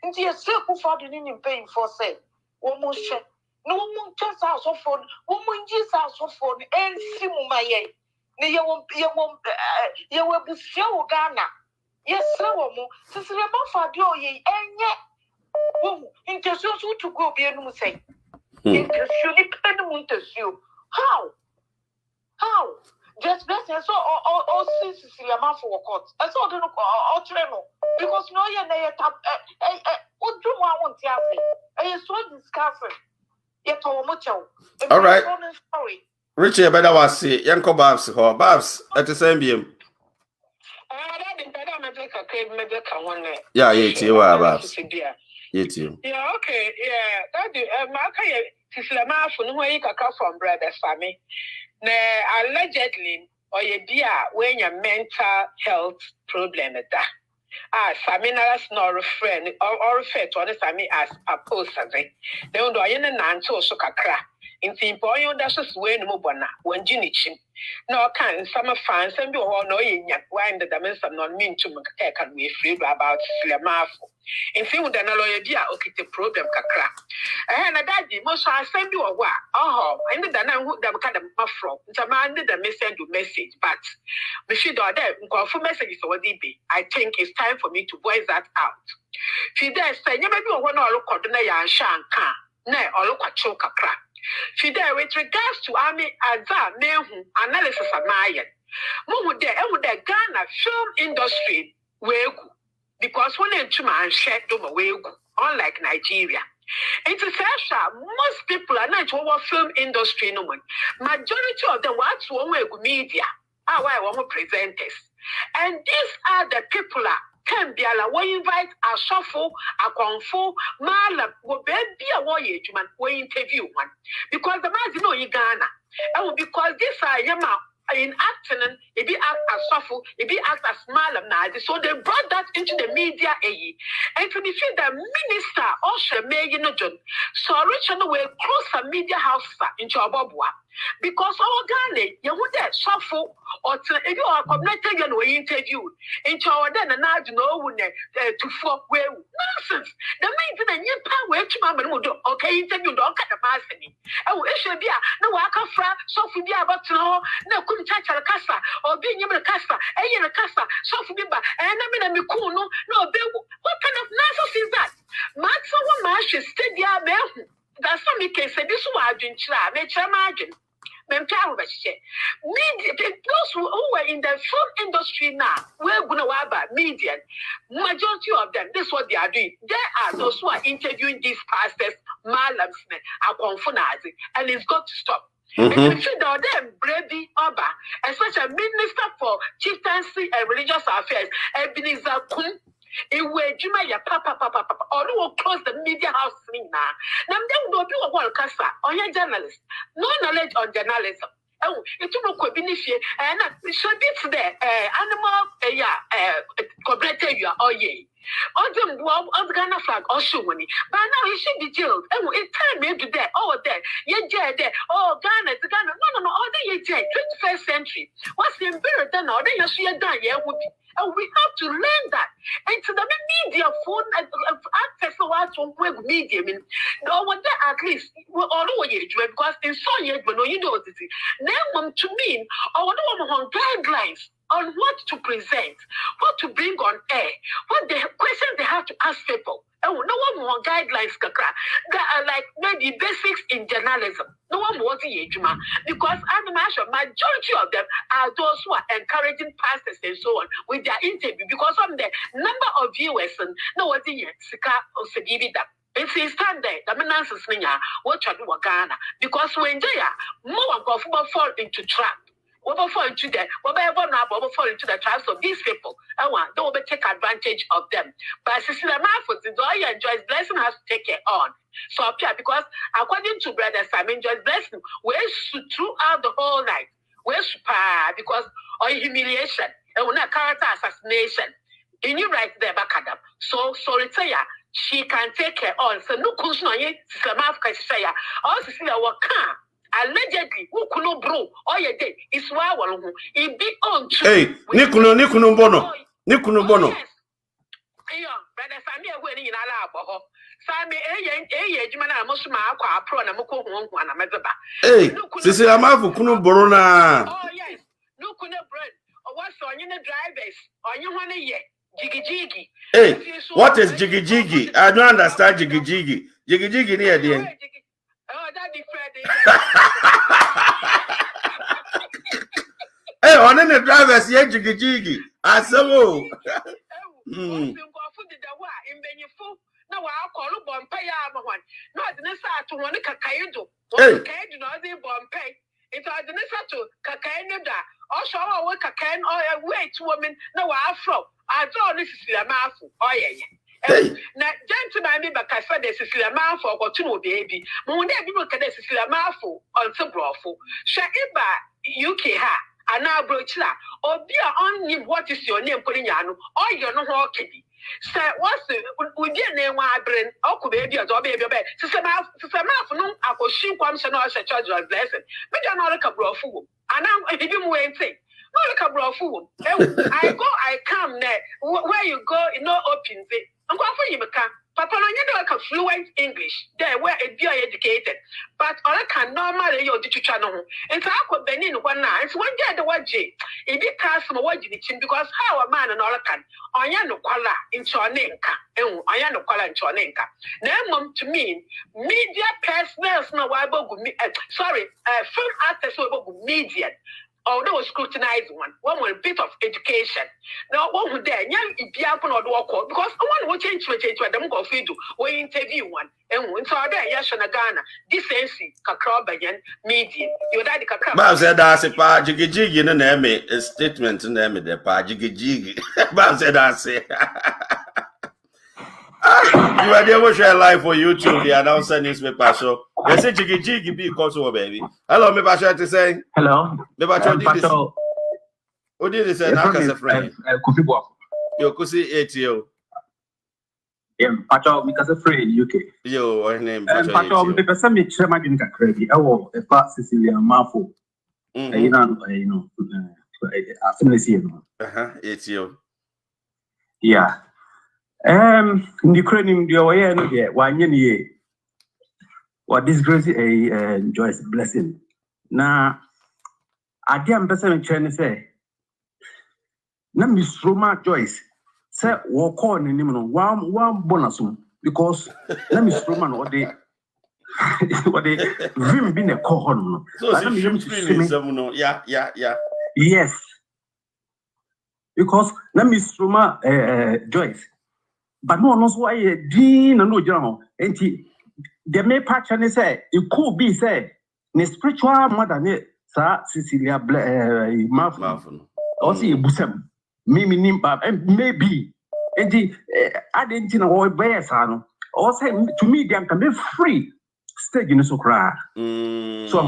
And dear circle for the name paying for say. Woman share. No one just out of phone. Woman just out of phone and see my you won't be show Ghana. Yes, sir, woman. Cecelia for ye and yet. Woman, into so to go be a new say. Into surely pen to you. How? Just best and so all Cecelia Marfo court. I saw the all tremor because no, you're there. What do I want to say? I so discussing. Yet, all right. Richie, better was see. Yanko Babs, Babs at the same beam. Yeah, Babs. Yeah, okay, yeah. That Marka Cecelia Marfo, no way you can come from brother family. Allegedly, or a dear when your mental health problem at that. Samina snore friend or refer to honest me as a poster. They don't do any nanto so kakra. In Timpoyo dashes way no bona when Jinichim. No can some fans and be all no in yak wine the dimension of non mean to make and we free about Marfo. In film than a lawyer dear okay the problem kakra. And a daddy most I send you a wa. Oh, and then I would have kind of Marfo. It's a man did send you message, but we should order for messages or DB. I think it's time for me to voice that out. Fide say you may be one or look at the yan shanka, nay or look at choke kakra. Fide, with regards to army Azar Mehu analysis of Mayan, Mude Ghana film industry wegu because when a man shared over wegu, unlike Nigeria. It's a session. Most people are not over film industry no one. Majority of them watch one media, why one presenters. And these are the people can be allowed we invite a shuffle, a confu, mala, will be a warrior man, we interview one. Because the man know you Ghana. And because this are yama in acting, it be act as shuffle, it be act as malam nadi. So they brought that into the media and to defeat the minister also may you know John. So Richard will close a media house in Chobabwa. Because our Ghana, you would shuffle or if you are connected and we interviewed into our then and now you know to fuck where nonsense. The main thing you can't wait to mamma would okay interview don't cut the massing. Oh, it should be no waka fra, so be about to know no couldn't touch a cassa or being able to cassa, a cassa, so for and I mean no what kind of nonsense is that? Max one mash is steady. That's not me case. This was in China, make margin. Those who are in the film industry now, we're going to have media. Majority of them, this is what they are doing. There are those who are interviewing these pastors, malams, and it's got to stop. And if you know them, Brady Oba, and such a minister for chieftaincy and religious affairs, Ebenezer Kun. It will Juma ya papa, or will close the media house now. Now, they will do a world cassa on your journalist. No knowledge on journalism. Oh, it will be benefit and should be there. Animal, cooperative, you are ye. On them, of Ghana flag or Shumani. But now he should be jailed. Oh, it's time maybe there. Oh, there. You're there. Oh, Ghana, Ghana. No. All day you're 21st century. What's the embarrassment done? All day you're seeing done. Yeah, would be. And we have to learn that. And to the media phone access to what web media mean. No one there at least all the because in some years when you know this name to mean or on guidelines on what to present, what to bring on air, what the questions they have to ask people. Oh, no one more guidelines that are like maybe basics in journalism. No one more because majority of them are those who are encouraging pastors and so on with their interview because of the number of viewers and no one it's standard, the menace is what you do Ghana because when they are more of fall into trap. Over fall into the fall into the tribes of these people. I want don't take advantage of them. But Cecelia Marfo, the Joyce and Joyce blessing has to take it on. So because according to Brother Simon, Joyce blessing, we're throughout the whole night. We're because or humiliation and not character assassination. And you right there back at them. So sorry, she can take it on. So no question on it, Cecelia Marfo say, or Cecelia will come. Allegedly, who could bro, or your day is why one who it be on. Hey, Nikuno Bono. Nikuno Bono. Hey, brother, Sammy, when in Alabo, Sammy, Jimana, Mosma, Pro, and Moko, one, and Mazaba. Hey, Cecelia Marfo, Kuno Borona. Oh, yes, no Kuno bread, or what's on your drivers, or you want a year. Jiggy. Hey, what is Jiggy? I don't understand Jiggy. Jiggy near the end. Oh, Daddy Hey, on the drivers, yeah, Jiggy. I saw. Now I'll call you Bompay. Not the Nessa to one Kakaido. One Kaid, no, they Bompay. It's the Nessa to Kakainda. Also, I work a can or a wait woman. No, Afro. I thought this is the Marfo. Oh, yeah. Now, gentlemen, but I said this is the Marfo or two baby. When they look at this is the Marfo on Sabrofo. Shaiba UK ha. ana brochla obi a only what is your name putting yanu or you know how kidi say what's we dey name wa abren oku baby or baby sister ma no akoshin kwam se no se church was blessing me dey no look abrofu ana ebi mu ente no look abrofu I come there where you go you know open it I'm going for you Papa no you fluent English there where it be educated but all can normally you teacher no and so I benin one na and one day the word J it be cast my word because how a man and all can onya no kwala into onenka onya no kwala into onenka na mom to mean media personals no wa bogu film artists wo bogu media although scrutinized one with a bit of education. Now, one who there, young Ibiapon or Walk because one will change to them go feed we interview one. And when saw there, Yashana Ghana, decency, Kakrobayan, media. Your daddy Kakra. But said, I say, Pa Jiggy, in an a statement in them, the Pa Jiggy. But said, I say, you are there, watch your life for YouTube, the announcer newspaper. So, you say, Jiggy, be called baby. Hello, me Basha to say. Hello. Me Basha did this. Who did this? And I can say, friend. Yo, Kusi 80. Pacho, because a friend, UK. Yo, what name? Pacho, because some chairman in Cacrebi. Oh, a part Cecelia Marfo. You know, I finished here. 80. Yeah. Ukraine, the way no here, 1 year. What disgrace a Joyce blessing. Now, I can't person China say. Na Miss Roma Joyce say walk on in him one bonus because na Miss Roman what they vim been a cohon. So yeah. Yes. Because na Miss Roma Joyce. But no knows why Dean and no general. And the may patch and say it could be said the spiritual mother sa Cecelia Marfo. Also Busem. Mimi nimba and maybe and I didn't know where son or say to me they can be free stage in so cry so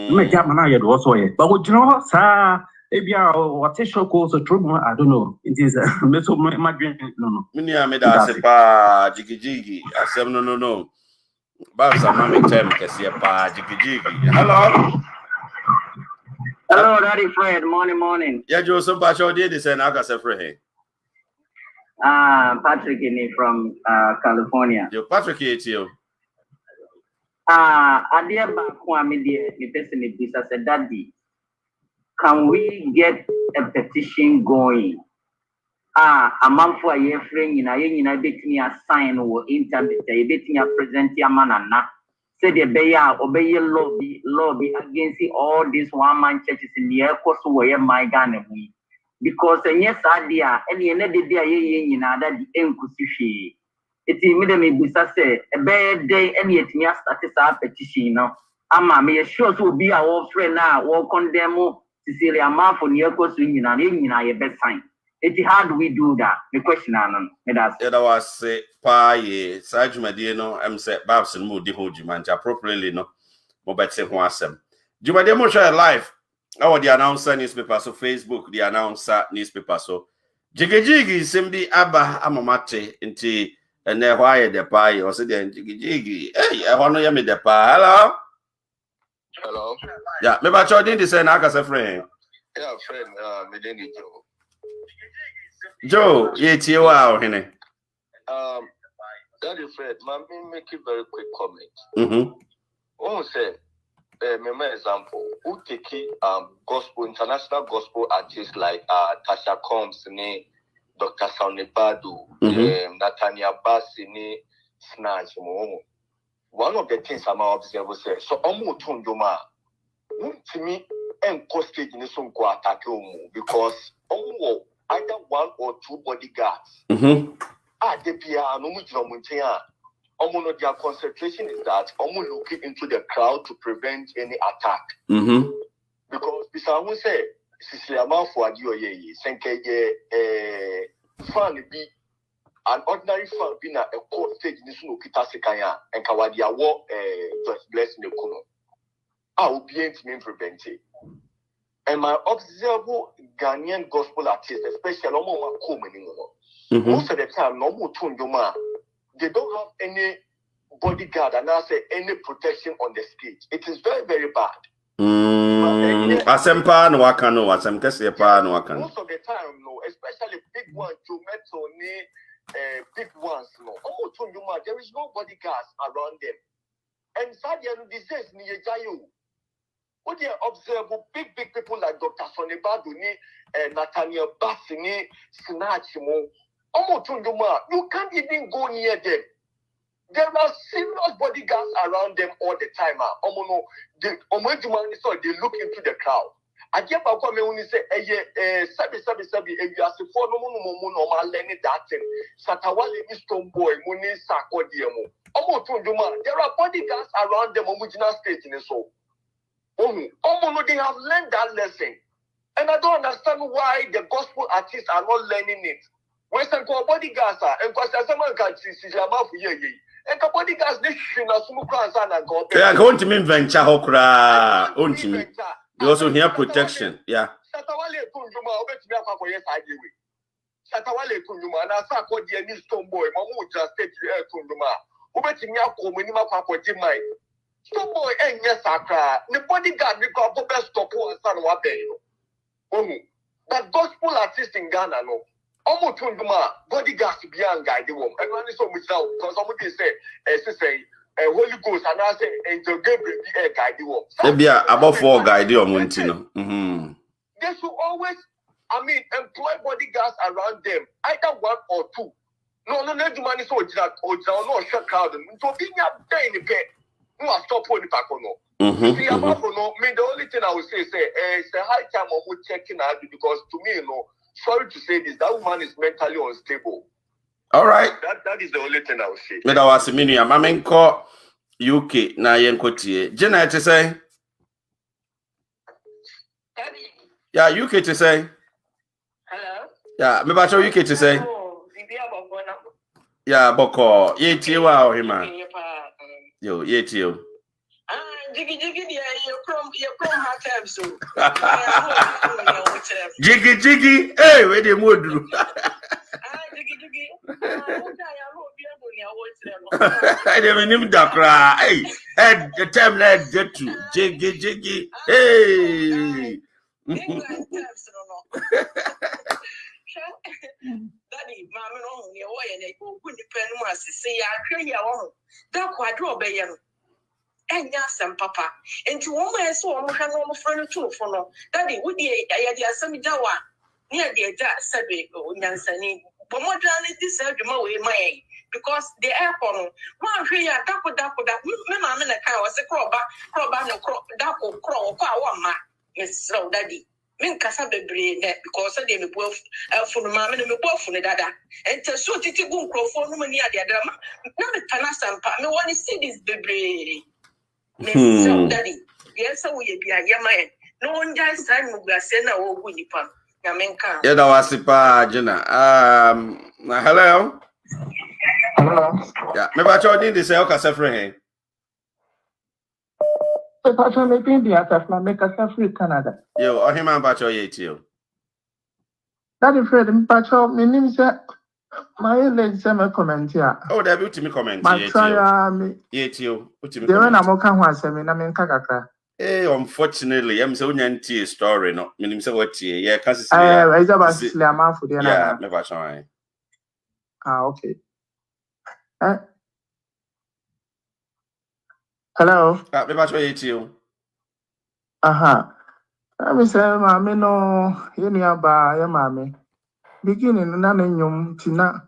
make up man also but what you know sir maybe what is show so true I don't know it is my dream no mini ameda se pa jigijigi asem no ba sa ma me time kese pa jigijigi Hello, Daddy Fred. Morning. Yeah, Joe, some Pacho did this and I got a friend. Patrick from California. Yo, Patrick, it's you. I dear Bakwami, the person is said, Daddy, can we get a petition going? A month for a year frame, I bet me a sign or internet, a bet me a present your man. Say the obey lobby against all these one-man churches in the air course where my Ghana because yes idea any another day that the enkusifi it immediately bisa say a bad day any at me start petition now ama me sure to be our friend now or condemn Cecelia Marfo near course in a best sign. How do we do that? The question that was say pa ye Sajuma no I'm say Babs and mood the whole Jumanji appropriately no more better who asem. Juma demo share live. Our the announcer newspaper so Facebook the announcer newspaper so Jiggy simbi aba amamate inti and then why the pie or say the Jiggy hey I wanna yam the pa hello yeah me ba cho din the say na ka friend yeah friend me dey Joe, you wow, Henny. Daddy Fred, let me make a very quick comment. One say, my example, who take gospel, international gospel artists like Tasha Combs, Dr. Sauni Badu, Nathaniel Bassini, Snatch. One of the things I'm observing say, so Omutunduma, to me, and costage in some go attack because either 1 or 2 bodyguards. The their concentration is that looking into the crowd to prevent any attack. Because I will say, Cecelia Marfo fan be an ordinary fan being a court stage in this Kita Sekaya and Kawadia war Joyce blessing the Kuno. I will be able to prevent it. And my observable Ghanaian gospel artists, especially most of the time, they don't have any bodyguard and I say any protection on the stage. It is very, very bad. Asempa no wakano, asemkesepa no wakano. Most of the time, no, especially big ones, Jumeto, big ones, no. There is no bodyguards around them. And sadly, this is Niyajayo. What you observe big people like Dr. Sonibadu, Nathaniel Bassini, Snatchmo, you can't even go near them. There are serious bodyguards around them all the time. They look into the crowd. I get back when you say, Sabi, if you are for no learning that thing. Satawale is boy, Muni Sako Diemo. There are bodyguards around them on original stage in the soul. They have learned that lesson. And I don't understand why the gospel artists are not learning it. Western bodyguards are, and because someone can see Jama for ye. And bodyguards, they should not smoke and go. Yeah, going to mean venture hokra. They also hear protection. Yeah. Satawale Kunjuma, Satawale Kunjuma, and I saw the new stone boy, Mamu just take the Kunjuma. Ubetimia Komunima Papa Jimai. Stone boy, and yes, Akra. The bodyguard, we call Bobber Stop and San Wabe. But gospel artists in Ghana, no. Almost bodyguards beyond guide the woman. And only so much now, because somebody say, Holy Ghost, and I say, Angel Gabriel be a guide the woman. Maybe above 4 guide you on Montino. They should always, employ bodyguards around them, either 1 or 2. No, the money so that or no shut crowd. So being up there in the bed, no, stop on the back or no. See, about no, the only thing I would say, it's a high time of checking out because to me, sorry to say this, that woman is mentally unstable. All right. That is the only thing I would say. But I was a mini, I'm call UK, na yenkotie. Jenna to say? Yeah, UK to say? Hello? Yeah, me about UK to say? Yeah, Boko, Yetiwa or him. Yo, Yetio. Jiggy, you're from hard times, so. Jiggy, hey, where the mood do? I didn't even cry. Hey, at the time that get to Jiggy, hey. Daddy, Mamma, no, your way, and they couldn't depend on us to say, I pray you all. That quadro bay. And yes, and Papa, and to one man saw a friend too for no. Daddy, would ye, I had some Jawa near the Sabi, Yansani, but more than this way, my because the airport, one here, Mamma, and a cow was a crop, crop, yes, so Daddy. Men Casabe brain because I didn't work for the mamma and the wolf for the dada. And to shoot it to go for no money at the drama. Not a Tanasam, I want to see this baby. Miss Daddy, yes, so we be a young man. No one just time we are sending our winnie pump. Yamenka. Yeah, that was the Jenna. Hello. Yeah, maybe I told you this. I'll cast a friend. Pacho me pindi atafna make us free Canada. Yo, or him and Pacho yetio. That is Fred Pacho, my name is my lady summer comment here. Oh, that beauty me comment. My try me yetio. The one I'm okay once I mean I'm kakaka. Unfortunately, I'm so nanti story no. Meaning say what yeah, cause it's about Cecelia Marfo there. Yeah, me Pacho. Okay. Hello. Me Pacho yetio. I'm saying, Mammy, no, any about your mammy. Beginning none in yum, Tina.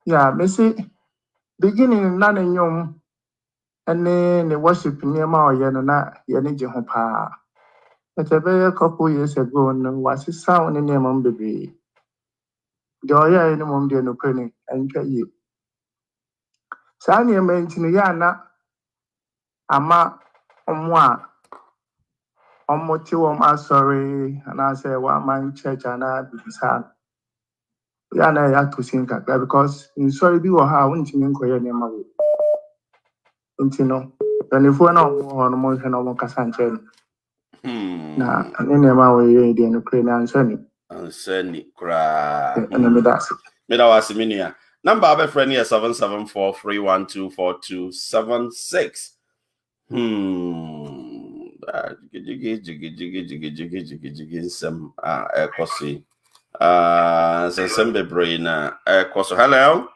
Yeah, Missy. Beginning none in yum, and then the worship near my Yanana, Yanijihopa. But a very couple years ago, was a sound in your mum baby. Joya in the mum, dear no penny, and get you. Sanya mention Yana, Ama, Omwa. Sorry, and I say, one man church and I be sad. Yeah, I have to think that because in sorry, be or how wouldn't you inquire your mother? And you know, and if we're not more on more than Casanche. Na ane ma we ye de no kre na ansani kra. Ana me das. Me da was minia. Number of a friend here 774-312-4276. Some ekosi. Sembe brain ekoso. Hello.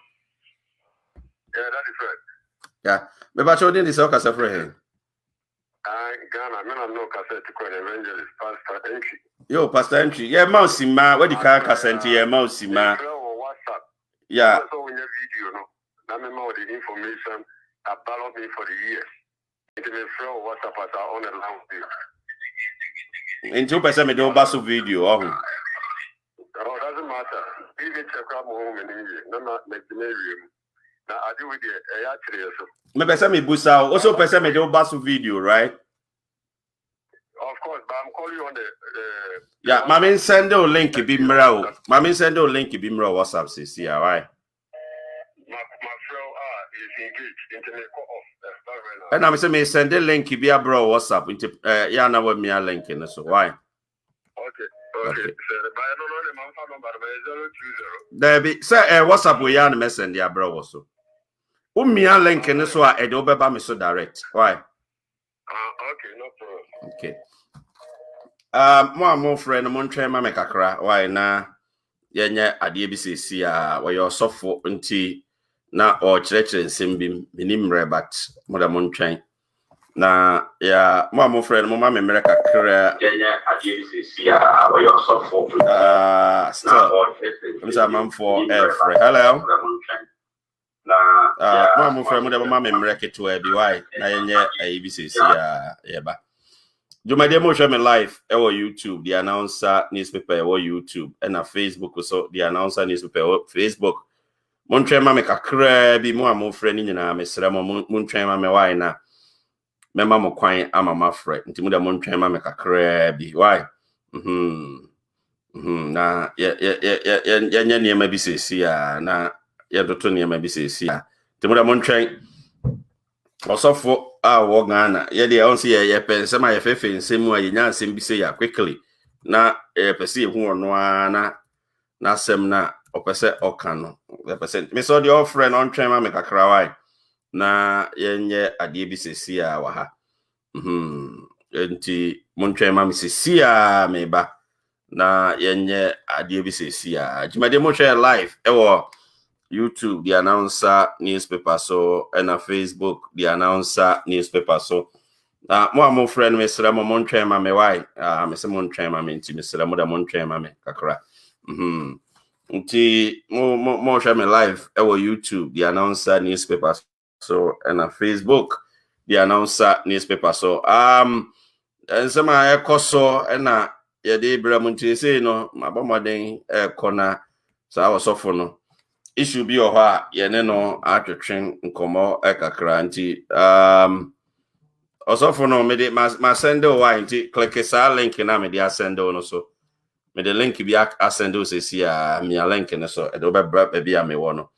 Yeah, that is right. Yeah. Me ba chodin this okasa friend. Ghana, me no cassette to evangelist pastor entry. Yo, pastor entry. Yeah, mouse ma. Where the car cassette? Yeah, mouse ma. WhatsApp. Yeah. So when your video, no, now me more the information about me for the years. It may throw WhatsApp as our own language. In 2% me do basu video. Oh, doesn't matter. Even check out my home in India. No, not make the name. Now I do with the actually. Me pesa me busa. Also pesa me do basu video, right? Of course, but I'm calling you on the. Yeah, mami send a link to Bimra. Mami send a link to Bimra WhatsApp. Cecelia, right? My friend is engaged. Internet cut off. And I'm saying me send a link to be a bro WhatsApp. Into yeah, now with me a link in so why? Okay. So, but I don't know the man number. There be say WhatsApp we ya me send ya bro also. Me a link in so I do be me so direct. Why? Okay, no problem. Okay. More friend, mon train ma make kakra. Why na? Yenye adie bi sesi a we your sofo nti na o chirechire nsem bi minim rebat mo da mon train. Na ya mo friend mo ma me mere kakra. Yenye adie bi sesi a we your sofo. Still. I'm saying man for free. Hello. Na mo friend mo da ma me mere keto e bi why na yenye bi sesi a yeba. Jumade mo show me live ewo YouTube the announcer newspaper ewo YouTube and na Facebook so the announcer newspaper ewo Facebook mon twema me kakra bi mo amofre ni nyina me sra mo mon twema me why na mema mo kwan ama mafre nti mo da mon twema me kakra bi why na ya niema bi sesi a na ya doto niema bi sesi a nti mo da mon twen osofo wo Ghana ye de on see ye pense ma ye fefe nsemu a ye nya nsem bi se ya quickly na pese hu ono na sem na opese okano percent me so the offering on train ma me kakra wai na ye nye ade bi sesi a wa ha enti mon train ma me sesi a me ba na ye nye ade bi sesi a jimade mo share live ewo YouTube, the announcer newspaper so, and a Facebook, the announcer newspaper so. More friend, Mr. Mon train ma me why? Mr. Mon train ma me inti Mr. Moda Mon train ma me kakra. Inti more share me live. Our YouTube, the announcer newspaper so, and a Facebook, the announcer newspaper so. And some I so and ya de bramunti say no, my bomber den corner. So I was off for no. Issue bi oha ye ne no atwetwen nkomo ekakra nti osofo no me de ma send o wa nti click sa link na me de send o no so me de link bi send o sesi a me link ne so e do be bra bi a me wo no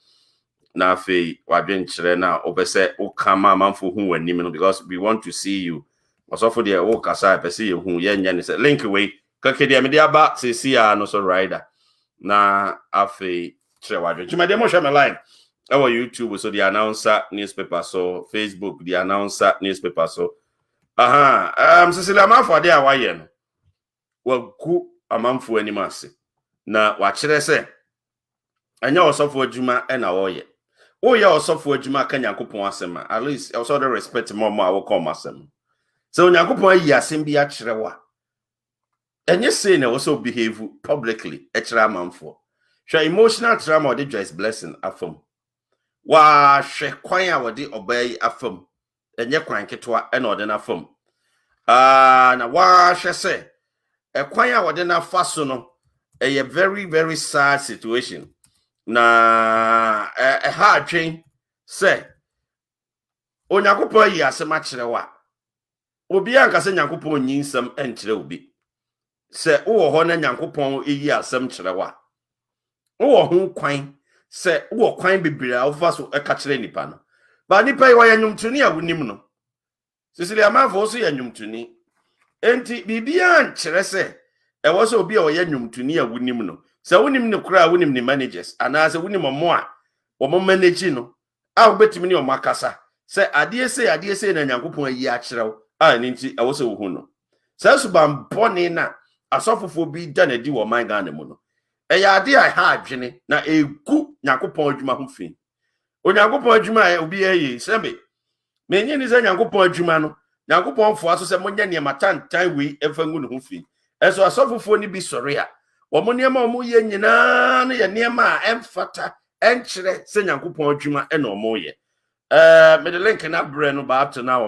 na fe wadwen kire na obese o kama manfo hu wanim no because we want to see you osofo de o kasa pese ye hu ye nya ne se link we click de me de aba sesi a no so rider na afe Jumade mo share me line our YouTube so the announcer newspaper so Facebook the announcer newspaper so Cecelia Marfo dey awaye no wa gu amanfo animase na wa kire se anya osofo adwuma e na wo ye osofo adwuma ka Nyankopon asem at least also the respect more a wo come asem so Nyankopon ayi asem bi a kire wa enye say na also behave publicly e kire amanfo Share emotional trauma or the Joyce blessing afam. Wa she kwanya wadi obey afam. Enye kwan ketwa ena ode na afam. Na wa she se kwanya wadi na faso no a very very sad situation. Na ha adwen se Onyankopon yi asem a kire wa. Obi anka se Nyankopon nyinsam enkire obi. Se wo ho na Nyankopon yi asem kire wa. Wo ho kwan se wo kwan bibire a wo so eka kire nipa no ba nipa yi wa yanyumtuni a wonim no Cecelia Marfo so yanyumtuni enti bibia nkyerɛ sɛ ɛwɔ sɛ obi a ɔyɛ nnwomtoni a wonim no sɛ wonim ne kura wonim ne managers anaasɛ wonim ɔmo a ɔmo manage no a wobɛtumi ne ɔmo akasa sɛ adeɛ sei na Nyankopɔn ayi akyerɛw a ne nti ɛwɔ sɛ wohu no sɛ suban bɔne na asɔfofo bi da na di wɔ man Ghana mu no ɛyɛ ade a ha adwene na egu Nyankopɔn adwuma ho fi Onyankopɔn adwuma a obi ɛyɛ sɛbe menye ni sɛ Nyankopɔn adwuma no Nyankopɔn foa so sɛ monnya nneɛma tantan wei ɛfa ngu ne ho fi ɛso asɔfofo ni bi sɔre a wɔn nneɛma a wɔn yɛ nyinaa no yɛ nneɛma a ɛmfata ɛnkyerɛ sɛ Nyankopɔn adwuma ɛna wɔn yɛ mede link na brɛ no ba up to now